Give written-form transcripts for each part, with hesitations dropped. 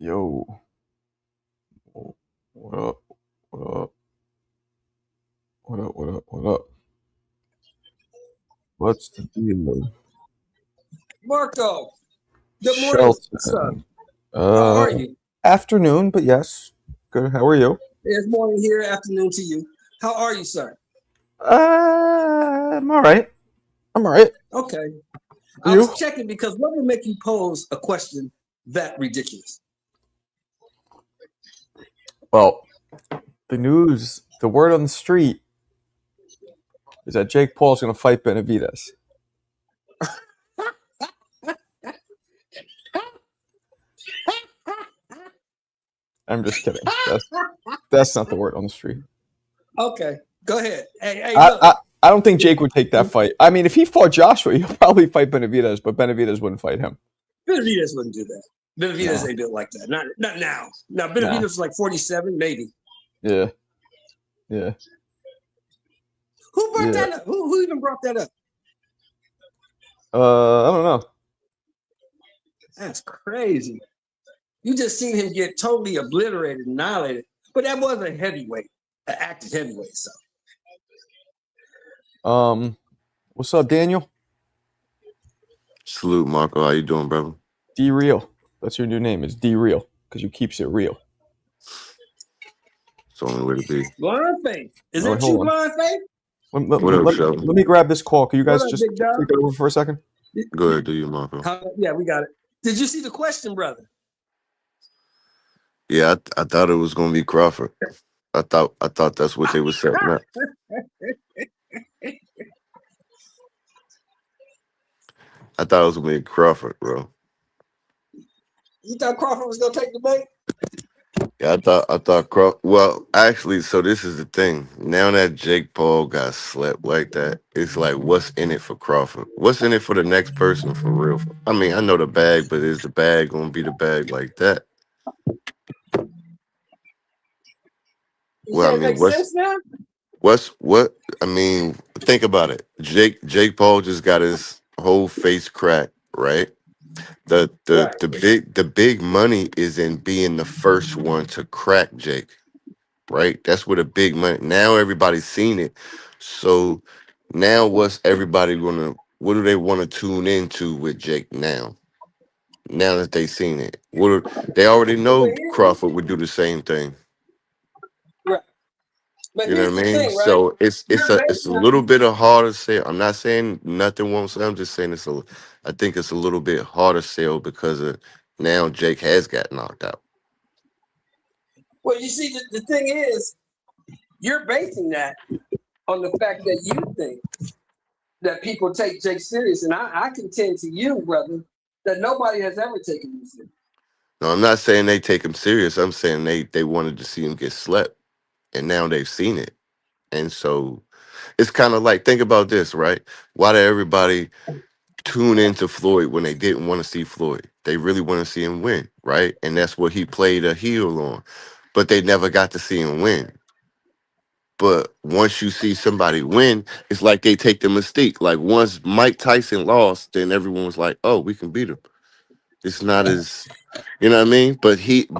Yo, what up? What up? What up? What up? What up? What's the deal? Marco, good morning, son. Shelton. How Uh, are you? Afternoon, but yes. Good. How are you? It's morning here, afternoon to you. How are you, sir? I'm all right. I'm all right. Okay. I You? was checking because what would make you pose a question that ridiculous? Well, the news, the word on the street is that Jake Paul's going to fight Benavidez. I'm just kidding. That's not the word on the street. Okay, go ahead. Hey, I, look. I, I don't think Jake would take that fight. I mean, if he fought Joshua, he'll probably fight Benavidez, but Benavidez wouldn't fight him. Benavidez wouldn't do that. Benavidez No. ain't built like that. Not now. Now Benavidez Nah. was like 47, maybe. Yeah. Yeah. Who brought that up? Who even brought that up? I don't know. That's crazy. You just seen him get totally obliterated, annihilated. But that was a heavyweight, an active heavyweight. So What's up, Daniel? Salute, Marco. How you doing, brother? D Real. That's your new name. It's D Real because you keeps it real. It's the only way to be. Blind Faith. Is All that right, you, hold on. Blind Faith? What up, Sheldon? Let me grab this call. Can you guys What up, just big dog? take it over for a second? Go ahead, do you, Marco? Yeah, we got it. Did you see the question, brother? Yeah, I thought it was gonna be Crawford. I thought that's what they were setting up. I thought it was gonna be Crawford, bro. You thought Crawford was gonna take the bait? Yeah, I thought Crawford. Well, actually, so this is the thing. Now that Jake Paul got slept like that, it's like, what's in it for Crawford? What's in it for the next person for real? I mean, I know the bag, but is the bag gonna be the bag like that? You Well, I say it mean, makes sense now? what I mean, think about it. Jake Paul just got his whole face cracked, right? Right. The big money is in being the first one to crack Jake, right? That's where the big money. Now everybody's seen it. So now what do they want to tune into with Jake now? Now that they seen it. They already know Crawford would do the same thing. Right. But You know here's what I the mean? thing, right? So it's a little bit of harder sale. I'm not saying nothing won't sell. I'm just saying I think it's a little bit harder sale because of now Jake has got knocked out. Well, you see, the thing is, you're basing that on the fact that you think that people take Jake serious, and I contend to you, brother, that nobody has ever taken you serious. No, I'm not saying they take him serious. I'm saying they wanted to see him get slept, and now they've seen it, and so it's kind of like, think about this, right? Why did everybody tune into Floyd when they didn't want to see Floyd? They really want to see him win, right? And that's what he played a heel on, but they never got to see him win. But once you see somebody win, it's like they take the mystique. Like once Mike Tyson lost, then everyone was like, "Oh, we can beat him." It's not as, you know what I mean? But he's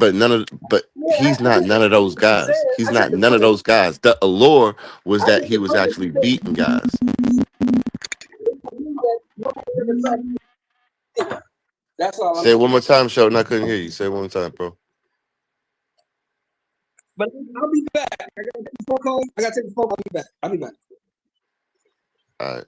not none of those guys. He's not none of those guys. The allure was that he was actually beating guys. That's all I'm Say it saying. one more time, Sheldon. I couldn't hear you. Say it one more time, bro. But I'll be back. I gotta take the phone call. I gotta take the phone call. I'll be back. All right.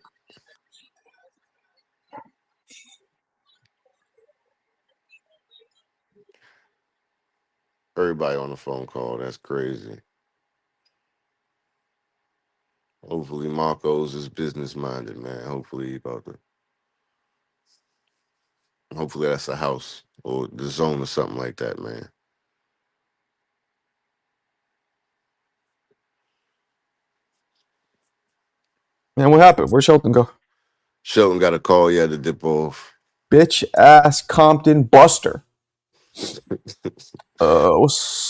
Everybody on the phone call. That's crazy. Hopefully Marco's is business minded, man. Hopefully that's a house or the zone or something like that, man. Man, what happened? Where'd Shelton go? Shelton got a call. He had to dip off. Bitch ass Compton Buster.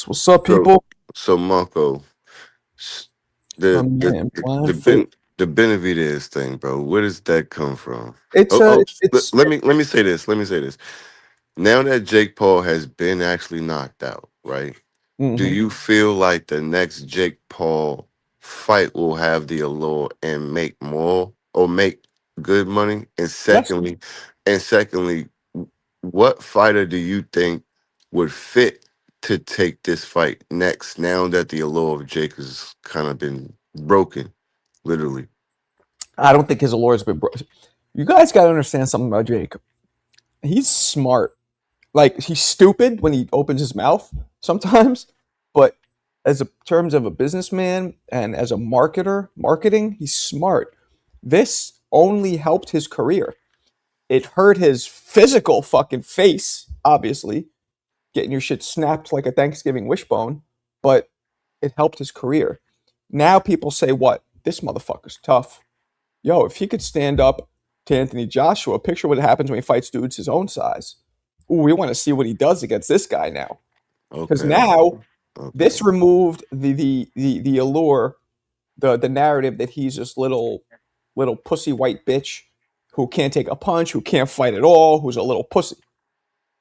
What's up, people? So Marco, the Man, the Benavidez thing, bro. Where does that come from? it's Let me say this. Now that Jake Paul has been actually knocked out, right? Do Hmm. you feel like the next Jake Paul fight will have the allure and make more or make good money? Yes. And secondly, what fighter do you think would fit to take this fight next? Now that the allure of Jake has kind of been broken, literally. I don't think his allure's been broken. You guys got to understand something about Jake. He's smart. Like he's stupid when he opens his mouth sometimes, but as a terms of a businessman and as a marketing, he's smart. This only helped his career. It hurt his physical fucking face, obviously, getting your shit snapped like a Thanksgiving wishbone, but it helped his career. Now people say, what? This motherfucker's tough. Yo, if he could stand up to Anthony Joshua, picture what happens when he fights dudes his own size. Ooh, we want to see what he does against this guy now. Because Okay. now Okay. this removed the allure, the narrative that he's this little pussy white bitch who can't take a punch, who can't fight at all, who's a little pussy.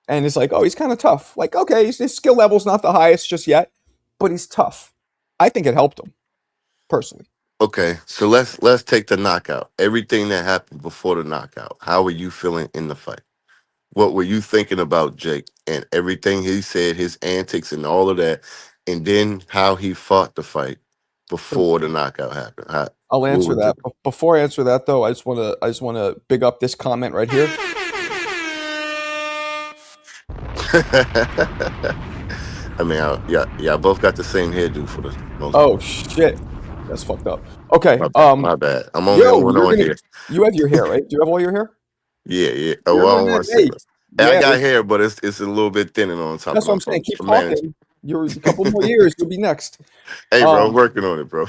And it's like, oh, he's kind of tough. Like, okay, his skill level's not the highest just yet, but he's tough. I think it helped him personally. Okay, so let's take the knockout. Everything that happened before the knockout. How were you feeling in the fight? What were you thinking about Jake and everything he said, his antics and all of that, and then how he fought the fight So before the knockout happened? I'll What answer was it? that. But before I answer that, though, I just want to big up this comment right here. I mean, yeah, I both got the same hairdo for the most Oh part. shit, that's fucked up. Okay, My bad. My bad. I'm only the yo, one on here. you have your hair, right? Do you have all your hair? Yeah, yeah. Oh, You're well, the I one don't that, want to say hey, that. Hey, I yeah, got hair, but it's a little bit thinning on top of that's what my I'm saying. phone Keep for management. talking. You're a couple more years, you'll be next. Hey, bro, I'm Um, working on it, bro.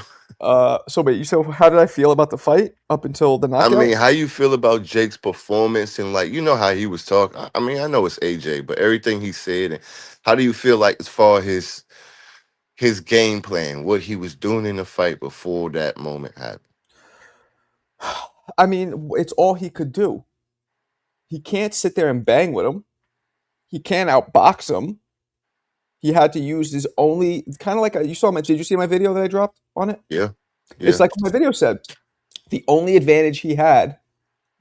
so how did I feel about the fight up until the I knockout? mean, how you feel about Jake's performance and like you know how he was talking? I mean, I know it's AJ, but everything he said and how do you feel like as far as his game plan, what he was doing in the fight before that moment happened? I mean, it's all he could do. He can't sit there and bang with him. He can't outbox him. He had to use his only kind of like you saw my. Did you see my video that I dropped on it? Yeah, It's yeah. like what my video said. The only advantage he had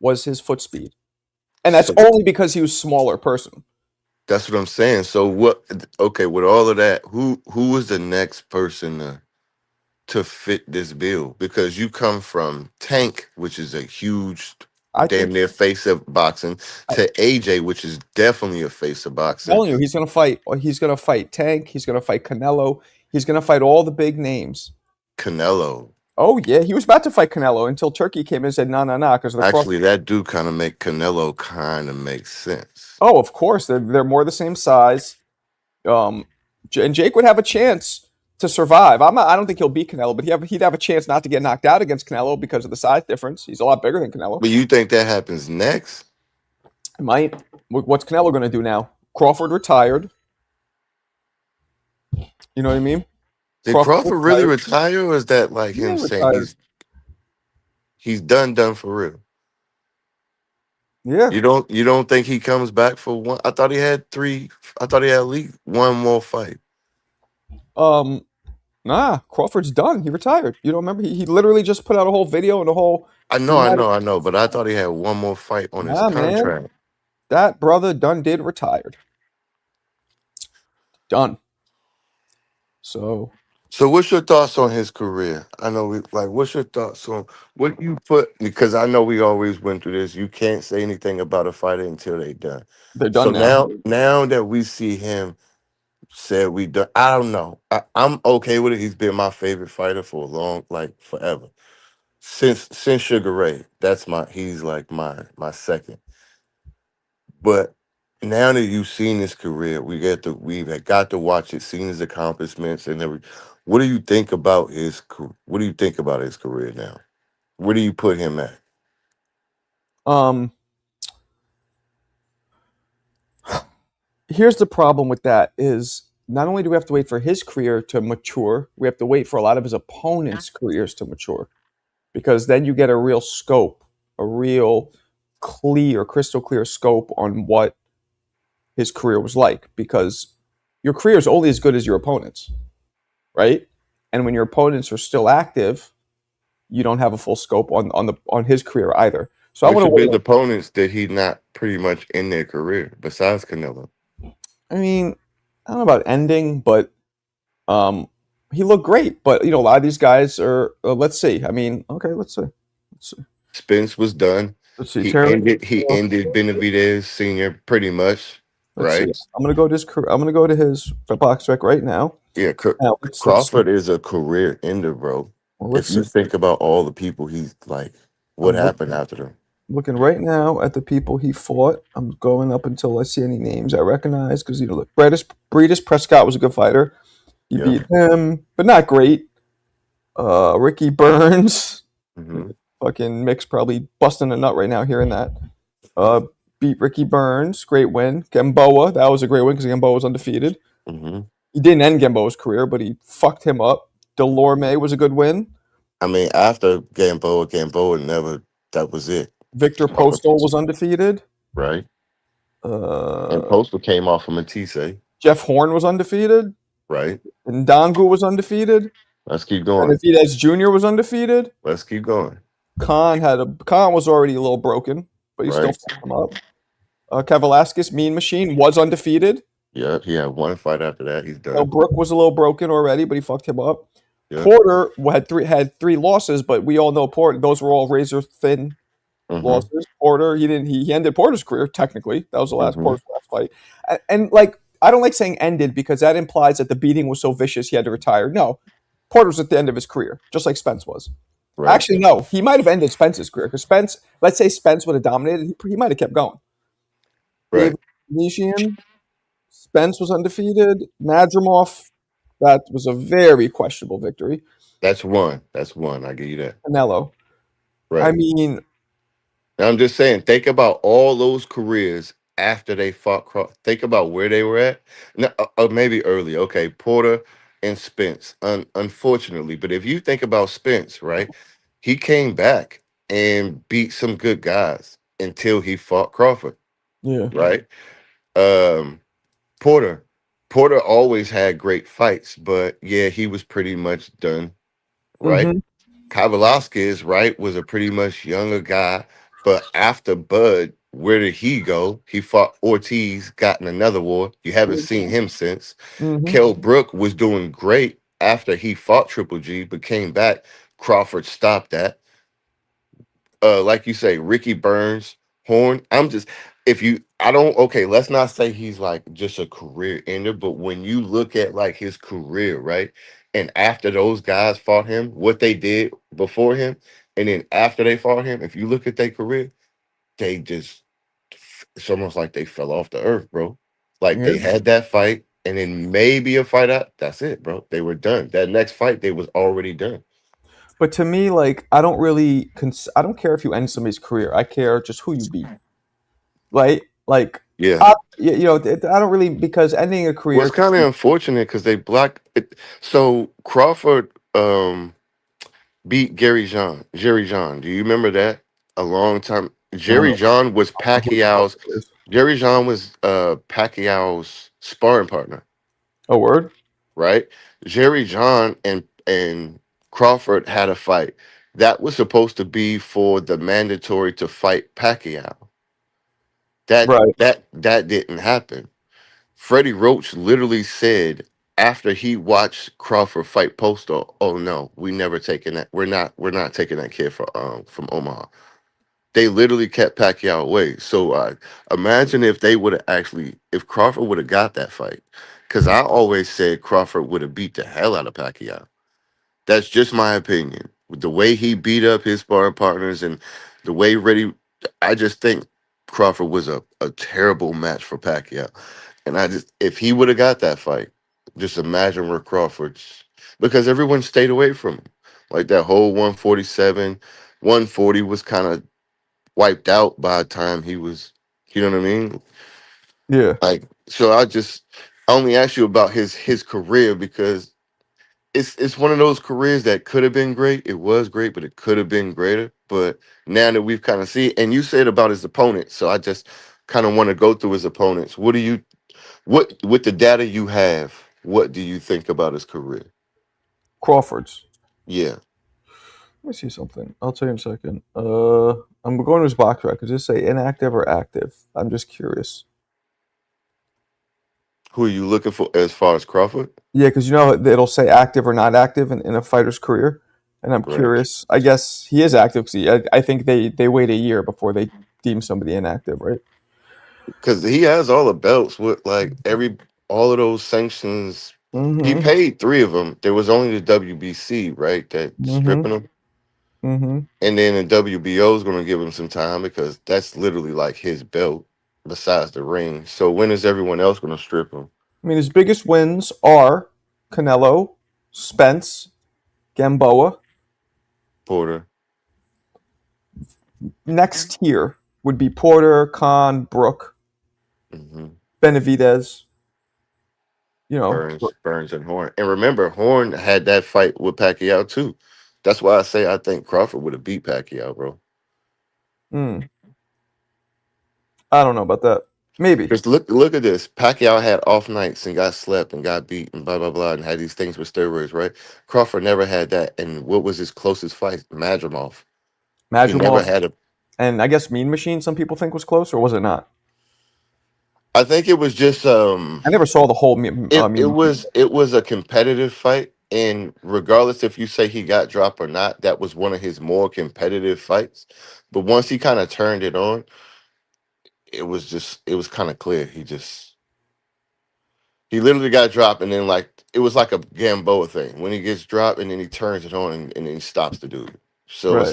was his foot speed, and that's So only because he was a smaller person. that's what I'm saying. So what? Okay, with all of that, who was the next person to fit this bill? Because you come from Tank, which is a huge, I damn think near face of boxing, I'm to AJ, which is definitely a face of boxing. telling you, he's gonna fight. He's gonna fight Tank. He's gonna fight Canelo. He's gonna fight all the big names. Canelo. Oh yeah, he was about to fight Canelo until Turkey came in and said no, no, no, because of the cross. Actually, that do kind of make Canelo kind of make sense. Oh, of course, they're more the same size. Um, and Jake would have a chance to survive. I don't think he'll beat Canelo, but he'd have a chance not to get knocked out against Canelo because of the size difference. He's a lot bigger than Canelo. But you think that happens next? He might. What's Canelo going to do now? Crawford retired. You know what I mean? Did Crawford Crawford really retired. retire, or is that like Yeah, him he saying retired. he's done for real? Yeah. You don't think he comes back for one? I thought he had three. I thought he had at least one more fight. Um. Nah. Crawford's done. He retired. You don't remember? He literally just put out a whole video and a whole I know, I dramatic. know, I know, but I thought he had one more fight on his Nah, man. contract. That brother done did retired. Done. So So, what's your thoughts on his career? I know, what's your thoughts on what you put? Because I know we always went through this. You can't say anything about a fighter until they done. they're So done now. now that we see him said we done, I don't know. I'm okay with it. He's been my favorite fighter for a long, like forever since Sugar Ray. He's like my second. But now that you've seen his career, we've had got to watch it, seen his accomplishments, and every. What do you think about What do you think about his career now? Where do you put him at? Um. Here's the problem with that is not only do we have to wait for his career to mature, we have to wait for a lot of his opponents' careers to mature because then you get a real scope, a real crystal clear scope on what his career was like, because your career is only as good as your opponents, right? And when your opponents are still active, you don't have a full scope on his career either. So I Which want to of his wait. opponents did he not pretty much end their career besides Canelo? I mean, I don't know about ending, but um, he looked great. But a lot of these guys are. Let's see. I mean, okay, let's see. Let's see. Spence was done. Let's see. He Terry. ended he ended Benavidez Senior pretty much, Let's see. right? I'm gonna go to his. I'm gonna go to his box rec right now. Yeah, Now let's Crawford is a career ender, bro. well, let's If see. you think about all the people he's like, what I'm happened after them? looking right now at the people he fought. I'm going up until I see any names I recognize because look, Breedis Prescott was a good fighter. He Yeah. beat him, but not great. Ricky Burns, Hmm. fucking Mick's probably busting a nut right now hearing that. Uh, beat Ricky Burns, great win. Gamboa, that was a great win because Gamboa was undefeated. Hmm. He didn't end Gamboa's career, but he fucked him up. Delorme was a good win. I mean, after Gamboa never. That was it, Victor Postal was undefeated. right? And Uh, Postal came off from Matisse, Jeff Horn was undefeated. right? Ndangu was undefeated. Let's keep going. Benavidez Jr. was undefeated. Let's keep going, Khan was already a little broken, but he still right? fucked him up. Kavalaskis, Mean Machine, was undefeated. Yeah, he had one fight after that. He's done. Brook was a little broken already, but he fucked him up. Yeah. Porter had three losses, but we all know Porter. Those were all razor thin Hmm. losses. Porter, he didn't. He ended Porter's career technically. That was the last Hmm. Porter's last fight. And like, I don't like saying ended because that implies that the beating was so vicious he had to retire. No, Porter was at the end of his career, just like Spence was. Right. Actually, no, he might have ended Spence's career because Spence. Let's say Spence would have dominated, he might have kept going. Right. David Nishian, Spence was undefeated. Madrimov, that was a very questionable victory. That's one. That's one. I give you that. Canelo. I Right. mean, Now, I'm just saying, think about all those careers after they fought. Think about where they were at. No, maybe early. Okay, Porter and Spence. Unfortunately, but if you think about Spence, right, he came back and beat some good guys until he fought Crawford. yeah. Right. Um, Porter. Porter always had great fights, but yeah, he was pretty much done. Right. Mm-hmm. Kavalaskis, right, was a pretty much younger guy. But after Bud, where did he go? He fought Ortiz, got in another war. You haven't seen him since. Mm-hmm. Kell Brook was doing great after he fought Triple G, but came back. Crawford stopped that. Like you say, Ricky Burns, Horn. I'm just if you I don't okay, let's not say he's like just a career ender, but when you look at like his career, right? And after those guys fought him, what they did before him, and then after they fought him, if you look at their career, they just it's almost like they fell off the earth, bro. Like Yeah. they had that fight and then maybe a fight out. That's it, bro. They were done. That next fight, they was already done. But to me, like, I don't really, I don't care if you end somebody's career. I care just who you beat, right? Like, Yeah. I don't really because ending a Well, it's career. kind of unfortunate because they blocked it. So Crawford beat Jerry John. Do you remember that? A long time. I don't Jerry know. John was I don't know who the fuck Pacquiao's. it is. Jerry John was Pacquiao's sparring partner, A word? right? Jerry John and Crawford had a fight that was supposed to be for the mandatory to fight Pacquiao. That Right. that didn't happen. Freddie Roach literally said after he watched Crawford fight Postal, "Oh no, we never taking that. We're not taking that kid from Omaha." They literally kept Pacquiao away. So imagine if they would have actually, if Crawford would have got that fight, because I always said Crawford would have beat the hell out of Pacquiao. That's just my opinion. With the way he beat up his sparring partners and the way Reddy, I just think Crawford was a terrible match for Pacquiao. And I just, if he would have got that fight, just imagine where Crawford's, because everyone stayed away from him. Like that whole 147, 140 was kind of wiped out by the time he was, you know what I mean? Yeah. Like, so I only asked you about his career because it's one of those careers that could have been great. It was great, but it could have been greater. But now that we've kind of seen, and you said about his opponent, so I just kind of want to go through his opponents. What with the data you have, what do you think about his career? Crawford's. Yeah. Let me see something. I'll tell you in a second. I'm going to his box record. Does it say inactive or active? I'm just curious. Who are you looking for as far as Crawford? Yeah, because you know it'll say active or not active in a fighter's career, and I'm Right. curious. I guess he is active because I think they wait a year before they deem somebody inactive, right? Because he has all the belts with like all of those sanctions. He Mm-hmm. paid three of them. There was only the WBC, right? That Mm-hmm. stripping him. Mm-hmm. And then the WBO is going to give him some time because that's literally like his belt besides the ring. So when is everyone else going to strip him? I mean, his biggest wins are Canelo, Spence, Gamboa. Porter. Next tier would be Porter, Khan, Brook, Hmm. Benavidez. You know, Burns, and Horn. And remember, Horn had that fight with Pacquiao too. That's why I say I think Crawford would have beat Pacquiao, bro. mm, I don't know about that. Maybe Just look at this. Pacquiao had off nights and got slept and got beat and blah blah blah and had these things with steroids, right? Crawford never had that. And what was his closest fight? Madrimov. He never Madrimov had a. and I guess Mean Machine. Some people think was close, or was it not? I think it was just I never saw the whole it Mean Machine. it was a competitive fight, and regardless if you say he got dropped or not, that was one of his more competitive fights. But once he kind of turned it on, it was kind of clear. He literally got dropped, and then like it was like a Gamboa thing when he gets dropped, and then he turns it on, and then he stops the dude. So Right.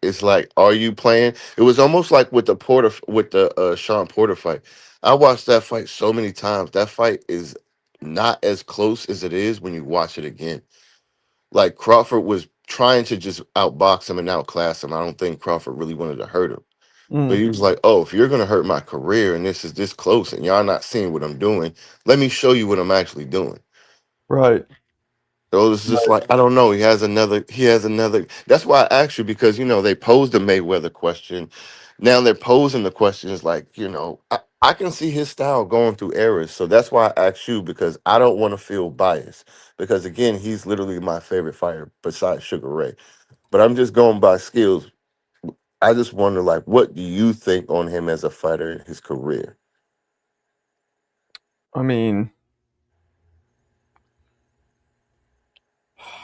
it's like, are you playing? It was almost like with the Sean Porter fight. I watched that fight so many times. That fight is not as close as it is when you watch it again. Like Crawford was trying to just outbox him and outclass him. I don't think Crawford really wanted to hurt him. But Mm, he was like, "Oh, if you're gonna hurt my career and this is this close and y'all not seeing what I'm doing, let me show you what I'm actually doing." right. So it's just like I don't know. He has another. That's why I asked you because they posed the Mayweather question. Now they're posing the questions like I can see his style going through errors. So that's why I asked you because I don't want to feel biased because again he's literally my favorite fighter besides Sugar Ray. But I'm just going by skills. I just wonder like what do you think on him as a fighter in his career? I mean,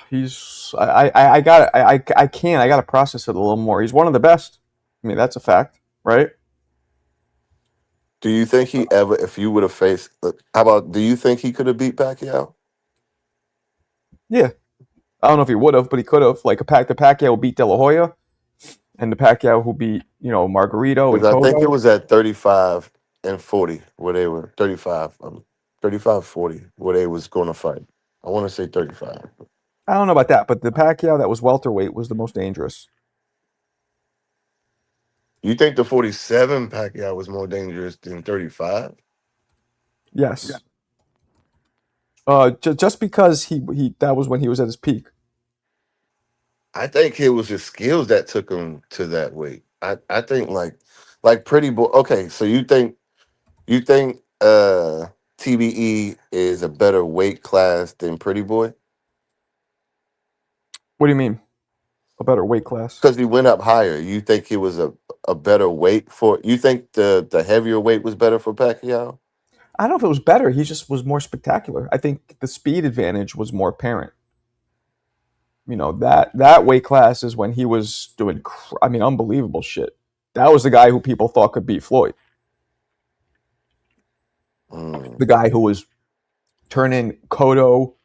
he's. I got. I can't. I got to process it a little more. He's one of the best. I mean, that's a fact, right? Do you think he ever, if you would have faced, how about, do you think he could have beat Pacquiao? Yeah. I don't know if he would have, but he could have. Like the Pacquiao who beat De La Hoya, and the Pacquiao who beat Margarito and Because I think it Cotto. was at 35 and 40 where they were 35, 35, 40 where they was going to fight. I want to say 35. I don't know about that, but the Pacquiao that was welterweight was the most dangerous. You think the 47 Pacquiao was more dangerous than 35? Yes. Just because he that was when he was at his peak. I think it was his skills that took him to that weight. I think like Pretty Boy. Okay, so you think TBE is a better weight class than Pretty Boy? What do you mean? A better weight class? Because he went up higher. You think it was a better weight for you think the heavier weight was better for Pacquiao? I don't know if it was better. He just was more spectacular. I think the speed advantage was more apparent. That weight class is when he was doing, I mean, unbelievable shit. That was the guy who people thought could beat Floyd. Mm. The guy who was turning Cotto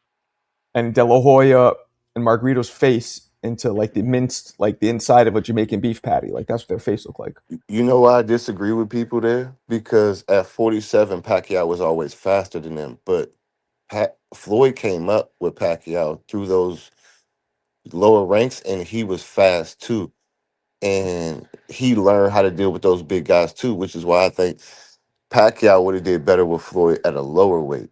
and De La Hoya and Margarito's face into like the minced, like the inside of a Jamaican beef patty. Like that's what their face looked like. You know why I disagree with people there? Because at 47, Pacquiao was always faster than them. But Floyd came up with Pacquiao through those lower ranks, and he was fast too. And he learned how to deal with those big guys too, which is why I think Pacquiao would have did better with Floyd at a lower weight.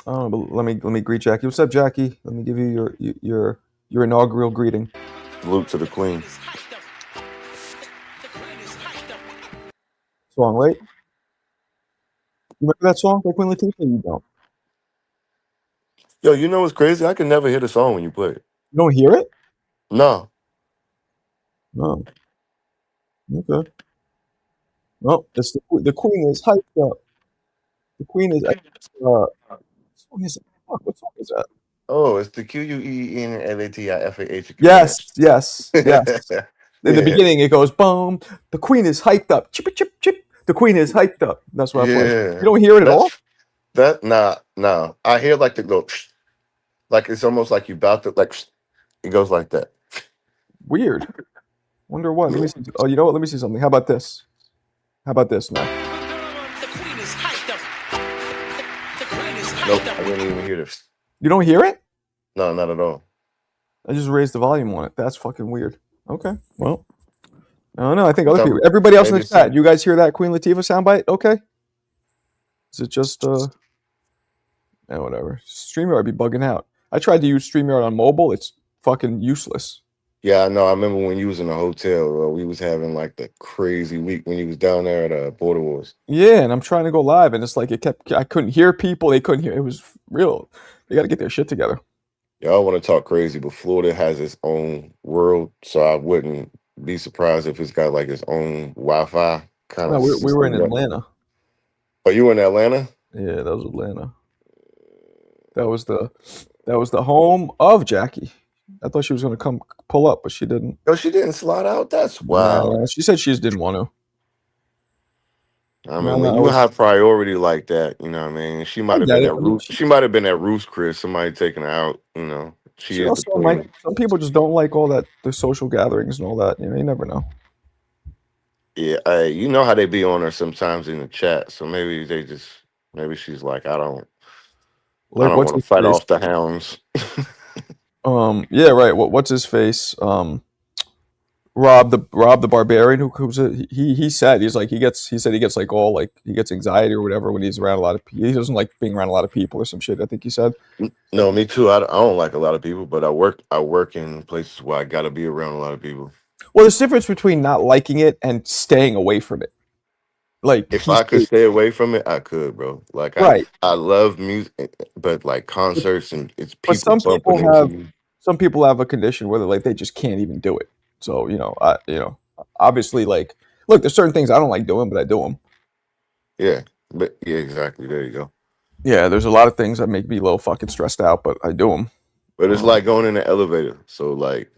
Oh, but let me greet Jackie. What's up, Jackie? Let me give you your inaugural greeting. Salute to the queen. song, right? You remember that song by Queen Latifah? You don't. Yo, you know what's crazy? I can never hear the song when you play it. You don't hear it? No. No. Okay. No, it's the Queen is hyped up. The Queen is. What song is it? Fuck, what song is that? Oh, it's the QUENLATIFAH Yes, command. yes, yes. In the Yeah. beginning, it goes boom. The Queen is hyped up. Chip chip chip. The Queen is hyped up. That's what I play. You Yeah. don't hear it at all? Nah. I hear like the go like it's almost like you about to like it goes like that. Weird. Wonder what. Let me see. Oh, you know what? Let me see something. How about this? How about this now? The queen is hyped up. The queen is Nope, hyped I up. didn't even hear this. You don't hear it? No, not at all. I just raised the volume on it. That's fucking weird. Okay. Well, I don't know. I think other people, Some everybody else in maybe the some chat, you guys hear that Queen Latifah soundbite? Okay. Is it just whatever. StreamYard be bugging out. I tried to use StreamYard on mobile. It's fucking useless. yeah, I know. I remember when you was in the hotel, we was having like the crazy week when you was down there at Border Wars. Yeah, and I'm trying to go live, and it's like it kept. I couldn't hear people. They couldn't hear. It was real. They got to get their shit together. Y'all want to talk crazy, but Florida has its own world, so I wouldn't be surprised if it's got like its own Wi-Fi kind No, of we were in system. Atlanta. Are you in Atlanta? Yeah, that was Atlanta. That was the home of Jackie. I thought she was gonna come pull up, but she didn't. No, she didn't slide out. That's wild. Nah, she said she just didn't want to. I No, mean, no, when I you was. have priority like that, you know what I mean? She I might have get been it. at I mean, Root. She might have been at Roost Chris. Somebody taking her out. You know, she she is the also might. queen. Some people just don't like all that the social gatherings and all that. You know, you never know. Yeah, you know how they be on her sometimes in the chat. So maybe they just maybe she's like, I Like don't what's want his to fight face? off the hounds. Yeah, right. What's his face? Rob the Barbarian, who's he said he said he gets like all like he gets anxiety or whatever when he's around a lot of people. He doesn't like being around a lot of people or some shit. I think he said. No, me too. I don't like a lot of people, but I work in places where I got to be around a lot of people. Well, there's a difference between not liking it and staying away from it. Like If he I could stayed stay away from it, I could, bro. Like right, I love music, but like but, concerts and it's but people bumping into you. some people have a condition where like they just can't even do it. So obviously like look, there's certain things I don't like doing, but I do them. Yeah, but yeah, exactly. There you go. Yeah, there's a lot of things that make me a little fucking stressed out, but I do them. But it's like going in the elevator. So like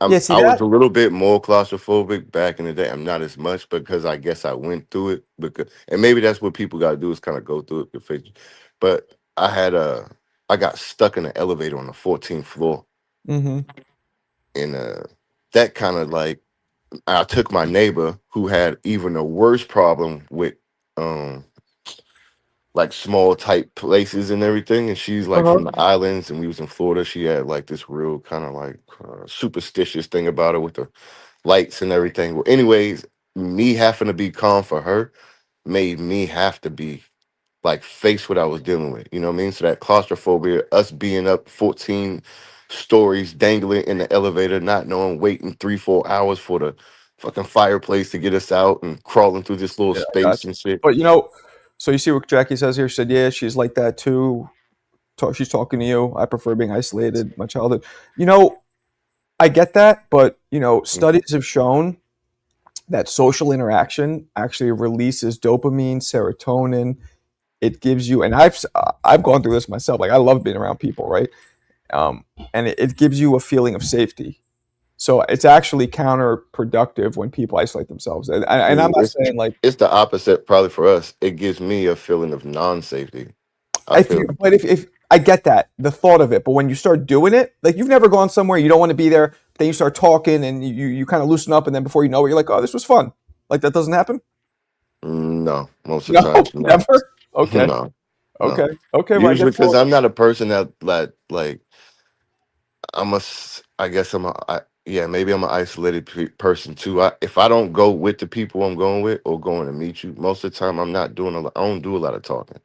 Yeah, see I was that? a little bit more claustrophobic back in the day. I'm not as much because I guess I went through it because and maybe that's what people gotta do is kind of go through it to fix it. But I got stuck in the elevator on the 14th floor Mm-hmm. and that kind of like I took my neighbor who had even a worse problem with um like small type places and everything, and she's like Uh-huh. from the islands and we was in Florida. She had like this real kind of like superstitious thing about her with the lights and everything. Well, anyways, me having to be calm for her made me have to be like face what I was dealing with. You know what I mean? So that claustrophobia, us being up 14 stories, dangling in the elevator, not knowing, waiting 3, 4 hours for the fucking fireplace to get us out and crawling through this little Yeah, I got space you. and shit. But so you see what Jackie says here? She said, yeah, she's like that too. She's talking to you. I prefer being isolated. My childhood. You know, I get that, but studies have shown that social interaction actually releases dopamine, serotonin. It gives you, and I've gone through this myself. Like I love being around people, right? And it gives you a feeling of safety. So it's actually counterproductive when people isolate themselves. And I'm See, not saying like it's the opposite probably for us. It gives me a feeling of non-safety. I if you, feel but if I get that the thought of it, but when you start doing it, like you've never gone somewhere you don't want to be there, then you start talking and you kind of loosen up, and then before you know it, you're like, oh, this was fun. Like that doesn't happen. no, most of the No, times no. never. Okay, No, no. okay, okay. Well, I Usually guess because I'm not a person that like I guess yeah, maybe I'm an isolated person too. If I don't go with the people I'm going with or going to meet you, most of the time I'm not doing a lot. I don't do a lot of talking.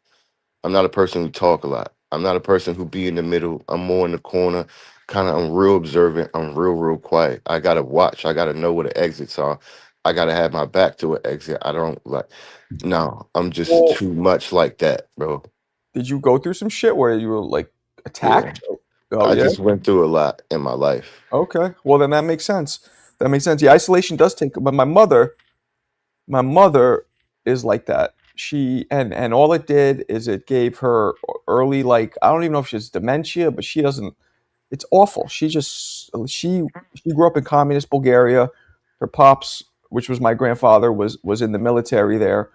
I'm not a person who talk a lot. I'm not a person who be in the middle. I'm more in the corner. I'm real observant. I'm real quiet. I gotta watch. I gotta know where the exits are. I gotta have my back to an exit. I don't like. No, I'm just Well, too much like that, bro. did you go through some shit where you were like Yeah, attacked? Oh I yeah. just went through a lot in my life. Okay. Well, then that makes sense. That makes sense. Yeah, isolation does take. But my mother is like that. She and all it did is it gave her early, like, I don't even know if she has dementia, but she doesn't. It's awful. She grew up in communist Bulgaria. Her pops, which was my grandfather, was in the military there.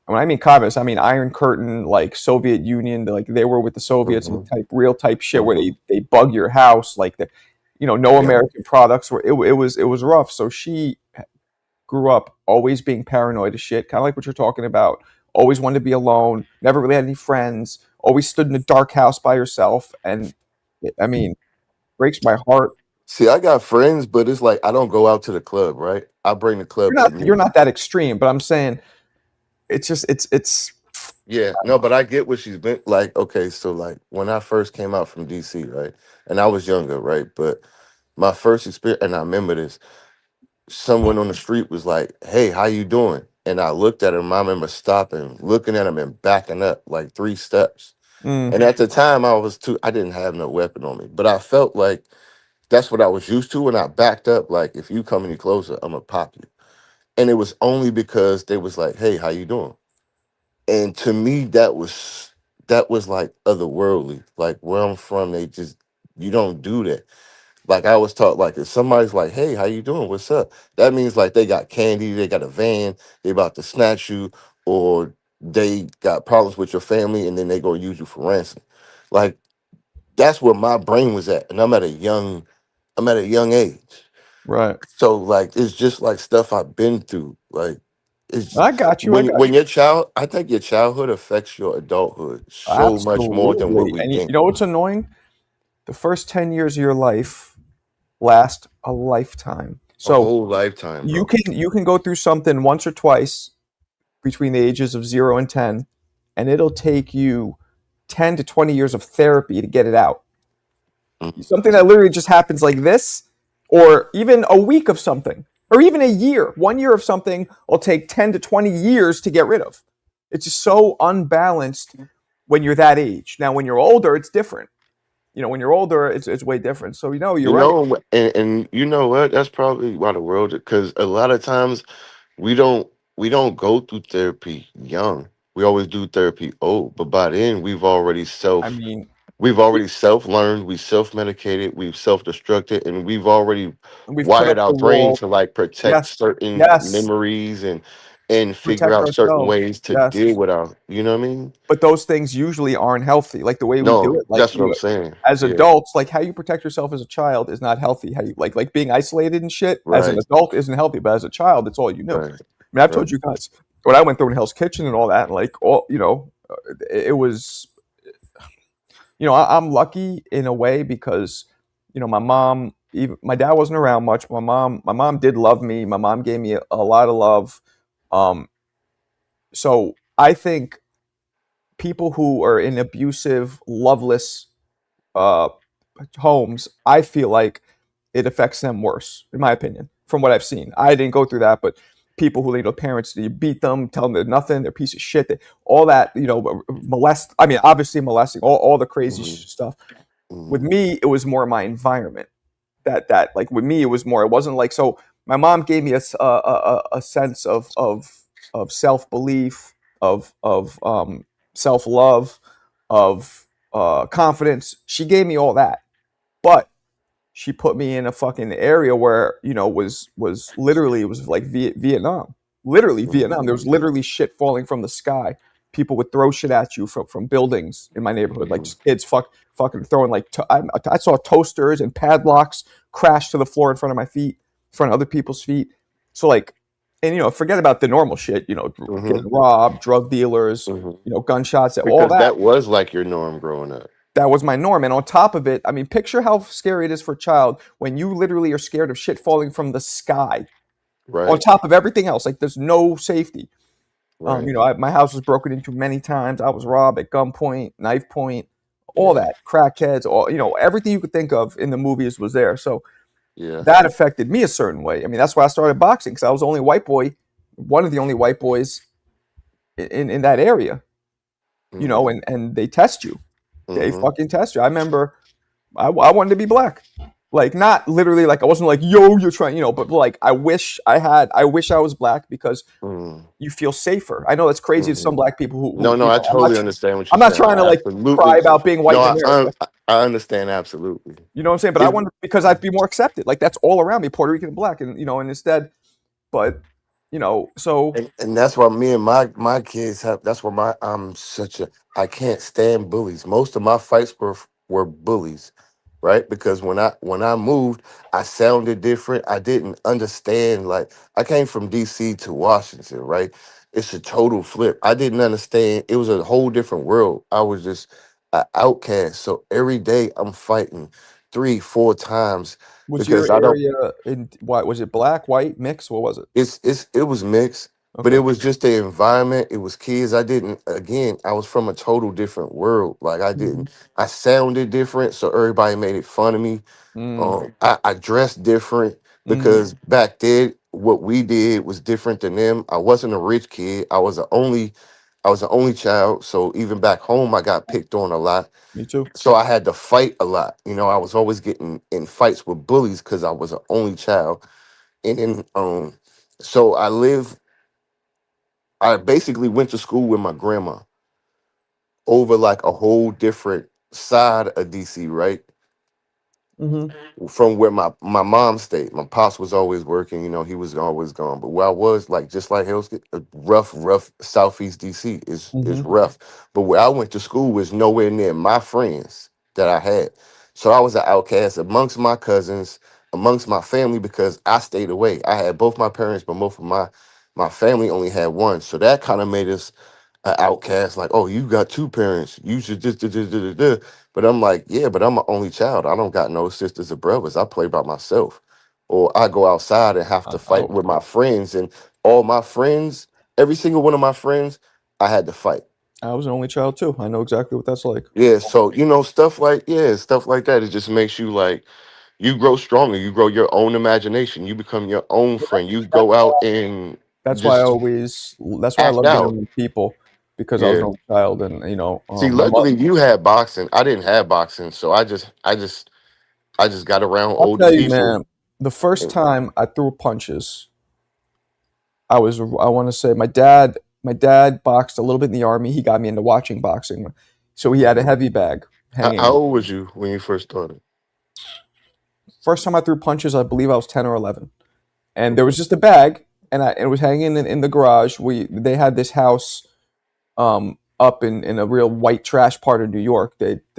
When I mean communist, I mean Iron Curtain, like Soviet Union. Like they were with the Soviets and Hmm. type real type shit where Hmm. they bug your house, like the, no Yeah. American products. Where it was rough. So she grew up always being paranoid as shit, kind of like what you're talking about. Always wanted to be alone. Never really had any friends. Always stood in a dark house by herself. And I mean, breaks my heart. See, I got friends, but it's like I don't go out to the club, right? I bring the You're club not with you're me. not that extreme, but I'm saying it's just it's Yeah, no, but I get what she's been like. Okay, so like when I first came out from DC, right, and I was younger, right, but my first experience, and I remember this. Someone on the street was like, "Hey, how you doing?" And I looked at him. I remember stopping, looking at him, and backing up like 3 steps. mm, And at the time, I didn't have no weapon on me, but I felt like that's what I was used to, and I backed up. Like, if you come any closer, I'm gonna pop you. And it was only because they was like, "Hey, how you doing?" And to me, that was like otherworldly. Like where I'm from, they just you don't do that. Like I was taught, like if somebody's like, "Hey, how you doing? What's up?" That means like they got candy, they got a van, they about to snatch you, or they got problems with your family, and then they go use you for ransom. Like that's where my brain was at, and I'm at a young age. right. So like it's just like stuff I've been through. Like it's I got you. I when got when your child, I think your childhood affects your adulthood you. so much more than what Absolutely. we And you think. know what's annoying? The first 10 years of your life last a lifetime. A So whole lifetime, you bro. can go through something once or twice between the ages of 0 and 10, and it'll take you 10 to 20 years of therapy to get it out. Mhm. Something that literally just happens like this, or even a week of something, or even a year. 1 year of something will take 10 to 20 years to get rid of. It's just so unbalanced when you're that age. Now, when you're older, it's different. When you're older, it's way different. So, you're You right. know, and you know what? That's probably why the world, because a lot of times we don't we don't go through therapy young. We always do therapy old, but by then I mean, we've already self learned, we self medicated, we've self destructed, and we've already we've put wired up our the brain wall. to like protect Yes, certain yes, memories and figure protect out certain ourselves. ways to deal Yes. with our. You know what I mean? But those things usually aren't healthy. Like the way we do No, it, like that's what I'm saying. as Yeah, adults, like how you protect yourself as a child is not healthy. How you like being isolated and shit as an right, adult isn't healthy, but as a child, it's all you knew. right, I mean, I've right. told you guys what I went through in Hell's Kitchen and all that, and like all it was. I'm lucky in a way because my mom, even my dad wasn't around much. My mom did love me. My mom gave me a lot of love. Um, so I think people who are in abusive, loveless uh, homes, I feel like it affects them worse, in my opinion, from what I've seen. I didn't go through that, but people who, parents, you beat them, tell them they're nothing, they're a piece of shit, all that, molest. I mean, obviously molesting, all the crazy Hmm. stuff. With Hmm. me, it was more my environment that like with me, it was more. It wasn't like so. My mom gave me a sense of self belief, of self love, of confidence. She gave me all that, but she put me in a fucking area where was literally, it was like Vietnam, literally Vietnam. There was Hmm. literally shit falling from the sky. People would throw shit at you from buildings in my neighborhood, like Hmm. just kids fucking throwing like I saw toasters and padlocks crash to the floor in front of my feet, in front of other people's feet. So like, and forget about the normal shit, Hmm. getting robbed, drug dealers, Hmm. gunshots, all Because that. that was like your norm growing up. That was my norm. And on top of it, I mean, picture how scary it is for a child when you literally are scared of shit falling from the sky on Right, top of everything else. Like there's no safety. right. My house was broken into many times. I was robbed at gunpoint, knife point, all Yeah. that, crackheads, all everything you could think of in the movies was there. So Yeah. that affected me a certain way. I mean, that's why I started boxing because I was the only white boy, one of the only white boys in that area, you know, Mm-hmm. and they test you. They Mm-hmm. fucking test you. I remember I wanted to be black. Like not literally like I wasn't like, yo, you're trying, you know, but like I wish I was black because you feel safer. I know it's crazy to Mm-hmm. some black people No, no, you I know, totally understand what I'm you're not saying. trying to I like cry absolutely. about being white No, in America. I understand absolutely. You know what I'm saying? But I It, wanted because I'd be more accepted. Like that's all around me, Puerto Rican and black, and you know, and instead, but you know, so and that's why me and my kids have. That's why I'm such a. I can't stand bullies. Most of my fights were bullies, right? Because when I moved, I sounded different. I didn't understand. Like I came from D.C. to Washington, right? It's a total flip. I didn't understand. It was a whole different world. I was just an outcast. So every day I'm fighting 3, 4 times was your because I don't. area in what was it black, white, mix? What was it? It was mixed, but it Okay. was just the environment. It was kids. I didn't. Again, I was from a total different world. Like I Hmm. didn't. I sounded different, so everybody made it fun of me. Mm, I dressed different mm, because back then what we did was different than them. I wasn't a rich kid. I was the only child. So even back home, I got picked on a lot. me too. So I had to fight a lot. You know, I was always getting in fights with bullies because I was an only child. And then so I basically went to school with my grandma over like a whole different side of DC, right? Hmm. From where my mom stayed. My pops was always working, you know, he was always gone. But where I was, like just like Hell's Gate, rough Southeast DC is Hmm. rough. But where I went to school was nowhere near my friends that I had. So I was an outcast amongst my cousins, amongst my family because I stayed away. I had both my parents, but most of my family only had one. So that kind of made us an outcast, like, oh, you got two parents. You should just but I'm like, yeah, but I'm an only child. I don't got no sisters or brothers. I play by myself. Or I go outside and have to I, fight with my friends. And all my friends, every single one of my friends, I had to fight. I was an only child too. I know exactly what that's like. Yeah, so stuff like that. It just makes you like you grow stronger. You grow your own imagination. You become your own friend. You That's go out and that's why I just always that's why I act love being out. around people because I was Yeah. an only child and you know See, my mother. luckily you had boxing. I didn't have boxing, so I just got around I'll older tell you, people. man. The first time I threw punches, I want to say my dad boxed a little bit in the army. He got me into watching boxing, so he had a Mhm. heavy bag How hanging. old was you when you first started? First time I threw punches, I believe I was 10 or 11, and there was Okay. just a bag, and it was hanging in the garage. They had this house up in a real white trash part of New York.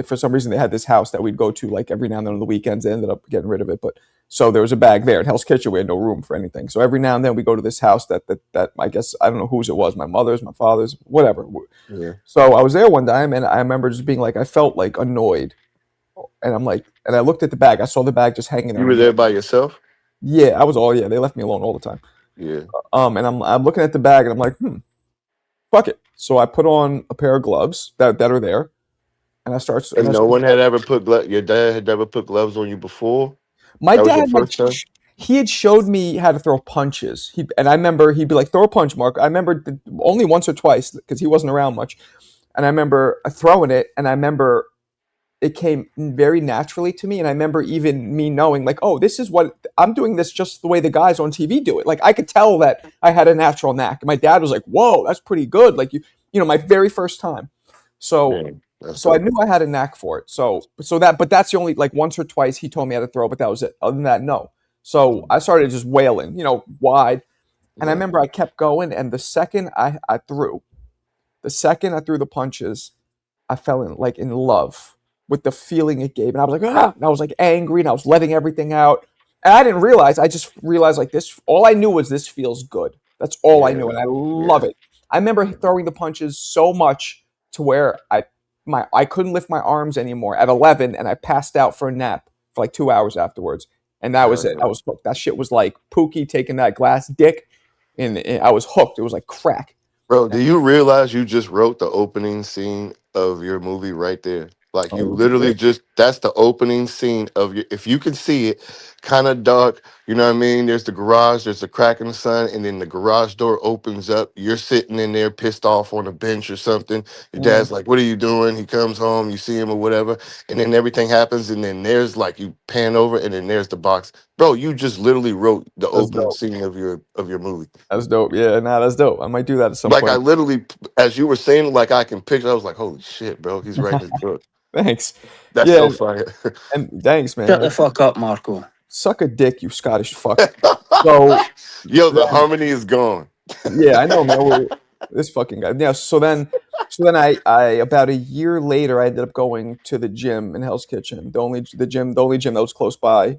For some reason they had this house that we'd go to like every now and then on the weekends. They ended up getting rid of it, but so there was a bag there in Hell's Kitchen. We had no room for anything. So every now and then we go to this house that I guess I don't know whose it was, my mother's, my father's, whatever. Yeah. So I was there one time and I remember just being like I felt like annoyed, and I'm like, and I looked at the bag. I saw the bag just hanging there. You And were I'm there like, by yourself? yeah, I was all yeah. They left me alone all the time. Yeah. And I'm looking at the bag and I'm like, fuck it. So I put on a pair of gloves that are there, and And I no start. one had ever put your dad had never put gloves on you before? My That was your dad first time? he had showed me how to throw punches. And I remember he'd be like, "Throw a punch, Mark." I remember only once or twice because he wasn't around much. And I remember throwing it, and I remember it came very naturally to me. And I remember even me knowing, like, "Oh, this is what I'm doing. This just the way the guys on TV do it." Like I could tell that I had a natural knack. And my dad was like, "Whoa, that's pretty good." Like you know, my very first time. So Yeah. That's so I dope. knew I had a knack for it. But that's the only like once or twice he told me how to throw, but that was it. Other than that, no. So I started just wailing, you know, wide. And I Yeah. remember I kept going, and the second I threw the punches, I fell in love with the feeling it gave. And I was like, ah, and I was like angry and I was letting everything out. And I didn't realize, I just realized like this, all I knew was this feels good. That's all I knew. Yeah. And I love Yeah. it. I remember throwing the punches so much to where I couldn't lift my arms anymore at 11 and I passed out for a nap for like 2 hours afterwards. And that was Hell it. I yeah. was hooked. That shit was like Pookie taking that glass dick and I was hooked. It was like crack. Bro, do you realize you just wrote the opening scene of your movie right there? Like you Oh, literally great. just That's the opening scene of your. If you can see it, kind of dark. You know what I mean? There's the garage. There's a crack in the sun, and then the garage door opens up. You're sitting in there, pissed off on a bench or something. Your Mhm. dad's like, "What are you doing?" He comes home. You see him or whatever, and then everything happens, and then there's like you pan over, and then there's the box. Bro, you just literally wrote the That's opening dope. scene of your movie. That's dope. Yeah, nah, that's dope. I might do that at some Like I point. literally, as you were saying, like I can picture. I was like, "Holy shit, bro! He's writing his book." Thanks. That's Yeah, so fire. and thanks, Shut man. the fuck up, Marco. Suck a dick, you Scottish fuck. So Yo, the then, harmony is gone. yeah, I know, man. This fucking guy. Yeah. So then, I about a year later, I ended up going to the gym in Hell's Kitchen, the only gym that was close by.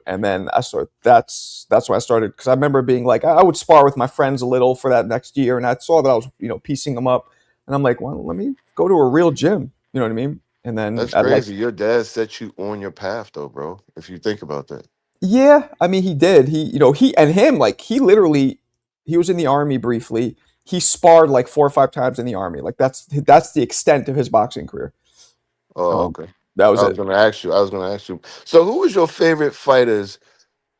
And then I started. That's when I started because I remember being like, I would spar with my friends a little for that next year, and I saw that I was, piecing them up, and I'm like, well, let me go to a real gym. You know what I mean? And then That's at like, crazy. Your dad set you on your path, though, bro. If you think about that. yeah, I mean, he did. Like, he literally, he was in the army briefly. He sparred like 4 or 5 times in the army. Like, that's the extent of his boxing career. Oh, Um, okay. that was I was it. gonna ask you. I was gonna ask you. So, who was your favorite fighters?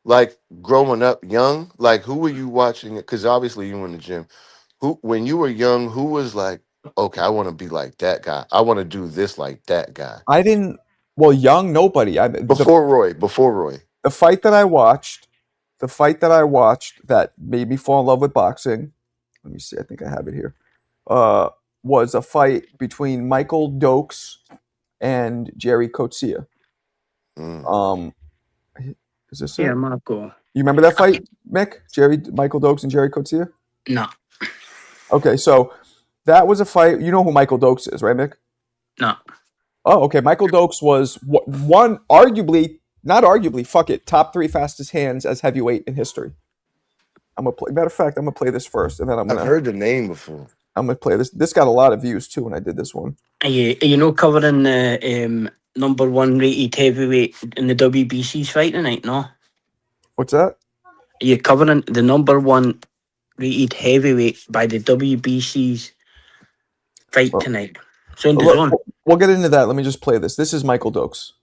Like growing up young, like who were you watching? Because obviously you were in the gym. Who, when you were young, who was like, okay, I want to be like that guy. I want to do this like that guy. I didn't. Well, young, nobody. Before Roy. The fight that I watched, the fight that I watched that made me fall in love with boxing. Let me see. I think I have it here. Uh, was a fight between Michael Dokes and Jerry Coetzee. Mm. Um, is this Yeah, it? Marco. You remember that fight, Mick? Michael Dokes and Jerry Coetzee? No, Okay, so that was a fight. You know who Michael Dokes is, right, Mick? no. Oh, okay. Michael Dokes was one, arguably, not arguably, fuck it, top 3 fastest hands as heavyweight in history. I'm gonna play. Matter of fact, I'm gonna play this first, and then I've heard the name before. I'm gonna play this. This got a lot of views too when I did this one. Are you not covering the number one rated heavyweight in the WBC's fight tonight? No. Are What's that? you covering the number one rated heavyweight by the WBC's fight Well, tonight? Sound is look, on. we'll get into that. Let me just play this. This is Michael Dokes.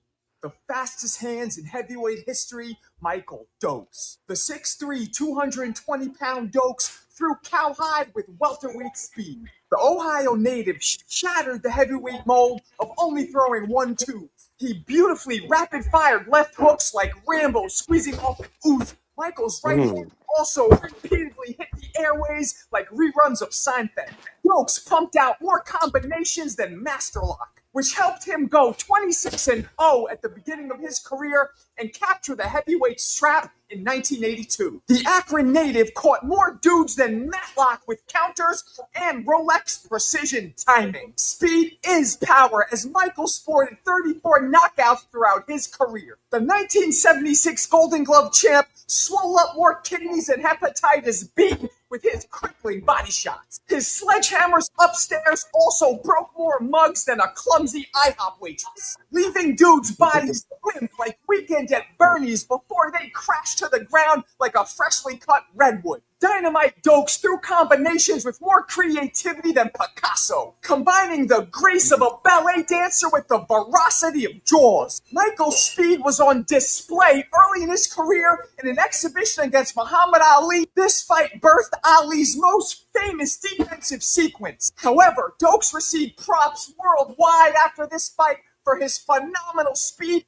The fastest hands in heavyweight history, Michael Dokes. The 6'3", 220-pound Dokes threw cowhide with welterweight speed. The Ohio native shattered the heavyweight mold of only throwing 1-2. He beautifully rapid-fired left hooks like Rambo squeezing off an Uzi. Michael's right hand also repeatedly hit the airways like reruns of Seinfeld. Dokes pumped out more combinations than Masterlock, which helped him go 26-0 at the beginning of his career and capture the heavyweight strap in 1982. The Akron native caught more dudes than Matlock with counters and Rolex precision timing. Speed is power, as Michael sported 34 knockouts throughout his career. The 1976 Golden Glove champ swole up more kidneys than hepatitis B with his crippling body shots. His sledgehammers upstairs also broke more mugs than a clumsy IHOP waitress, leaving dudes' bodies limp like Weekend at Bernie's before they crash to the ground like a freshly cut redwood. Dynamite Dokes threw combinations with more creativity than Picasso, combining the grace of a ballet dancer with the ferocity of Jaws. Michael's speed was on display early in his career in an exhibition against Muhammad Ali. This fight birthed Ali's most famous defensive sequence. However, Dokes received props worldwide after this fight for his phenomenal speed.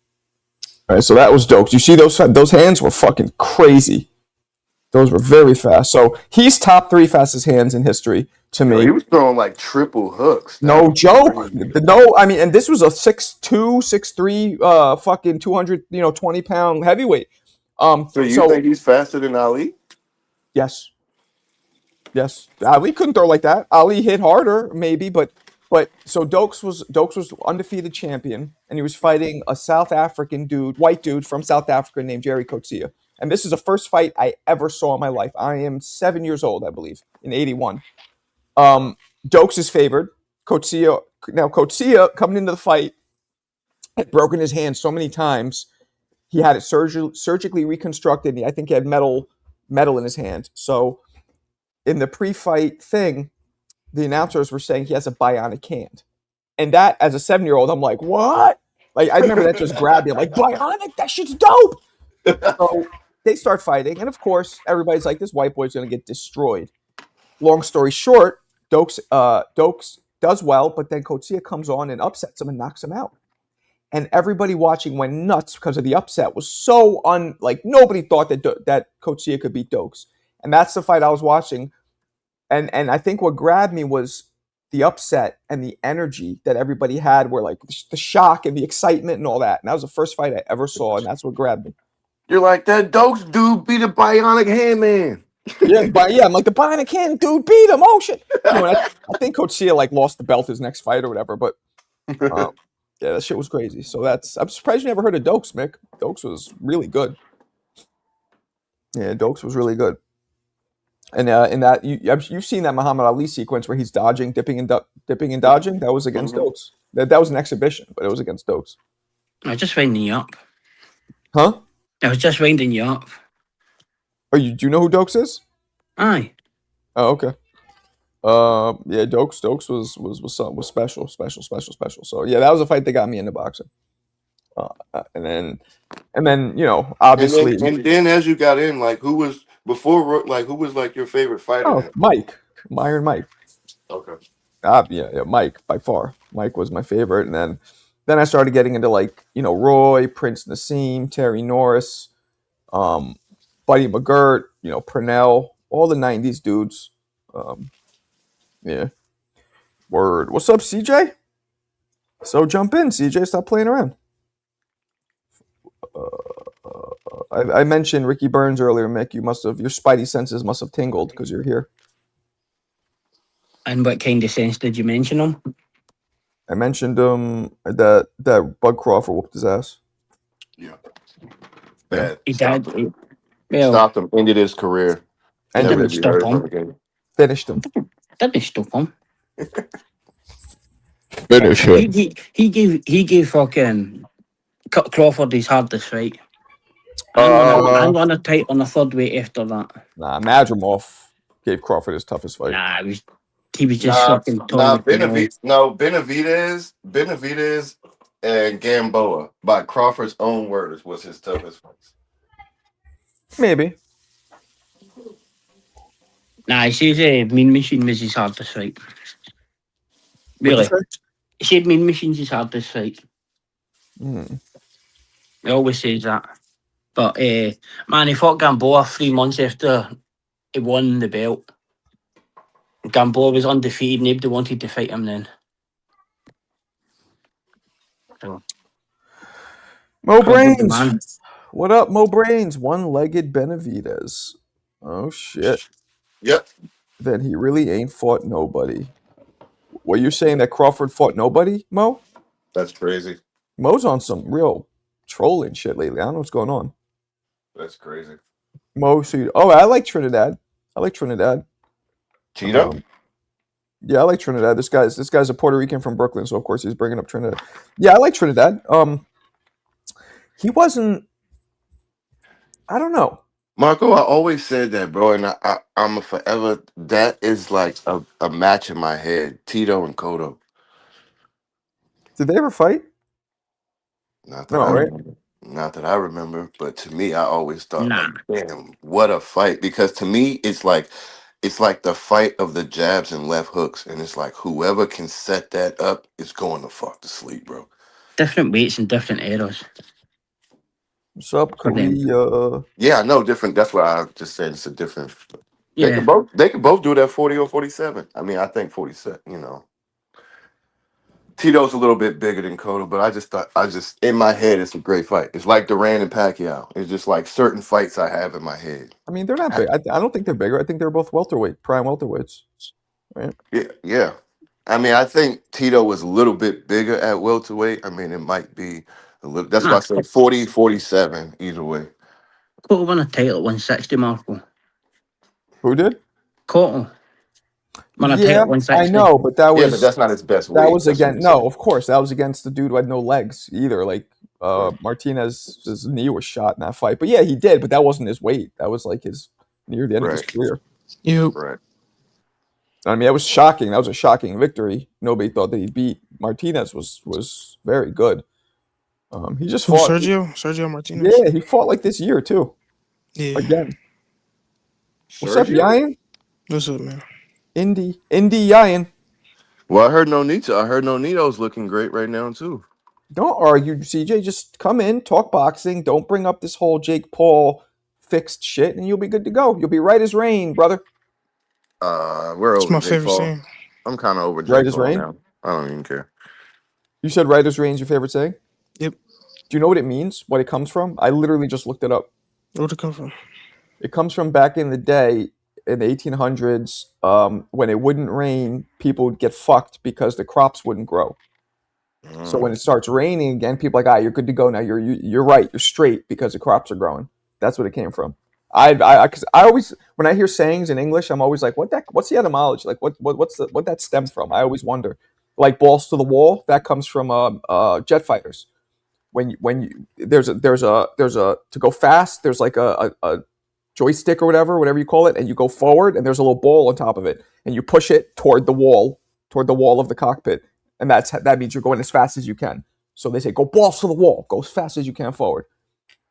All right, so that was Dokes. You see those hands were fucking crazy. Those were very fast. So he's top 3 fastest hands in history to Yo, me. he was throwing like triple hooks. That No was joke. crazy. No, I mean, and this was a 6'2", 6'3", fucking 220-pound heavyweight. So you So think he's faster than Ali? yes, yes. Ali couldn't throw like that. Ali hit harder, maybe, but so Dokes was undefeated champion, and he was fighting a South African dude, white dude from South Africa named Jerry Coetzee. And this is the first fight I ever saw in my life. I am 7 years old, I believe, in '81. Dokes is favored. Coetzee coming into the fight had broken his hand so many times. He had it surgically reconstructed. I think he had metal in his hand. So in the pre-fight thing, the announcers were saying he has a bionic hand. And that, as a 7-year-old, I'm like, what? Like, I remember that just grabbed me. I'm like, Bionic, that shit's dope. So they start fighting, and of course, everybody's like, this white boy's gonna get destroyed. Long story short, Dokes does well, but then Kotsia comes on and upsets him and knocks him out. And everybody watching went nuts because of the upset. Was so like nobody thought that Kotsia could beat Dokes. And that's the fight I was watching. And I think what grabbed me was the upset and the energy that everybody had, where like the shock and the excitement and all that. And that was the first fight I ever saw, and that's what grabbed me. You're like, that Dokes dude beat a bionic hand man. I'm like, the Bionic Hand dude beat him. Oh shit! And I think Coach Sia like lost the belt his next fight or whatever. But yeah, that shit was crazy. So I'm surprised you never heard of Dokes, Mick. Dokes was really good. Yeah, Dokes was really good. And in that you've seen that Muhammad Ali sequence where he's dodging, dipping and dodging. That was against Dokes. That was an exhibition, but it was against Dokes. I was just winding you up. Huh? I was just winding you up. Oh, do you know who Dokes is? Aye. Oh, okay. Yeah, Dokes something was special. So yeah, that was a fight that got me into boxing. And then obviously, and then as you got in, like who was like your favorite fighter? oh, Then? Mike, Iron Mike. Okay. Yeah, Mike by far. Mike was my favorite, and then I started getting into like Roy, Prince Nassim, Terry Norris, Buddy McGirt, Purnell, all the '90s dudes. Yeah. Word. What's up, CJ? So jump in, CJ. Stop playing around. I mentioned Ricky Burns earlier, Mick. Your spidey senses must have tingled because you're here. And what kind of sense did you mention him? I mentioned that Bud Crawford whooped his ass. Yeah. Bad. He Stopped did. him. Well, Stopped him. Ended his career. And Never didn't to be stop heard from him. again. Finished him. Didn't stop him. Finish him. He gave fucking Crawford his hardest fight. I'm gonna tight on the third weight after that. Nah, Madrimov gave Crawford his toughest fight. Nah, he was just fucking totally Benavidez and Gamboa, by Crawford's own words, was his toughest fights. Maybe. Nah, he says Mean Machine was his hardest fight. Really? He said Mean Machine's his hardest fight. He always says that. But man, he fought Gamboa 3 months after he won the belt. Gamboa was undefeated. Nobody wanted to fight him then. So, Mo Crawford the Brains. man. What up, Mo Brains? One-legged Benavidez. Oh shit. Yep. Then he really ain't fought nobody. What, you're saying that Crawford fought nobody, Mo? That's crazy. Mo's on some real trolling shit lately. I don't know what's going on. That's crazy. Mo, I like Trinidad. Tito? Yeah, I like Trinidad. This guy's a Puerto Rican from Brooklyn, so of course he's bringing up Trinidad. Yeah, I like Trinidad. He wasn't. I don't know. Marco, I always said that, bro, and I'm a forever. That is like a match in my head. Tito and Cotto. Did they ever fight? Not that No, I right? remember. Not that I remember, but to me, I always thought, Nah. like, damn, what a fight! Because to me, it's like the fight of the jabs and left hooks, and it's like whoever can set that up is going to fuck to sleep, bro. Different weights and different eras. What's up? For Could them. we? Yeah, I know different. That's why I just said it's a different. They Yeah. could both do that 40 or 47. I mean, I think 47. Tito's a little bit bigger than Cotto, but I just in my head it's a great fight. It's like Duran and Pacquiao. It's just like certain fights I have in my head. I mean, they're not big. I don't think they're bigger. I think they're both prime welterweights. Right? Yeah. I mean, I think Tito was a little bit bigger at welterweight. I mean, it might be a little. That's why I say 40, 47, either way. Cotto won a title at 160, Marco. Who did? Cotto won a title at 160. I know, but that was but that's not his best weight. that was against of course, that was against the dude who had no legs either. Like Martinez's knee was shot in that fight, but yeah, he did, but that wasn't his weight. That was like his near the end of his career. You Right. I mean, that was shocking. That was a shocking victory. Nobody thought that he beat Martinez. Was very good. He just Who, fought. Sergio Martinez. Yeah, he fought like this year too. Yeah. Again, what's up, Sergio? Yayan? What's up, man? Indy Yayan. Well, I heard Nonito. I heard Nonito's looking great right now too. Don't argue, CJ. Just come in, talk boxing. Don't bring up this whole Jake Paul fixed shit, and you'll be good to go. You'll be right as rain, brother. We're It's over my Jake favorite Paul. saying. I'm kind of over Right Jake as Paul rain. now. I don't even care. You said right as rain's your favorite saying. Yep. Do you know what it means? What it comes from? I literally just looked it up. Where'd it come from? It comes from back in the day in the 1800s when it wouldn't rain, people would get fucked because the crops wouldn't grow. So when it starts raining again, people are like, you're good to go now. You're right. You're straight because the crops are growing. That's what it came from. Because I always, when I hear sayings in English, I'm always like, what's the etymology? Like, what that stem from? I always wonder. Like balls to the wall, that comes from jet fighters. There's a to go fast. There's like a joystick or whatever you call it, and you go forward, and there's a little ball on top of it, and you push it toward the wall of the cockpit, and that means you're going as fast as you can. So they say, go balls to the wall, go as fast as you can forward.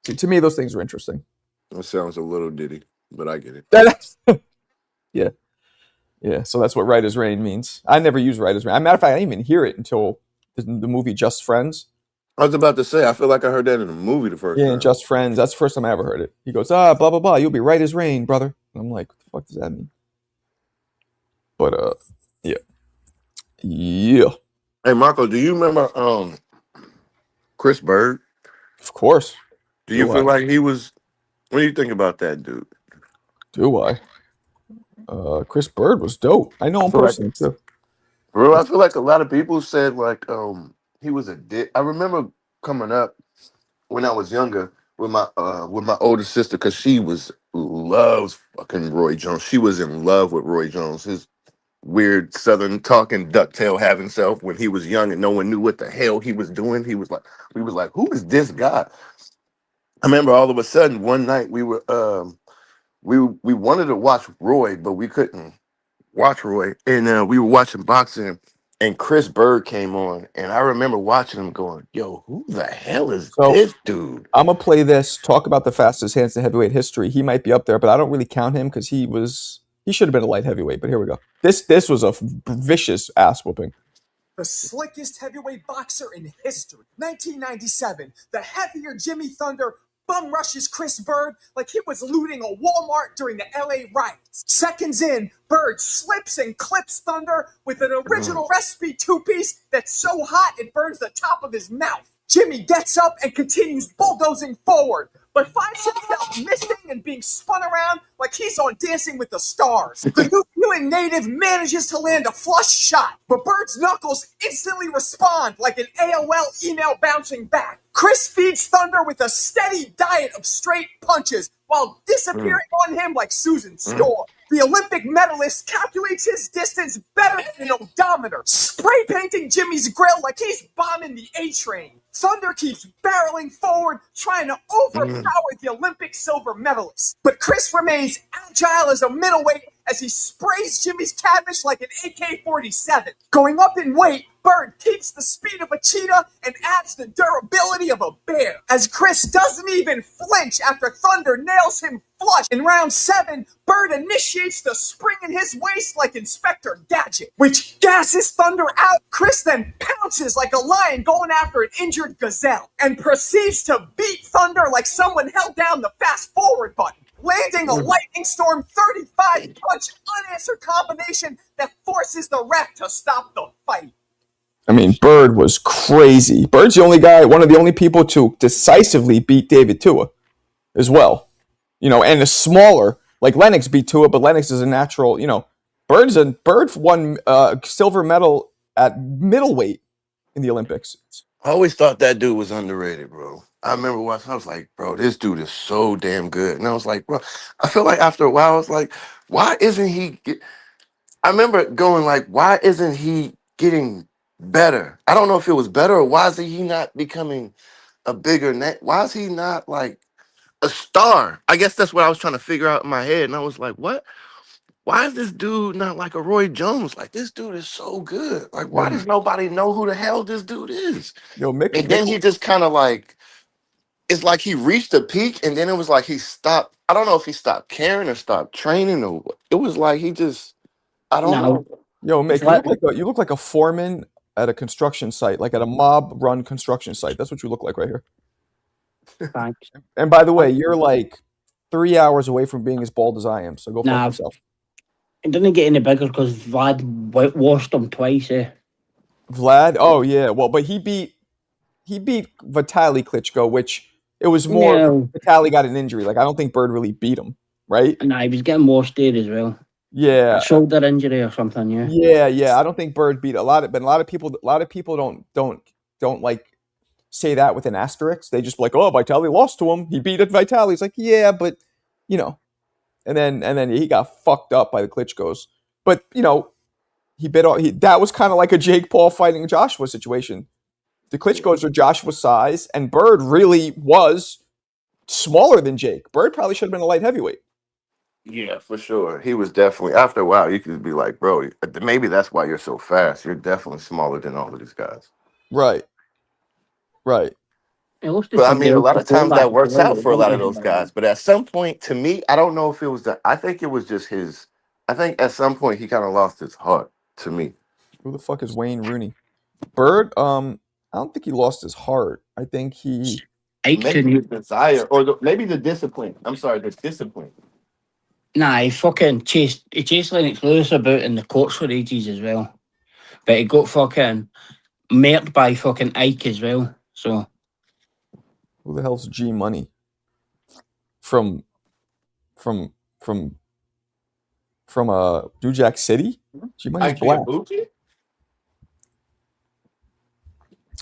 To me, those things are interesting. That sounds a little ditty, but I get it. Yeah, yeah. So that's what right as rain means. I never use right as rain. As a matter of fact, I didn't even hear it until the movie Just Friends. I was about to say, I feel like I heard that in a movie the first Yeah, in time. Just Friends. That's the first time I ever heard it. He goes, blah blah blah. You'll be right as rain, brother. And I'm like, what the fuck does that mean? But yeah. Yeah, Hey, Marco, do you remember Chris Bird? of course. Do you Do I? feel like he was? What do you think about that dude? Do I? Chris Bird was dope. I know I him feel like, personally too. bro, I feel like a lot of people said like he was a dick. I remember coming up when I was younger with my older sister because she loves fucking Roy Jones. She was in love with Roy Jones. His weird southern talking ducktail having self when he was young and no one knew what the hell he was doing. We was like, who is this guy? I remember all of a sudden one night we wanted to watch Roy, but we couldn't watch Roy, and we were watching boxing, and Chris Bird came on, and I remember watching him going, "Yo, who the hell is So this dude?" I'm gonna play this. Talk about the fastest hands in heavyweight history. He might be up there, but I don't really count him because he should have been a light heavyweight. But here we go. This was a vicious ass whooping. The slickest heavyweight boxer in history. 1997, the heavier Jimmy Thunder bum rushes Chris Bird like he was looting a Walmart during the LA riots. Seconds in, Bird slips and clips Thunder with an original recipe two-piece that's so hot it burns the top of his mouth. Jimmy gets up and continues bulldozing forward, but finds himself missing and being spun around like he's on Dancing with the Stars. The New Zealand native manages to land a flush shot, but Bird's knuckles instantly respond like an AOL email bouncing back. Chris feeds Thunder with a steady diet of straight punches while disappearing on him like Susan Storm. The Olympic medalist calculates his distance better than an odometer, spray painting Jimmy's grill like he's bombing the A train. Thunder keeps barreling forward, trying to overpower the Olympic silver medalist. But Chris remains agile as a middleweight as he sprays Jimmy's cabbage like an AK-47. Going up in weight, Bird keeps the speed of a cheetah and adds the durability of a bear. As Chris doesn't even flinch after Thunder nails him flush in round 7, Bird initiates the spring in his waist like Inspector Gadget, which gasses Thunder out. Chris then pounces like a lion going after an injured gazelle and proceeds to beat Thunder like someone held down the fast forward button, landing a lightning storm 35 punch unanswered combination that forces the ref to stop the fight. I mean, Bird was crazy. Bird's the only guy, one of the only people to decisively beat David Tua as well. And a smaller, like Lennox beat Tua, but Lennox is a natural, Bird won silver medal at middleweight in the Olympics. I always thought that dude was underrated, bro. I remember watching. I was like, bro, this dude is so damn good. And I was like, bro, I feel like after a while, I was like, why isn't he? I remember going like, why isn't he getting better? I don't know if it was better or why is he not becoming a bigger name? Why is he not like a star? I guess that's what I was trying to figure out in my head. And I was like, what? why is this dude not like a Roy Jones? Like, this dude is so good. Like, why Yo, does nobody know who the hell this dude is? yo, Mick, And Mick, then he just kind of like, it's like he reached a peak, and then it was like he stopped. I don't know if he stopped caring or stopped training, or it was like he just, I don't No, know. yo, it's Mick, like you look like a foreman at a construction site, like at a mob-run construction site. That's what you look like right here. thanks. And by the way, you're like 3 hours away from being as bald as I am. So go fuck Nah, yourself. it didn't get any bigger because Vlad whitewashed him twice. Vlad. Oh yeah. Well, but he beat Vitaly Klitschko, which it was more No, Vitaly got an injury. Like I don't think Bird really beat him, right? nah, he was getting washed there as well. A Yeah. shoulder injury or something. Yeah. Yeah. I don't think Bird beat but a lot of people don't like say that with an asterisk. They just be like, oh, Vitaly lost to him. He beat it Vitaly. It's like, yeah, but you know, and then he got fucked up by the Klitschko's. But you know, he bit all. That was kind of like a Jake Paul fighting Joshua situation. The Klitschko's are Joshua's size, and Bird really was smaller than Jake. Bird probably should have been a light heavyweight. Yeah, for sure. He was definitely, after a while, you could be like, bro, maybe that's why you're so fast. You're definitely smaller than all of these guys. Right. Right. He lost to But I somebody mean, a else lot of before times that that as works well, out for a lot of didn't those he? guys. But at some point, to me, I don't know if it was I think it was just his. I think at some point he kind of lost his heart. To me, Who the fuck is Wayne Rooney? Bird. I don't think he lost his heart. I think he. Ike maybe the couldn't. desire, or maybe the discipline. I'm sorry, the discipline. Nah, he chased Lennox Lewis about in the courts for ages as well. But he got fucking murked by fucking Ike as well. So Who the hell's G Money? From from from Dujac City. G Money's Ike black. Ibuchi?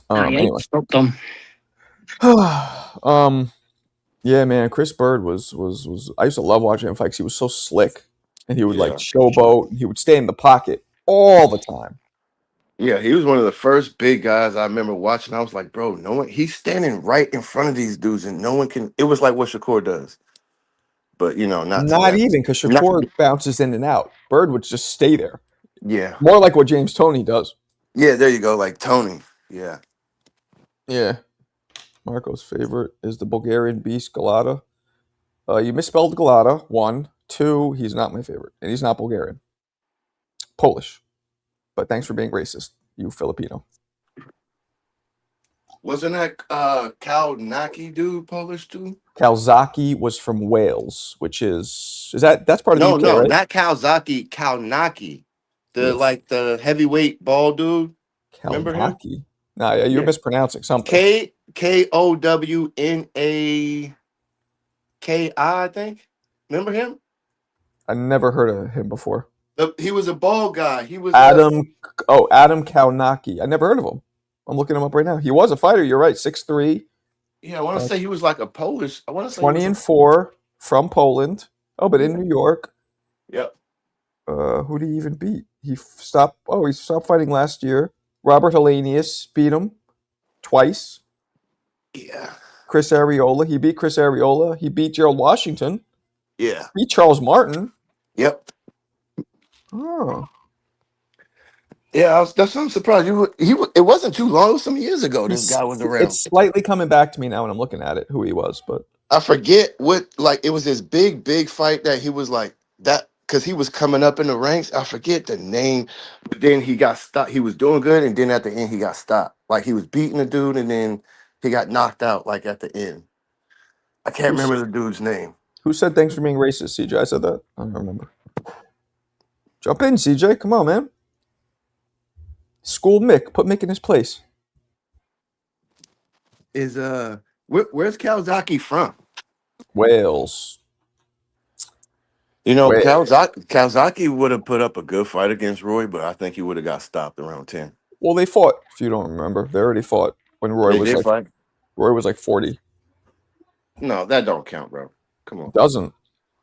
nah, Ike Anyway. stopped him. Yeah, man. Chris Bird was. I used to love watching him fight because he was so slick, and he would like Yeah, for sure. showboat. And he would stay in the pocket all the time. Yeah, he was one of the first big guys I remember watching. I was like, bro, no one. He's standing right in front of these dudes, and no one can. It was like what Shakur does, but not to Not that. even because Not, Shakur bounces in and out. Bird would just stay there. yeah, More like what James Toney does. yeah. There you go, like Tony. Yeah. Yeah. Marco's favorite is the Bulgarian beast Galata. You misspelled Galata. 1, 2. He's not my favorite, and he's not Bulgarian. Polish. But thanks for being racist, you Filipino. Wasn't that Cal Naki dude Polish too? Kalzaki was from Wales, which is that's part of the No, UK, no, right? not Kalzaki, Cal Naki. Who The the like the heavyweight ball dude. Remember him? Kalnaki? Nah, yeah, you're Yeah. mispronouncing something. Kownakai, I think. Remember him? I never heard of him before. He was a bald guy. He was Adam Kalnaki. I never heard of him. I'm looking him up right now. He was a fighter. You're right. 6'3", yeah, I want to say he was like a Polish. I want to say he 20 was and 4 from Poland. Oh, but in New York. Yep. Who did he even beat? He stopped fighting last year. Robert Hellenius beat him twice. Yeah. Chris Areola. He beat Chris Areola. He beat Gerald Washington. Yeah. Beat Charles Martin. Yep. Oh. Yeah, that's what I'm surprised. It wasn't too long. It was some years ago. This guy was around. It's slightly coming back to me now when I'm looking at it, who he was, but I forget what, like, it was this big fight that he was like that because he was coming up in the ranks. I forget the name, but then he got stopped. He was doing good, and then at the end he got stopped. Like he was beating the dude, and then he got knocked out. Like at the end, I can't remember the dude's name. who said thanks for being racist, CJ? I said that. I don't remember. Jump in, CJ. Come on, man. School Mick. Put Mick in his place. Is where's Kawasaki from? Wales. Wales. Kawasaki would have put up a good fight against Roy, but I think he would have got stopped around 10. Well, they fought. If you don't remember, they already fought when They did fight. Roy was like 40. No, that don't count, bro. Come on. Doesn't.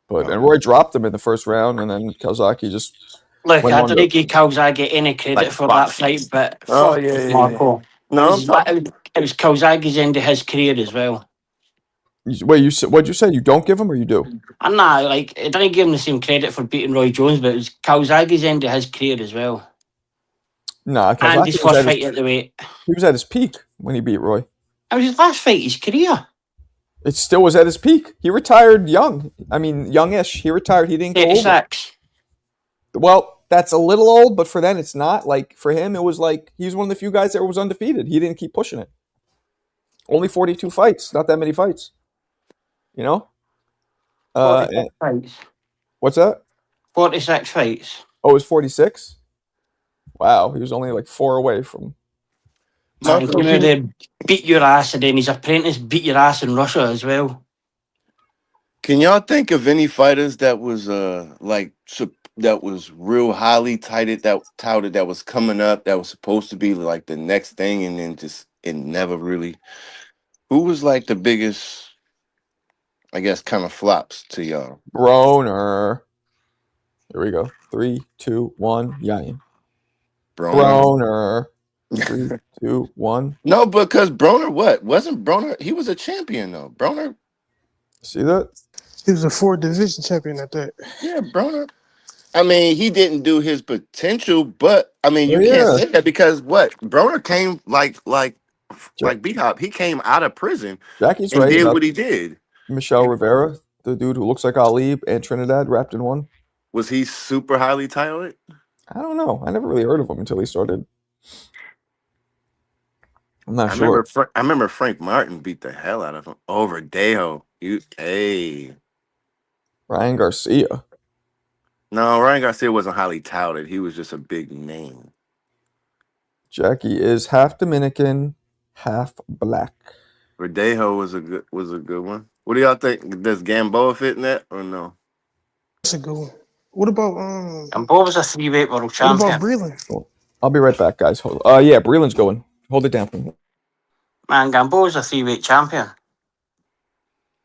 But No. and Roy dropped him in the first round, and then Kawasaki just Look, went I on don't to. give Calzaghe any credit Like for box. that fight, but Oh, fuck yeah. Marco. No, It was Calzaghe's end of his career as well. Wait, what'd you say? You don't give him or you do? And nah, like, I didn't give him the same credit for beating Roy Jones, but it was Calzaghe's end of his career as well. Nah, And Kazaki his first fight at the weight. he was at his peak when he beat Roy. It was his last fight of his career. It still was at his peak. He retired young. I mean, youngish. He retired. He didn't go over. 36. Well, that's a little old, but for then it's not. Like for him, it was like he's one of the few guys that was undefeated. He didn't keep pushing it. Only 42 fights. Not that many fights. You know? 46 fights. What's that? 46 fights. Oh, it was 46? Wow, he was only like 4 away from. Man, came out there, beat your ass, and then his apprentice beat your ass in Russia as well. Can y'all think of any fighters that was that was real highly touted that was coming up that was supposed to be like the next thing and then just it never really? Who was like the biggest, I guess, kind of flops to y'all? Broner. Here we go. 3, 2, 1. Yain. Broner. Broner. 3, 2, 1. No, because Broner, wasn't Broner? He was a champion though. Broner. See that? He was a 4th division champion at that. Yeah, Broner. I mean, he didn't do his potential, but I mean, you can't Yeah. say that because Broner came like B-Hop. He came out of prison Jackie's and right did about what he did. Michelle Rivera, the dude who looks like Ali and Trinidad wrapped in one. Was he super highly touted? I don't know. I never really heard of him until he started. I'm not I sure. remember Frank Martin beat the hell out of him over Dejo. Ryan Garcia. No, Ryan Garcia wasn't highly touted. He was just a big name. Jackie is half Dominican, half black. Verdejo was a good one. What do y'all think? Does Gamboa fit in that or no? That's a good one. What about And Bob was a 3-weight world what champion. about Breland? Cool. I'll be right back, guys. Hold. Yeah, Breland's going. Hold it down for me. Man, Gamboa was a 3-weight champion.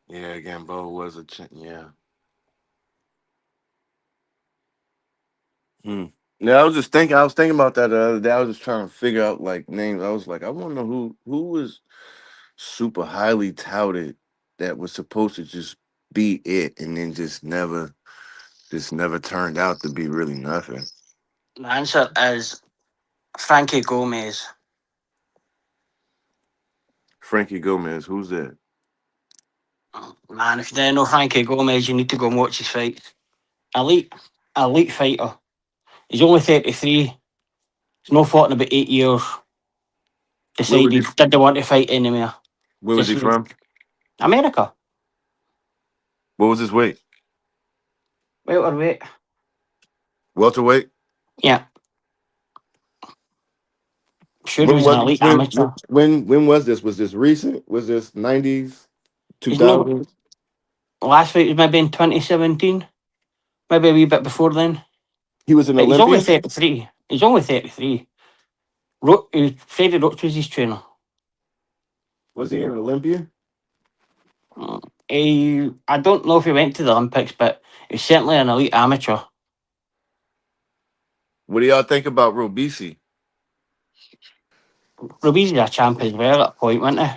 Yeah, Gamboa was yeah. Yeah, I was thinking about that the other day. I was just trying to figure out like names. I was like, I want to know who was super highly touted that was supposed to just be it and then just never turned out to be really nothing. The answer is Frankie Gomez. Frankie Gomez, who's that? Man, if you don't know Frankie Gomez, you need to go and watch his fights. Elite fighter. He's only 33. He's not fought in about 8 years. Decided didn't want to fight anymore. Where was he from? America. What was his weight? Welterweight. Welterweight? Yeah. Sure, he was an elite amateur. When was this? Was this recent? Was this 90s? He's not, 2000s? last fight was maybe in 2017. Maybe a wee bit before then. He was an But he's only Olympian? 33. He's only 33. Freddie Roach was his trainer. Was he an Olympian? I don't know if he went to the Olympics, but he's certainly an elite amateur. What do y'all think about Robisi? Ruby's a champ as well at a point, wasn't he?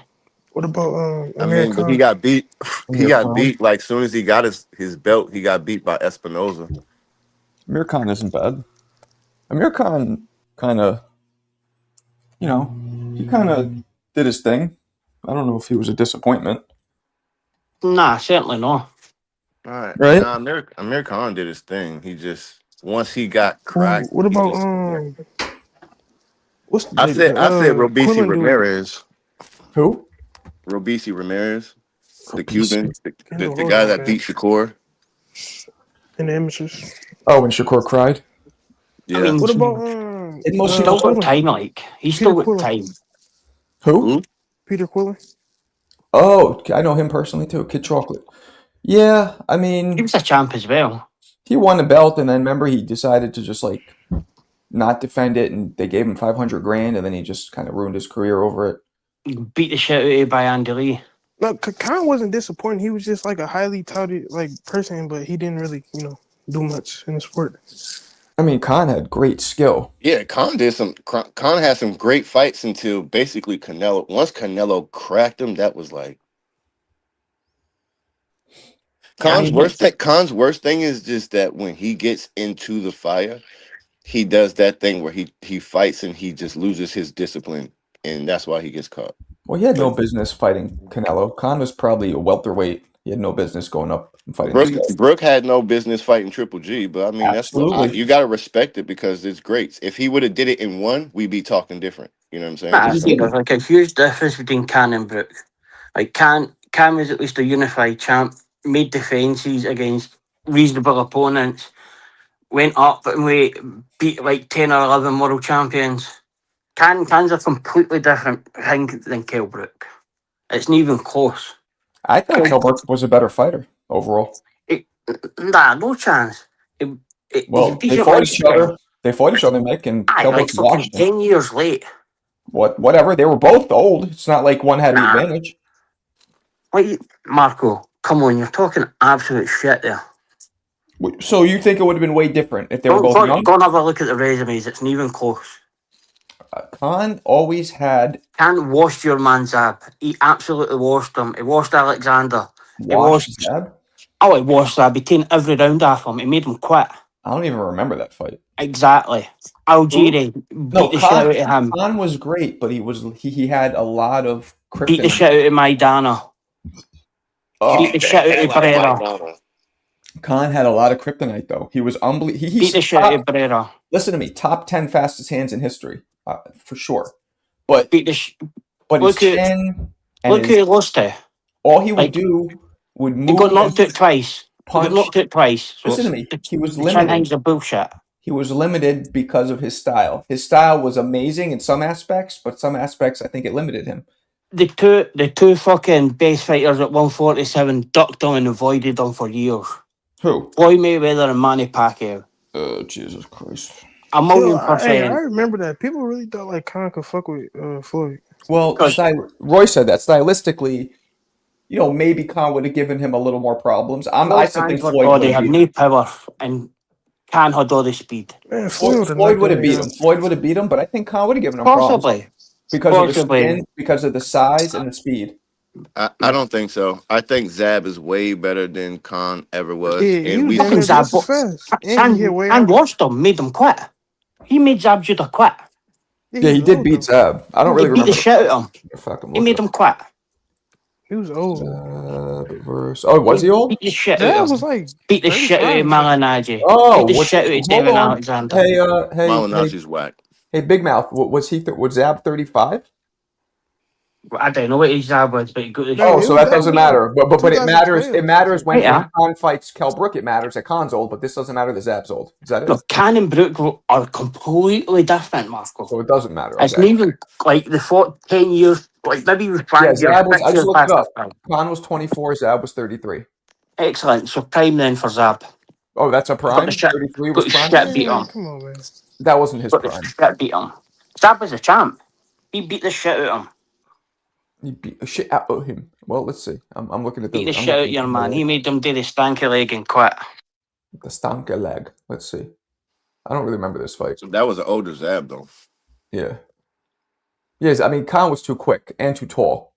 What about I mean, but he American? got beat. He got Khan. beat like soon as he got his belt. He got beat by Espinoza. Amir Khan isn't bad. Amir Khan kind of, he kind of did his thing. I don't know if he was a disappointment. Nah, certainly not. All right. Right? Nah, Amir Khan did his thing. He just once he got cracked. What he about just- what's I said Robisi Quillen dude? Ramirez. Who? Robisi Ramirez, the Robisi. Cuban, the guy that beat Shakur. in the amateurs. Oh, when Shakur cried? Yeah. I mean, What about he's still got time, like. He's still got Quillen. time. Who? Peter Quillen? Oh, I know him personally too. Kid Chocolate. Yeah, I He mean, was a champ as well. he won the belt, and then remember he decided to just like not defend it, and they gave him $500,000, and then he just kind of ruined his career over it. Beat the shit out of him by Andy Lee. No, Khan wasn't disappointing. He was just like a highly touted like person, but he didn't really, do much in the sport. I mean, Khan had great skill. Yeah, Khan had some great fights until basically Canelo. Once Canelo cracked him, that was like Khan's worst thing is just that when he gets into the fire, he does that thing where he fights and he just loses his discipline, and that's why he gets caught. Well, he had no But business fighting Canelo. Khan was probably a welterweight. He had no business going up and fighting this guy. Brooke had no business fighting Triple G, but I mean Absolutely. you got to respect it because it's great. If he would have did it in one, we'd be talking different. You know what I'm saying? I He think there's didn't. like a huge difference between Can and Brook. Like Can was at least a unified champ, made defences against reasonable opponents, went up and we beat like 10 or 11 world champions. Can's a completely different thing than Kell Brook. It's not even close. I thought Kell, Kilbert was a better fighter overall. it, nah, no chance. He's a Well, they decent fought each lightweight. other. They fought each other, Mick, and Aye, like Kilbert fucking washed him. 10 years late. Whatever. They were both old. It's not like one had the Nah. advantage. Like, Marco, come on, you're talking absolute shit there. So you think it would have been way different if they were both Go young? and have a look at the resumes. It's not even close. Khan always had Can't wash your man Zab. He absolutely washed him. He washed Alexander. He washed washed. Zab. Oh, he washed Zab. He taken every round off him. He made him quit. I don't even remember that fight. Exactly. Algieri No, beat the shit out of him. Khan was great, but he had a lot of Beat the kryptonite. shit out of Maidana. Beat the shit out of Barrera. Khan had a lot of kryptonite, though. He was unbelievable. Beat the shit out of Barrera. Listen to me. Top 10 fastest hands in history, for sure. But Beat the. but his chin and Look who he lost to. all he would do would move. He got knocked out twice. Punch. He got knocked out twice. So Listen to me. He was the limited. things are bullshit. He was limited because of his style. His style was amazing in some aspects, but some aspects I think it limited him. The two fucking best fighters at 147 ducked him and avoided him for years. Who? Floyd Mayweather and Manny Pacquiao. Oh, Jesus Christ. A $1,000,000%. Hey, I remember that. People really thought like Khan could fuck with Floyd. Well, Roy said that stylistically, maybe Khan would have given him a little more problems. I still think Floyd would They have had beat him. no power and Khan had all the speed. Man, Floyd would have beat him. Floyd would have beat him, but I think Khan would have given him problems. Possibly. Because of the skin, because of the size and the speed. I don't think so. I think Zab is way better than Khan ever was. Yeah, and we fucking Zab and washed him, made him quit. He made Zab should have quit. Yeah, he did beat Zab. I don't really remember. He beat the shit out of him. He made him quit. He was old. Was he old? Beat the shit out of him. Beat the shit out of Malinaji. Oh, beat the shit out of Devin Alexander. Hey, Malinaji's whack. Hey, Big Mouth, was Zab 35? I don't know what his Zab was, but he got the so that doesn't matter. But it matters. It matters when Yeah. Khan fights Kell Brook. It matters that Khan's old, but this doesn't matter that Zab's old. Is that it? Look, Khan and Brook are completely different, Marco. So it doesn't matter. It's not even like they fought 10 years, like maybe 5 years. Zab was, 6 I just years looked it past up. that time. Khan was 24, Zab was 33. Excellent. So prime then for Zab. Oh, that's a prime? the shit- 33 Got was the prime? shit beat him. Come on, man. That wasn't his Got the prime. shit beat him. Zab was a champ. He beat the shit out of him. He beat the shit out of him. Well, let's see. I'm looking at Beat the I'm shit out of looking your at man. the- He made them do the stanky leg and quit. The Stanka leg. Let's see. I don't really remember this fight. So that was an older Zab though. Yeah. Yes, I mean Khan was too quick and too tall.